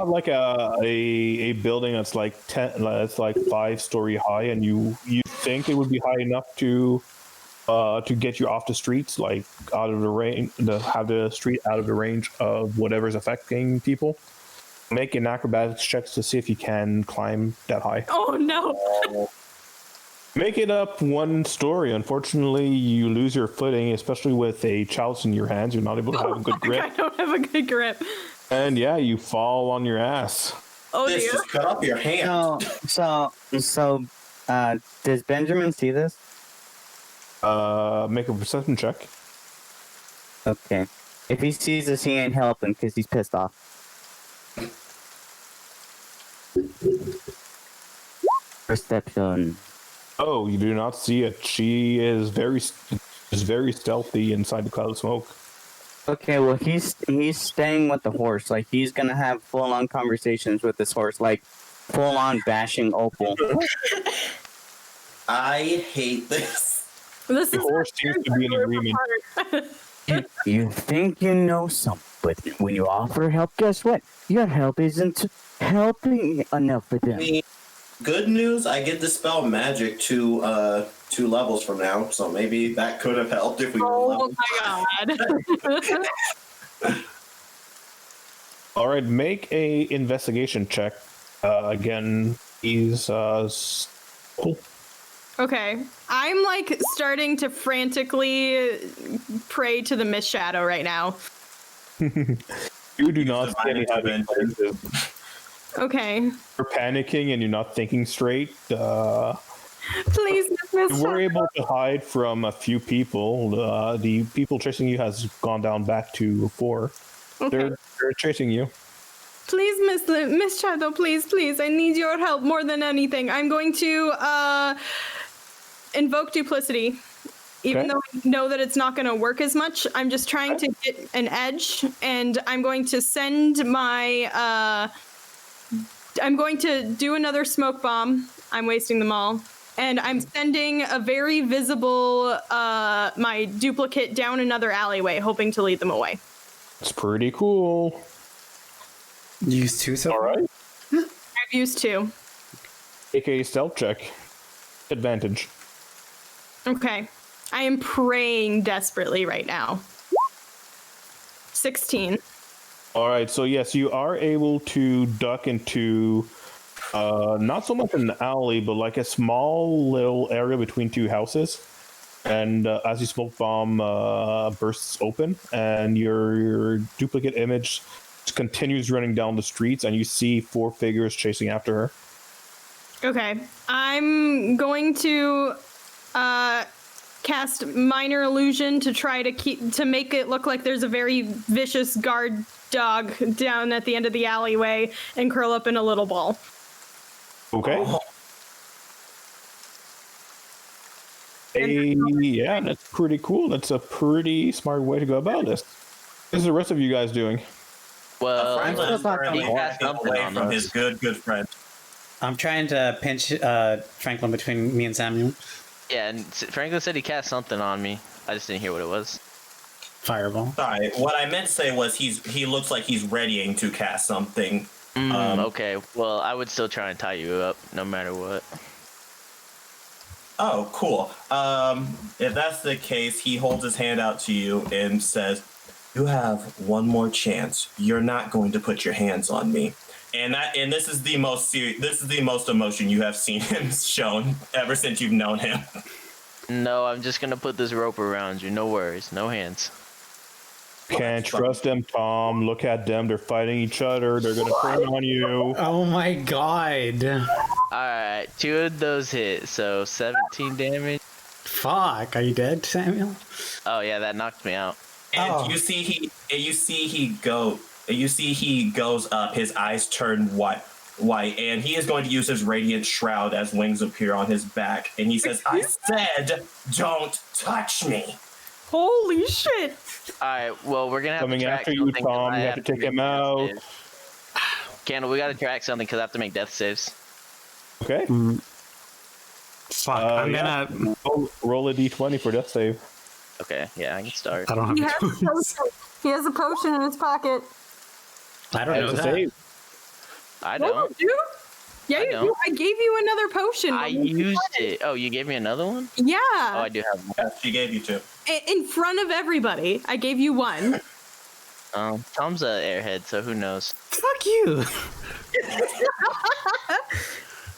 like a building that's like 5-story high, and you think it would be high enough to get you off the streets, like out of the range, to have the street out of the range of whatever's affecting people. Make an acrobatics checks to see if you can climb that high. Oh no. Make it up 1 story. Unfortunately, you lose your footing, especially with a chalice in your hands. You're not able to have a good grip. I don't have a good grip. And yeah, you fall on your ass. Oh This dear. just cut off your hand. So does Benjamin see this? Make a perception check. Okay. If he sees this, he ain't helping because he's pissed off. Perception. Oh, you do not see it. She is very stealthy inside the cloud of smoke. Okay, well he's staying with the horse. Like he's gonna have full on conversations with this horse, like full on bashing Opal. I hate this. This The is horse seems to be in agreement. You think you know something, but when you offer help, guess what? Your help isn't helping enough for I them. mean, good news, I get dispel magic 2 levels from now, so maybe that could have helped if we were Oh level. my god. All right, make a investigation check. Again, he's cool. Okay. I'm like starting to frantically pray to the mist shadow right now. You do not see any Divine heavy intervention. places. Okay. You're panicking and you're not thinking straight. Please, Miss You were Shadow. able to hide from a few people. The people chasing you has gone down back to 4. Okay. They're chasing you. Please, Miss Shadow, please, I need your help more than anything. I'm going to invoke duplicity. Even Okay. though I know that it's not going to work as much, I'm just trying to get an edge, and I'm going to send my I'm going to do another smoke bomb. I'm wasting them all. And I'm sending a very visible my duplicate down another alleyway, hoping to lead them away. It's pretty cool. You use 2 so All far? right. I've used 2. Make a stealth check. Advantage. Okay. I am praying desperately right now. 16. All right. So yes, you are able to duck into not so much an alley, but like a small little area between 2 houses. And as you smoke bomb bursts open, and your duplicate image continues running down the streets, and you see 4 figures chasing after her. Okay. I'm going to cast minor illusion to try to make it look like there's a very vicious guard dog down at the end of the alleyway and curl up in a little ball. Okay. Yeah, that's pretty cool. That's a pretty smart way to go about this. What is the rest of you guys doing? Well, Franklin is currently he has walking something away on from us. his good friend. I'm trying to pinch Franklin between me and Samuel. Yeah, and Franklin said he cast something on me. I just didn't hear what it was. Fireball. Sorry, what I meant to say was he looks like he's readying to cast something. Okay, well, I would still try and tie you up, no matter what. Oh, cool. If that's the case, he holds his hand out to you and says, "You have one more chance. You're not going to put your hands on me." And this is the most emotion you have seen him shown ever since you've known him. No, I'm just gonna put this rope around you. No worries, no hands. Can't trust them, Tom. Look at them. They're fighting each other. They're gonna turn on you. Oh my god. Alright, 2 of those hit, so 17 damage. Fuck, are you dead, Samuel? Oh yeah, that knocked me out. And Oh. you see he goes up. His eyes turn white, and he is going to use his radiant shroud as wings appear on his back. And he says, "I said, don't touch me." Holy shit! Alright, well, we're gonna have Coming to track after you, something 'cause Tom. I You have to take make him death out. saves. Candle, we gotta track something because I have to make death saves. Okay. Fuck, I'm yeah. gonna... Roll a d20 for death save. Okay, yeah, I can start. I don't He have has, a potion. He has a potion in his pocket. I don't know That's a that. save. I No, don't. you? Yeah, I you don't. do. I gave you another potion. I used it. Oh, you gave me another one? Yeah. Oh, I do have one. Yeah, she gave you two. In front of everybody. I gave you one. Tom's a airhead, so who knows? Fuck you.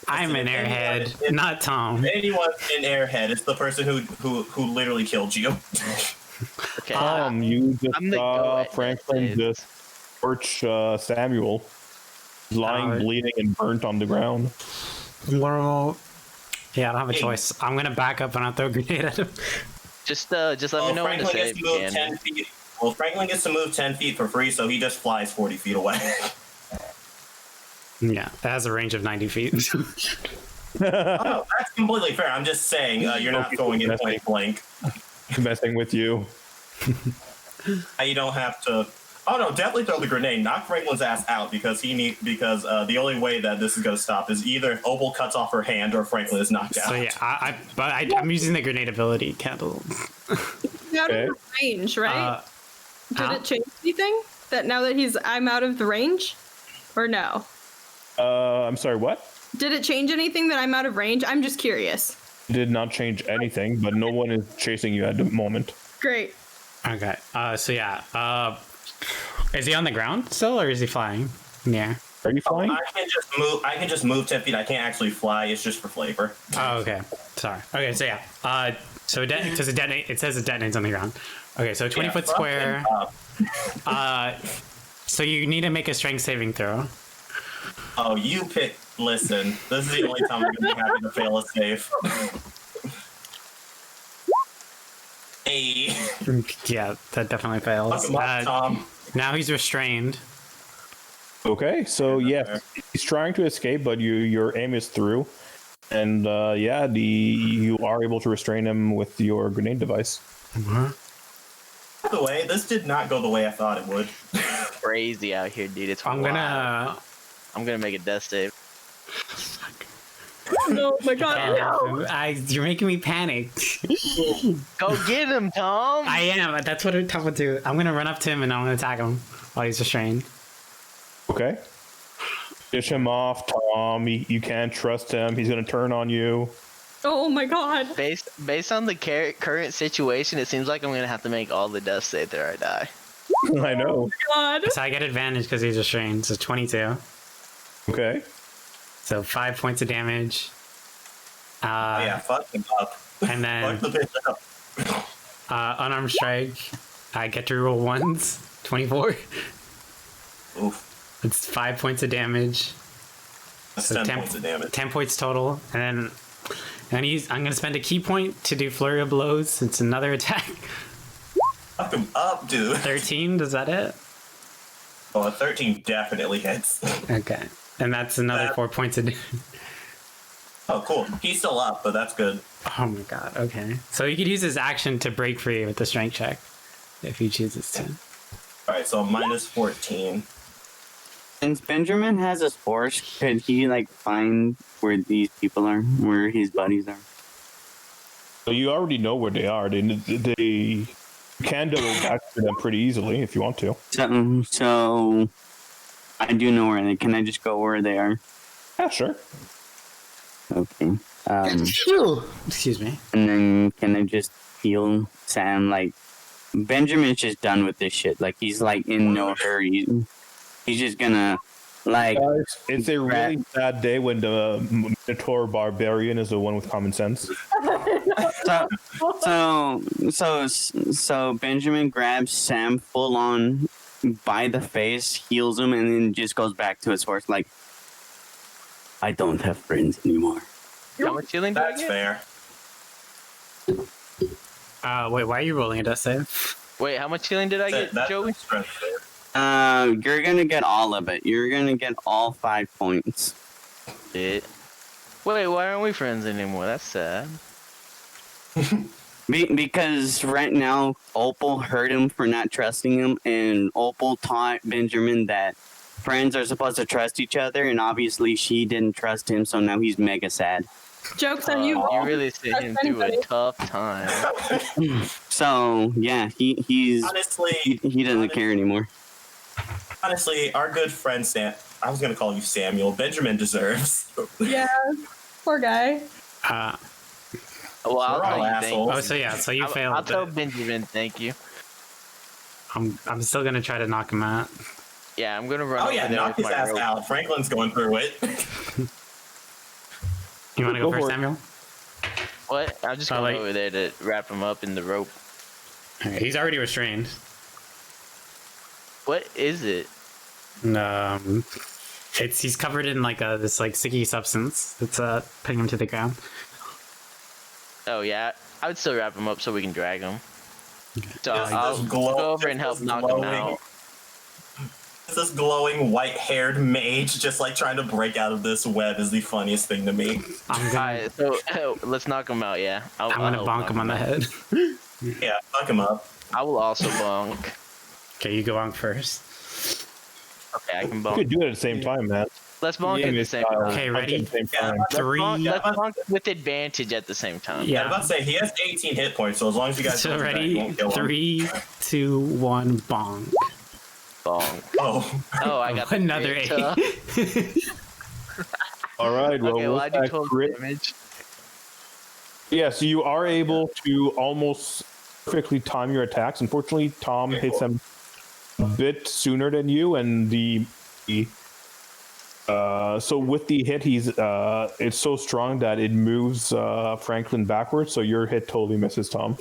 I'm an airhead, not Tom. Anyone's an airhead. It's the person who literally killed you. Okay. You just I'm the saw go at Franklin death just torch Samuel. He's lying, Alright. bleeding, and burnt on the ground. Well, yeah, I don't have a choice. I'm gonna back up and I'll throw a grenade at him. Just let me know when to Franklin save, gets to move Ken. 10 feet. Well, Franklin gets to move 10 feet for free, so he just flies 40 feet away. Yeah, that has a range of 90 feet. Oh, that's completely fair. I'm just saying you're not going in point blank. Messing with you. You don't have to. Oh no, definitely throw the grenade. Knock Franklin's ass out because the only way that this is going to stop is either if Opal cuts off her hand or Franklin is knocked out. So yeah, I'm using the grenade ability, Candle. Out Okay. of the range, right? Did huh? it change anything? That now that I'm out of the range? Or no? I'm sorry, what? Did it change anything that I'm out of range? I'm just curious. Did not change anything, but no one is chasing you at the moment. Great. Okay. So yeah. Is he on the ground still, or is he flying in the air? Are you flying? I can just move 10 feet. I can't actually fly. It's just for flavor. Oh, okay. Sorry. Okay, so yeah. So it says it detonates on the ground. Okay, so 20-foot square. So you need to make a strength saving throw. Oh, you pick. Listen, this is the only time I'm going to be happy to fail a save. Hey. Yeah, that definitely fails. Fuck him up, Tom. Now he's restrained. Okay, so yes, he's trying to escape, but your aim is through, and you are able to restrain him with your grenade device. Uh-huh. By the way, this did not go the way I thought it would. Crazy out here, dude. It's I'm wild. I'm gonna make a death save. Oh my god, no! You're making me panic. Go get him, Tom. I am. That's what Tom would do. I'm gonna run up to him and I'm gonna attack him while he's restrained. Okay. Dish him off, Tom. You can't trust him. He's gonna turn on you. Oh my god. Based on the current situation, it seems like I'm gonna have to make all the death saves there I die. I know. God. So I get advantage because he's restrained. So 22. Okay. So 5 points of damage. Yeah, fuck him up. And then Fuck the bitch up. unarmed strike. I get to roll ones. 24. Oof. It's 5 points of damage. That's So 10 points of damage. 10 points total. And then I'm going to spend a key point to do flurry of blows. It's another attack. Fuck him up, dude. 13, does that hit? Oh, a 13 definitely hits. Okay. And that's another 4 points of damage. Oh, cool. He's still up, but that's good. Oh my god, okay. So he could use his action to break free with the strength check. If he chooses to. Alright, so minus 14. Since Benjamin has a force, could he find where these people are, where his buddies are? So you already know where they are. They can double back to them pretty easily if you want to. So I do know where they. Can I just go where they are? Yeah, sure. Okay. Excuse me. And then can I just heal Sam? Benjamin's just done with this shit. He's in no hurry. He's just gonna Guys, it's a really sad day when the Minotaur Barbarian is the one with common sense. So Benjamin grabs Sam full on by the face, heals him, and then just goes back to his horse. I don't have friends anymore. How much healing do I That's get? fair. Wait, why are you rolling a death save? Wait, how much healing did I get, That's Joey? strength fair. You're gonna get all of it. You're gonna get all 5 points. Wait, why aren't we friends anymore? That's sad. Because right now, Opal hurt him for not trusting him, and Opal taught Benjamin that friends are supposed to trust each other, and obviously she didn't trust him, so now he's mega sad. Joke's on you. You really sent him through a tough time. So yeah, he's Honestly, he doesn't care anymore. Honestly, our good friend Sam, I was going to call you Samuel, Benjamin deserves. Yeah. Poor guy. Well, I'll We're all tell you assholes. Oh, so yeah, so you failed. I'll tell Benjamin thank you. I'm still gonna try to knock him out. Yeah, I'm gonna run Oh over yeah, there knock with his my ass rope. out. Franklin's going through it. You want to go Go first, for it. Samuel? What? I'm just going over there to wrap him up in the rope. Okay, he's already restrained. What is it? And, he's covered in this sticky substance that's putting him to the ground. Oh yeah, I would still wrap him up so we can drag him. So This I'll go over and help knock him out. This glowing white-haired mage just trying to break out of this web is the funniest thing to me. Alright, so let's knock him out. Yeah, I'm gonna bonk him on the head. Yeah, fuck him up. I will also bonk. Okay, you go on first. Okay, I can You bonk. could do it at the same time, man. Let's bonk at the same time. Okay, ready? At the same time. Let's bonk with advantage at the same time. Yeah, I was about to say he has 18 hit points, so as long as you guys So don't do that, you ready? won't kill him. 3, 2, 1, bong. Bonk. Oh, Oh, I got the Another crit. 8. All right. Well, Okay, well, with I do that 12 crit- damage. Yes, you are able to almost perfectly time your attacks. Unfortunately, Tom Okay, hits cool. him a bit sooner than you, and so with the hit, it's so strong that it moves Franklin backwards. So your hit totally misses Tom.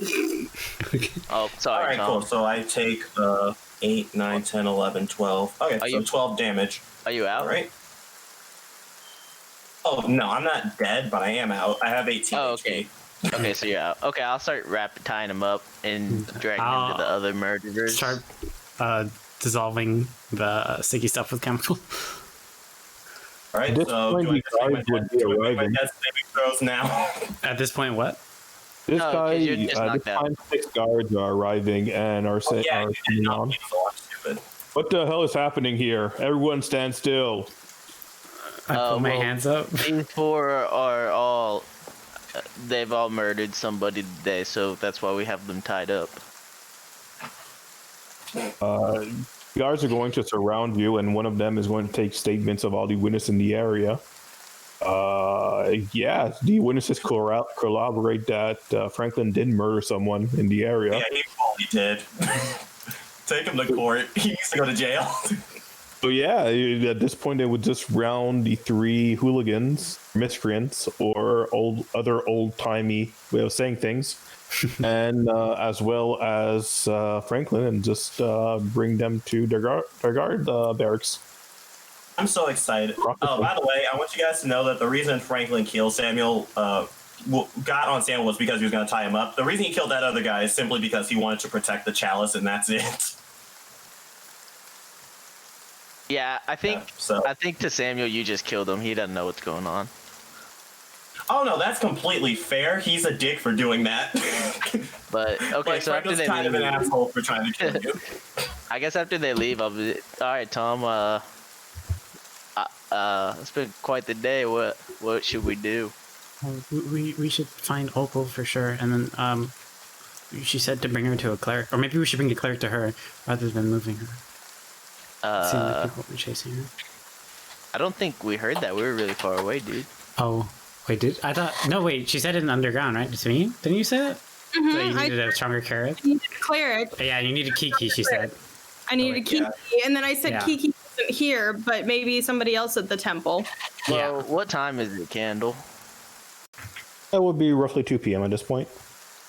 Oh, sorry, all right, Tom. cool. So I take 8, 9, 10, 11, 12. Okay, Are so you- 12 damage. Are you out? All right. Oh, no, I'm not dead, but I am out. I have 18 Oh, HP. okay. Okay, so you're out. Okay, I'll start tying him up and dragging him to the other murderers. Start dissolving the sticky stuff with chemical. All right, At this so point, do I the just make my guards would death- be do I make my arriving. death saving throws now? At this point, what? This No, guy, 'cause you're just this knocked out. time 6 guards are arriving and are saying, Yeah, are you did coming not on. make so I'm stupid. What the hell is happening here? Everyone stand still. I put my well, hands up. These four are all. They've all murdered somebody today, so that's why we have them tied up. Guards are going to surround you, and one of them is going to take statements of all the witnesses in the area. Yeah, the witnesses corroborate that Franklin did murder someone in the area. Yeah, he probably did. Take him to court. He needs to go to jail. So yeah, at this point, they would just round the 3 hooligans, miscreants, or other old-timey way of saying things, and as well as Franklin, and just bring them to their guard barracks. I'm so excited. Oh, by the way, I want you guys to know that the reason Franklin killed Samuel, got on Samuel was because he was going to tie him up. The reason he killed that other guy is simply because he wanted to protect the chalice, and that's it. Yeah, I think. Yeah, so- I think to Samuel, you just killed him. He doesn't know what's going on. Oh no, that's completely fair. He's a dick for doing that. But okay, Like, so after Franklin's they kind of an leave, asshole for trying to kill you. I guess after they leave, I'll be all right, Tom. It's been quite the day. What should we do? We should find Opal for sure, and then she said to bring her to a cleric, or maybe we should bring a cleric to her rather than moving her. Seemed like people were chasing her. I don't think we heard that. We were really far away, dude. Oh, wait, I thought, no, wait, she said it in underground, right? To me? Didn't you say that? So you needed a stronger cleric? Cleric. Yeah, you needed Kiki, she said. I needed Kiki, and then I said Yeah. Kiki wasn't here, but maybe somebody else at the temple. Well, what time is it, Candle? That would be roughly 2 p.m. at this point.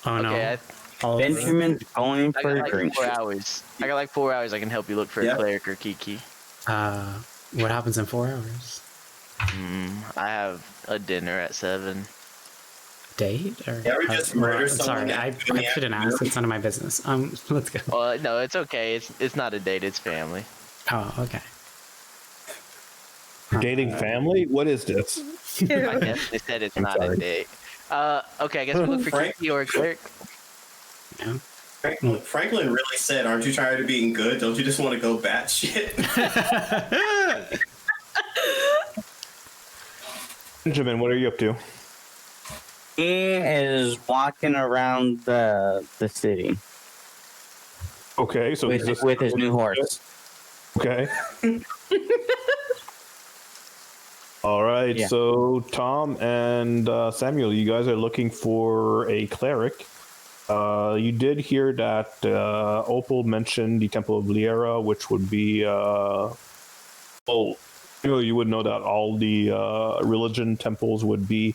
Oh, no. Okay, All of them. Benjamin's going I for got a like drink. 4 hours. I got like 4 hours. I can help you look for Yeah. a cleric or Kiki. What happens in 4 hours? I have a dinner at 7. Date? Or, Yeah, we just murder someone sorry, at I 2 in the shouldn't afternoon. ask. It's none of my business. Let's go. Well, no, it's okay. It's not a date. It's family. Oh, okay. Dating family? What is this? I guess they said it's not sorry. a date. Okay, I guess we look for Frank? Kiki or a cleric. Yeah. Franklin really said, "Aren't you tired of being good? Don't you just want to go batshit?" Benjamin, what are you up to? He is walking around the city Okay, so with, is this- with his new horse. Okay. All right, Yeah. so Tom and Samuel, you guys are looking for a cleric. You did hear that Opal mentioned the Temple of Liera, which would be, well, you would know that all the religion temples would be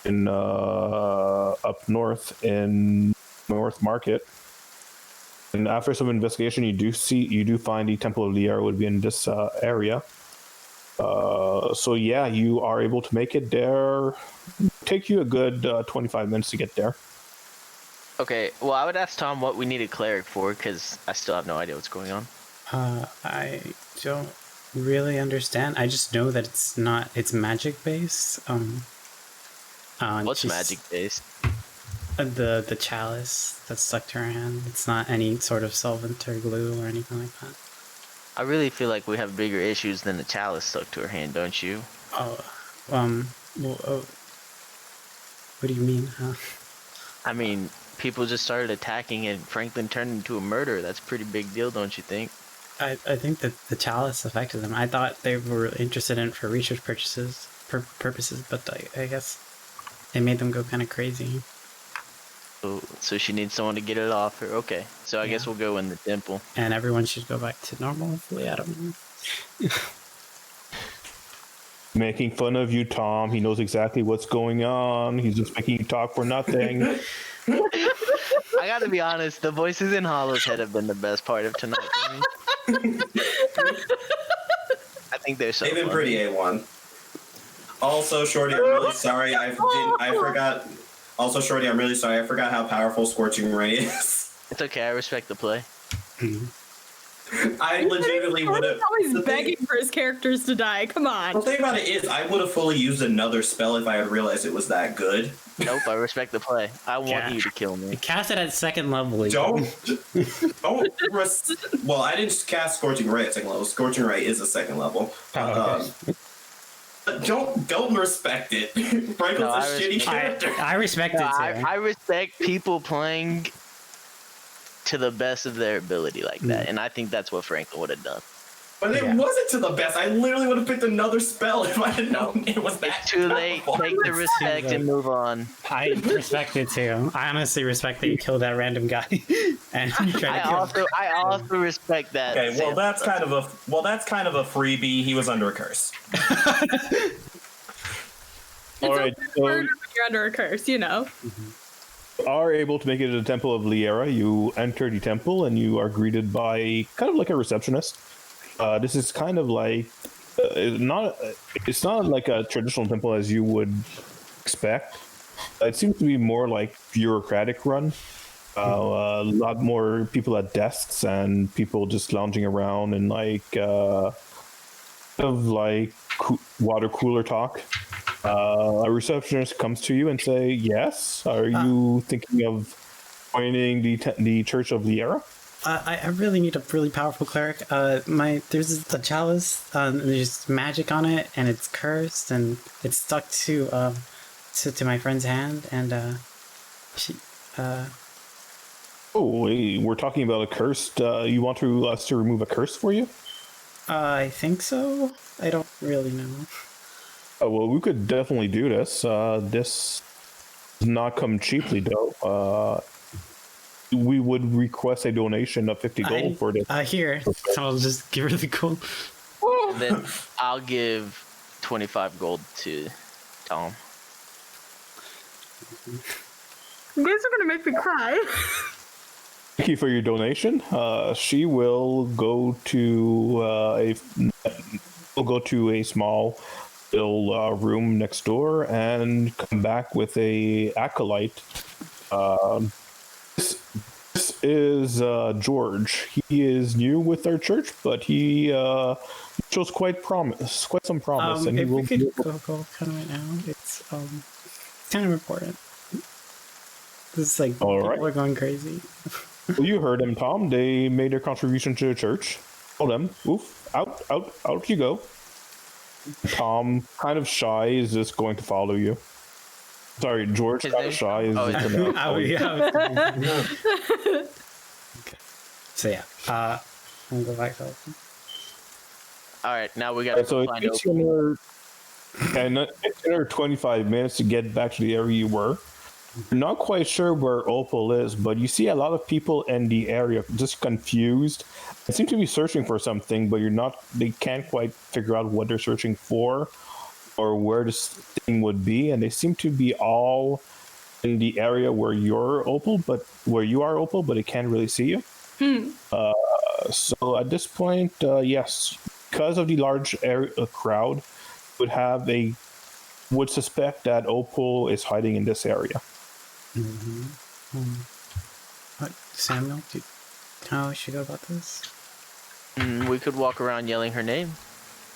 in up north in North Market. And after some investigation, you do find the Temple of Liera would be in this area. So yeah, you are able to make it there. Take you a good 25 minutes to get there. Okay, well, I would ask Tom what we need a cleric for, because I still have no idea what's going on. I don't really understand. I just know that it's magic based. What's she's- magic based? The chalice that's stuck to her hand. It's not any sort of solvent or glue or anything like that. I really feel like we have bigger issues than the chalice stuck to her hand, don't you? Oh, well, what do you mean, huh? I mean, people just started attacking and Franklin turned into a murderer. That's a pretty big deal, don't you think? I think that the chalice affected them. I thought they were interested in it for research purposes, but I guess it made them go kind of crazy. So she needs someone to get it off her. Okay, so I guess we'll go in the temple. And everyone should go back to normal, hopefully. I don't know. Making fun of you, Tom. He knows exactly what's going on. He's just making you talk for nothing. I gotta be honest, the voices in Hollow's head have been the best part of tonight for me. I think they're so They've been funny. pretty A1. Also, Shorty, I'm really sorry. I forgot. Also, Shorty, I'm really sorry. I forgot how powerful Scorching Ray is. It's okay, I respect the play. I legitimately would have. He's always begging for his characters to die. Come on. The thing about it is, I would have fully used another spell if I had realized it was that good. Nope, I respect the play. I want you to kill me. Cast it at second level. Well, I didn't cast Scorching Ray at second level. Scorching Ray is a second level. Don't respect it. Franklin's a shitty character. I respect it too. I respect people playing to the best of their ability like that, and I think that's what Franklin would have done. But it wasn't to the best. I literally would have picked another spell if I had known it was that. It's too late. Take the respect and move on. I respect it too. I honestly respect that you killed that random guy. And I also respect that. Okay, well that's kind of a freebie. He was under a curse. All right, so You're under a curse, you know. are able to make it to the Temple of Liera. You enter the temple and you are greeted by kind of like a receptionist. This is kind of like it's not like a traditional temple as you would expect. It seems to be more like bureaucratic run. A lot more people at desks and people just lounging around and like water cooler talk. A receptionist comes to you and say, "Yes, are you thinking of joining the Church of Liera?" I really need a really powerful cleric. There's a chalice. There's magic on it, and it's cursed, and it's stuck to my friend's hand, and she. Oh, wait, we're talking about a cursed. You want us to remove a curse for you? I think so. I don't really know. Oh, well, we could definitely do this. This does not come cheaply, though. We would request a donation of 50 gold for this. Here, I'll just give her the gold. And then I'll give 25 gold to Tom. You guys are gonna make me cry. Thank you for your donation. She will go to a small little room next door and come back with a acolyte. This is George. He is new with our church, but he shows quite some promise, and he if will. we could go kind of right now, it's kind of important. This is like All people right. are going crazy. Well, you heard him, Tom. They made their contribution to the church. Tell them, oof, out you go. Tom, kind of shy, is just going to follow you. Sorry, George, His kind name? of shy, is Oh, just going to follow you. So yeah, I'm gonna go back to All right, now we got So to it find takes Opal. another 25 minutes to get back to the area you were. You're not quite sure where Opal is, but you see a lot of people in the area just confused. They seem to be searching for something, but they can't quite figure out what they're searching for or where this thing would be, and they seem to be all in the area where you are, Opal, but they can't really see you. So at this point, yes, because of the large crowd, would suspect that Opal is hiding in this area. Samuel, how should we go about this? We could walk around yelling her name.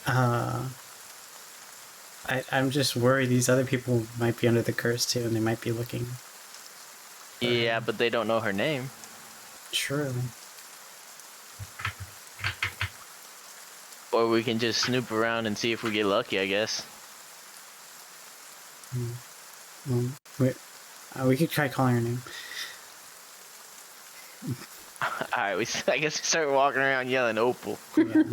I'm just worried these other people might be under the curse too, and they might be looking. Yeah, but they don't know her name. True. Or we can just snoop around and see if we get lucky, I guess. Wait, we could try calling her name. Alright, I guess we start walking around yelling Opal. Yeah.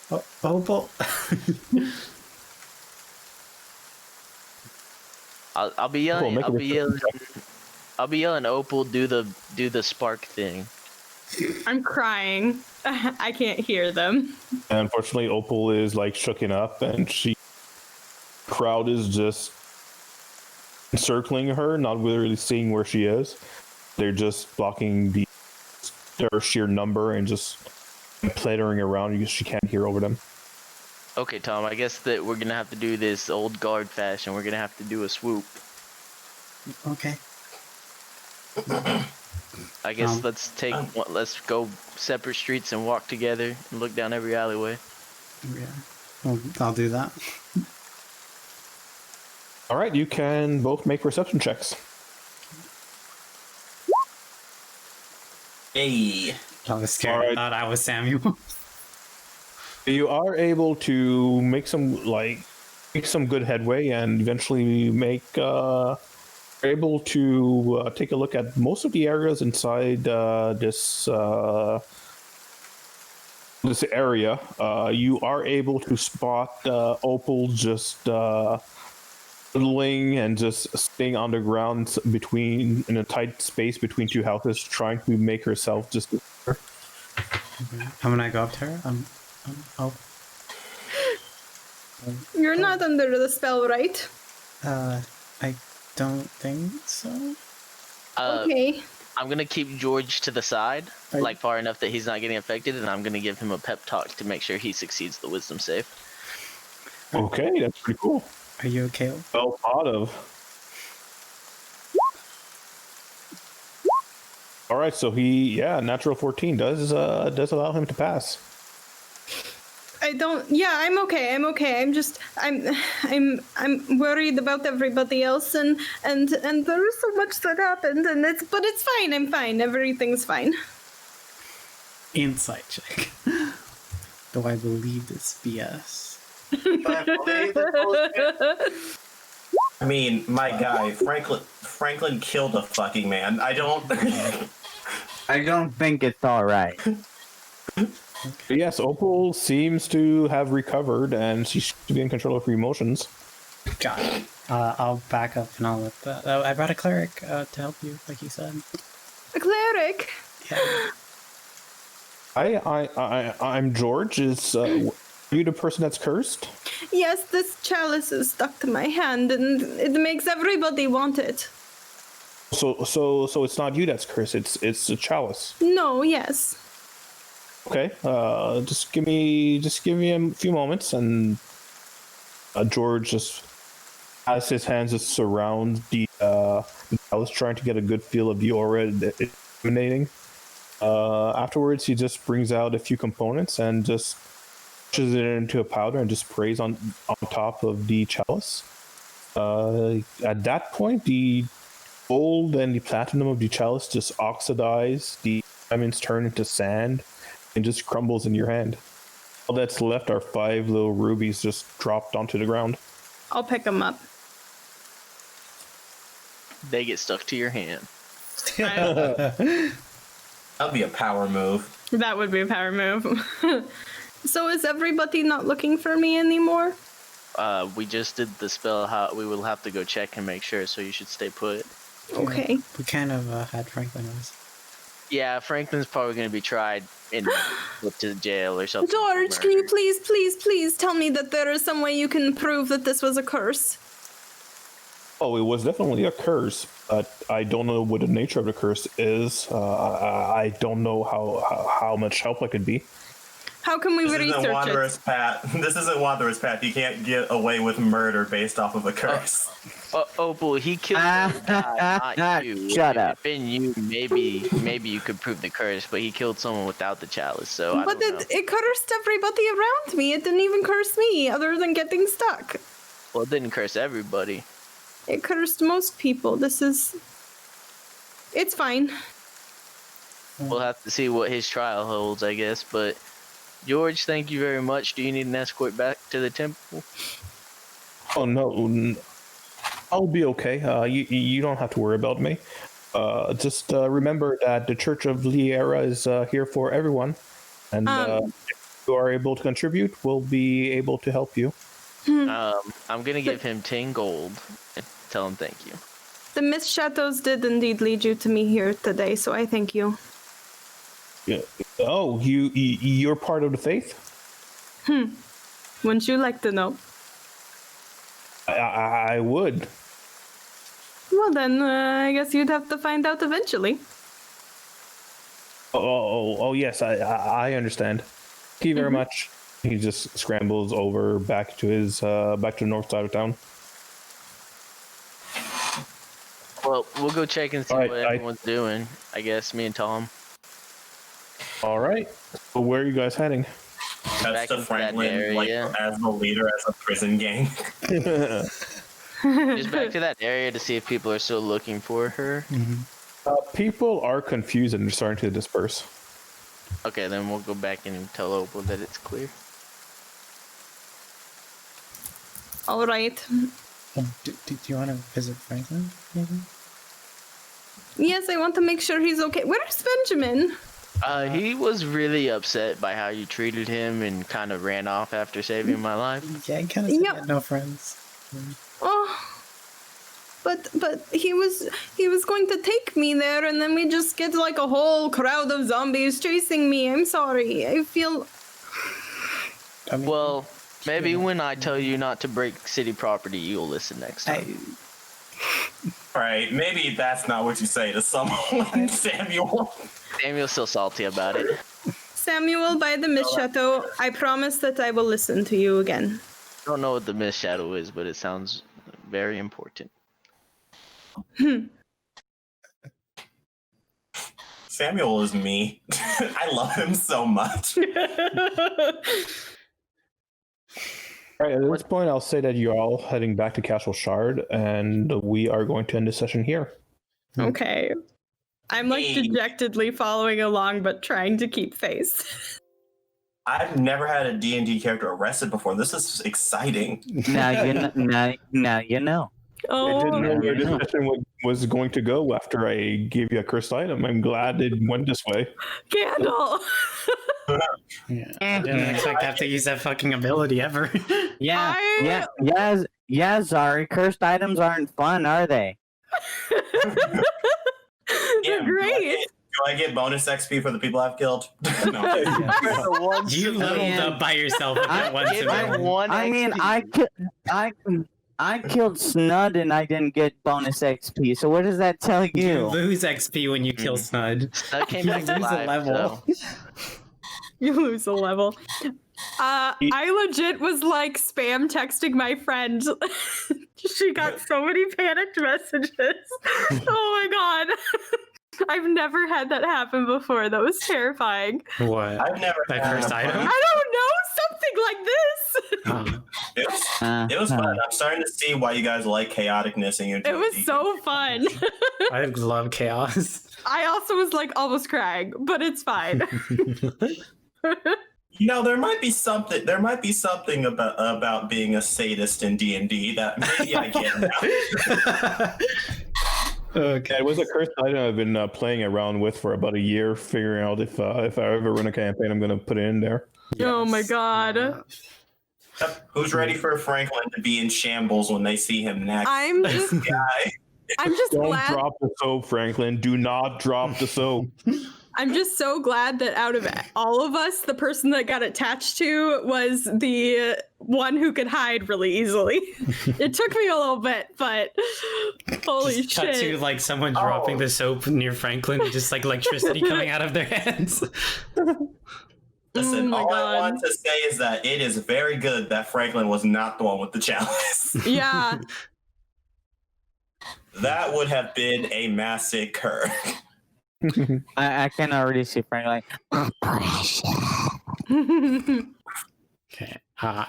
Oh, Opal. I'll be yelling. Cool, I'll be yelling Opal. Do the spark thing. I'm crying. I can't hear them. And unfortunately, Opal is like shooken up, and crowd is just encircling her, not really seeing where she is. They're just blocking their sheer number and just clattering around because she can't hear over them. Okay, Tom. I guess that we're gonna have to do this old guard fashion. We're gonna have to do a swoop. Okay. I guess let's go separate streets and walk together and look down every alleyway. Yeah. Well, I'll do that. All right, you can both make perception checks. Hey. I was scared. All I right. thought I was Samuel. You are able to make some good headway, and eventually able to take a look at most of the areas inside this area. You are able to spot Opal just fiddling and just staying on the ground in a tight space between two houses, trying to make herself just. I'm gonna go up to her. Oh. You're not under the spell, right? I don't think so. Okay. I'm gonna keep George to the side, Are you- like far enough that he's not getting affected, and I'm gonna give him a pep talk to make sure he succeeds the wisdom save. Okay, that's pretty cool. Are you okay? Well thought of. All right, so natural 14 does allow him to pass. I'm okay. I'm worried about everybody else, and there is so much that happened, but it's fine. I'm fine. Everything's fine. Insight check. Do I believe this BS? I mean, my guy, Franklin killed a fucking man. I don't think it's all right. But yes, Opal seems to have recovered, and she should be in control of her emotions. Got it. I'll back up and I'll let the. I brought a cleric to help you, like you said. A cleric. Yeah. I'm George. Are you the person that's cursed? Yes, this chalice is stuck to my hand, and it makes everybody want it. So it's not you that's cursed. It's the chalice. No. Yes. Okay. Just give me a few moments, and George just has his hands just surround the chalice, trying to get a good feel of the aura emanating. Afterwards, he just brings out a few components and just pushes it into a powder and just sprays on top of the chalice. At that point, the gold and the platinum of the chalice just oxidize, the diamonds turn into sand, and just crumbles in your hand. All that's left are 5 little rubies just dropped onto the ground. I'll pick them up. They get stuck to your hand. That'd be a power move. That would be a power move. So is everybody not looking for me anymore? We just did the spell. We will have to go check and make sure. So you should stay put. Okay. We kind of had Franklin with us. Yeah, Franklin's probably going to be tried and put to jail or something. George, can you please tell me that there is some way you can prove that this was a curse? Oh, it was definitely a curse, but I don't know what the nature of the curse is. I don't know how much help I could be. How can we This research isn't it? Wanderer's Path. This isn't Wanderer's Path. You can't get away with murder based off of a curse. Opal, he killed the guy, not you. Shut If up. it'd been you, maybe you could prove the curse, but he killed someone without the chalice, so I But don't know. it cursed everybody around me. It didn't even curse me, other than getting stuck. Well, it didn't curse everybody. It cursed most people. This is it's fine. We'll have to see what his trial holds, I guess. But George, thank you very much. Do you need an escort back to the temple? Oh no, I'll be okay. You don't have to worry about me. Just remember that the Church of Liera is here for everyone, and if you are able to contribute, we'll be able to help you. I'm gonna give him 10 gold and tell him thank you. The Mist Chateaus did indeed lead you to me here today, so I thank you. Yeah. Oh, you're part of the faith? Wouldn't you like to know? I would. Well, then, I guess you'd have to find out eventually. Oh, yes, I understand. Thank you very much. He just scrambles over back to his back to the north side of town. Well, we'll go check and see All right, what everyone's doing. I guess me and Tom. All right. So where are you guys heading? That's Back to into that Franklin, area. as the leader, as a prison gang. Just back to that area to see if people are still looking for her. People are confused and they're starting to disperse. Okay, then we'll go back and tell Opal that it's clear. All right. Do you want to visit Franklin? Maybe? Yes, I want to make sure he's okay. Where's Benjamin? He was really upset by how you treated him and kind of ran off after saving my life. Yeah, he kind of said he Yeah. had no friends. Oh, but he was going to take me there, and then we just get like a whole crowd of zombies chasing me. I'm sorry. I feel. I mean, Well, maybe when I tell you not to break city property, you'll listen next time. Right, maybe that's not what you say to someone, Samuel. Samuel's still salty about it. Samuel, by the Mist Chateau, I promise that I will listen to you again. I don't know what the Mist Shadow is, but it sounds very important. Samuel is me. I love him so much. All right, at this point, I'll say that you're all heading back to Castle Shard, and we are going to end the session here. Okay. I'm like Hey. dejectedly following along, but trying to keep face. I've never had a D&D character arrested before. This is exciting. Now you know. Now you know. I didn't know where Yeah. this session was going to go after I gave you a cursed item. I'm glad it went this way. Candle! yeah, I didn't expect to have to use that fucking ability ever. Yeah, I- yeah, Zari. Cursed items aren't fun, are they? They're great! Do I get bonus XP for the people I've killed? No. You leveled up by yourself with that one Give him symbol. one I mean, XP. I killed Snud and I didn't get bonus XP. So what does that tell You you? lose XP when you kill Snud. That came You back to lose a life, level. so. You lose a level. I legit was like spam texting my friend. She got so many panicked messages. Oh my god. I've never had that happen before. That was terrifying. What? I've never That had cursed a- item? I don't know, something like this. Oh, It was fun. I'm starting to see why you guys like chaoticness in your It was D&D. so fun. I love chaos. I also was like almost crying, but it's fine. You know, there might be something. There might be something about being a sadist in D&D that maybe I get now. Okay. Yeah, it was a cursed item I've been playing around with for about a year, figuring out if I ever run a campaign, I'm going to put it in there. Oh my god. Who's ready for Franklin to be in shambles when they see him next? I'm just Guy. I'm just Don't glad drop the soap, Franklin. Do not drop the soap. I'm just so glad that out of all of us, the person that got attached to was the one who could hide really easily. It took me a little bit, but holy Just cut to shit. like someone dropping the soap near Franklin, and just like electricity coming out of their hands. Listen, Oh my all I God. want to say is that it is very good that Franklin was not the one with the chalice. Yeah. That would have been a massacre. I can already see Frank like, Okay.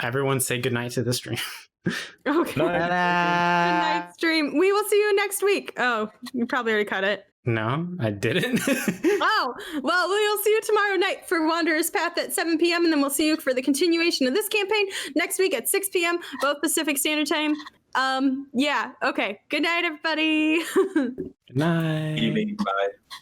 Everyone say goodnight to the stream. Okay. Good Night. night, stream. We will see you next week. Oh, you probably already cut it. No, I didn't. Oh, well, we'll see you tomorrow night for Wanderer's Path at 7 p.m. And then we'll see you for the continuation of this campaign next week at 6 p.m., both Pacific Standard Time. Yeah, okay. Good night, everybody. Good night. Bye.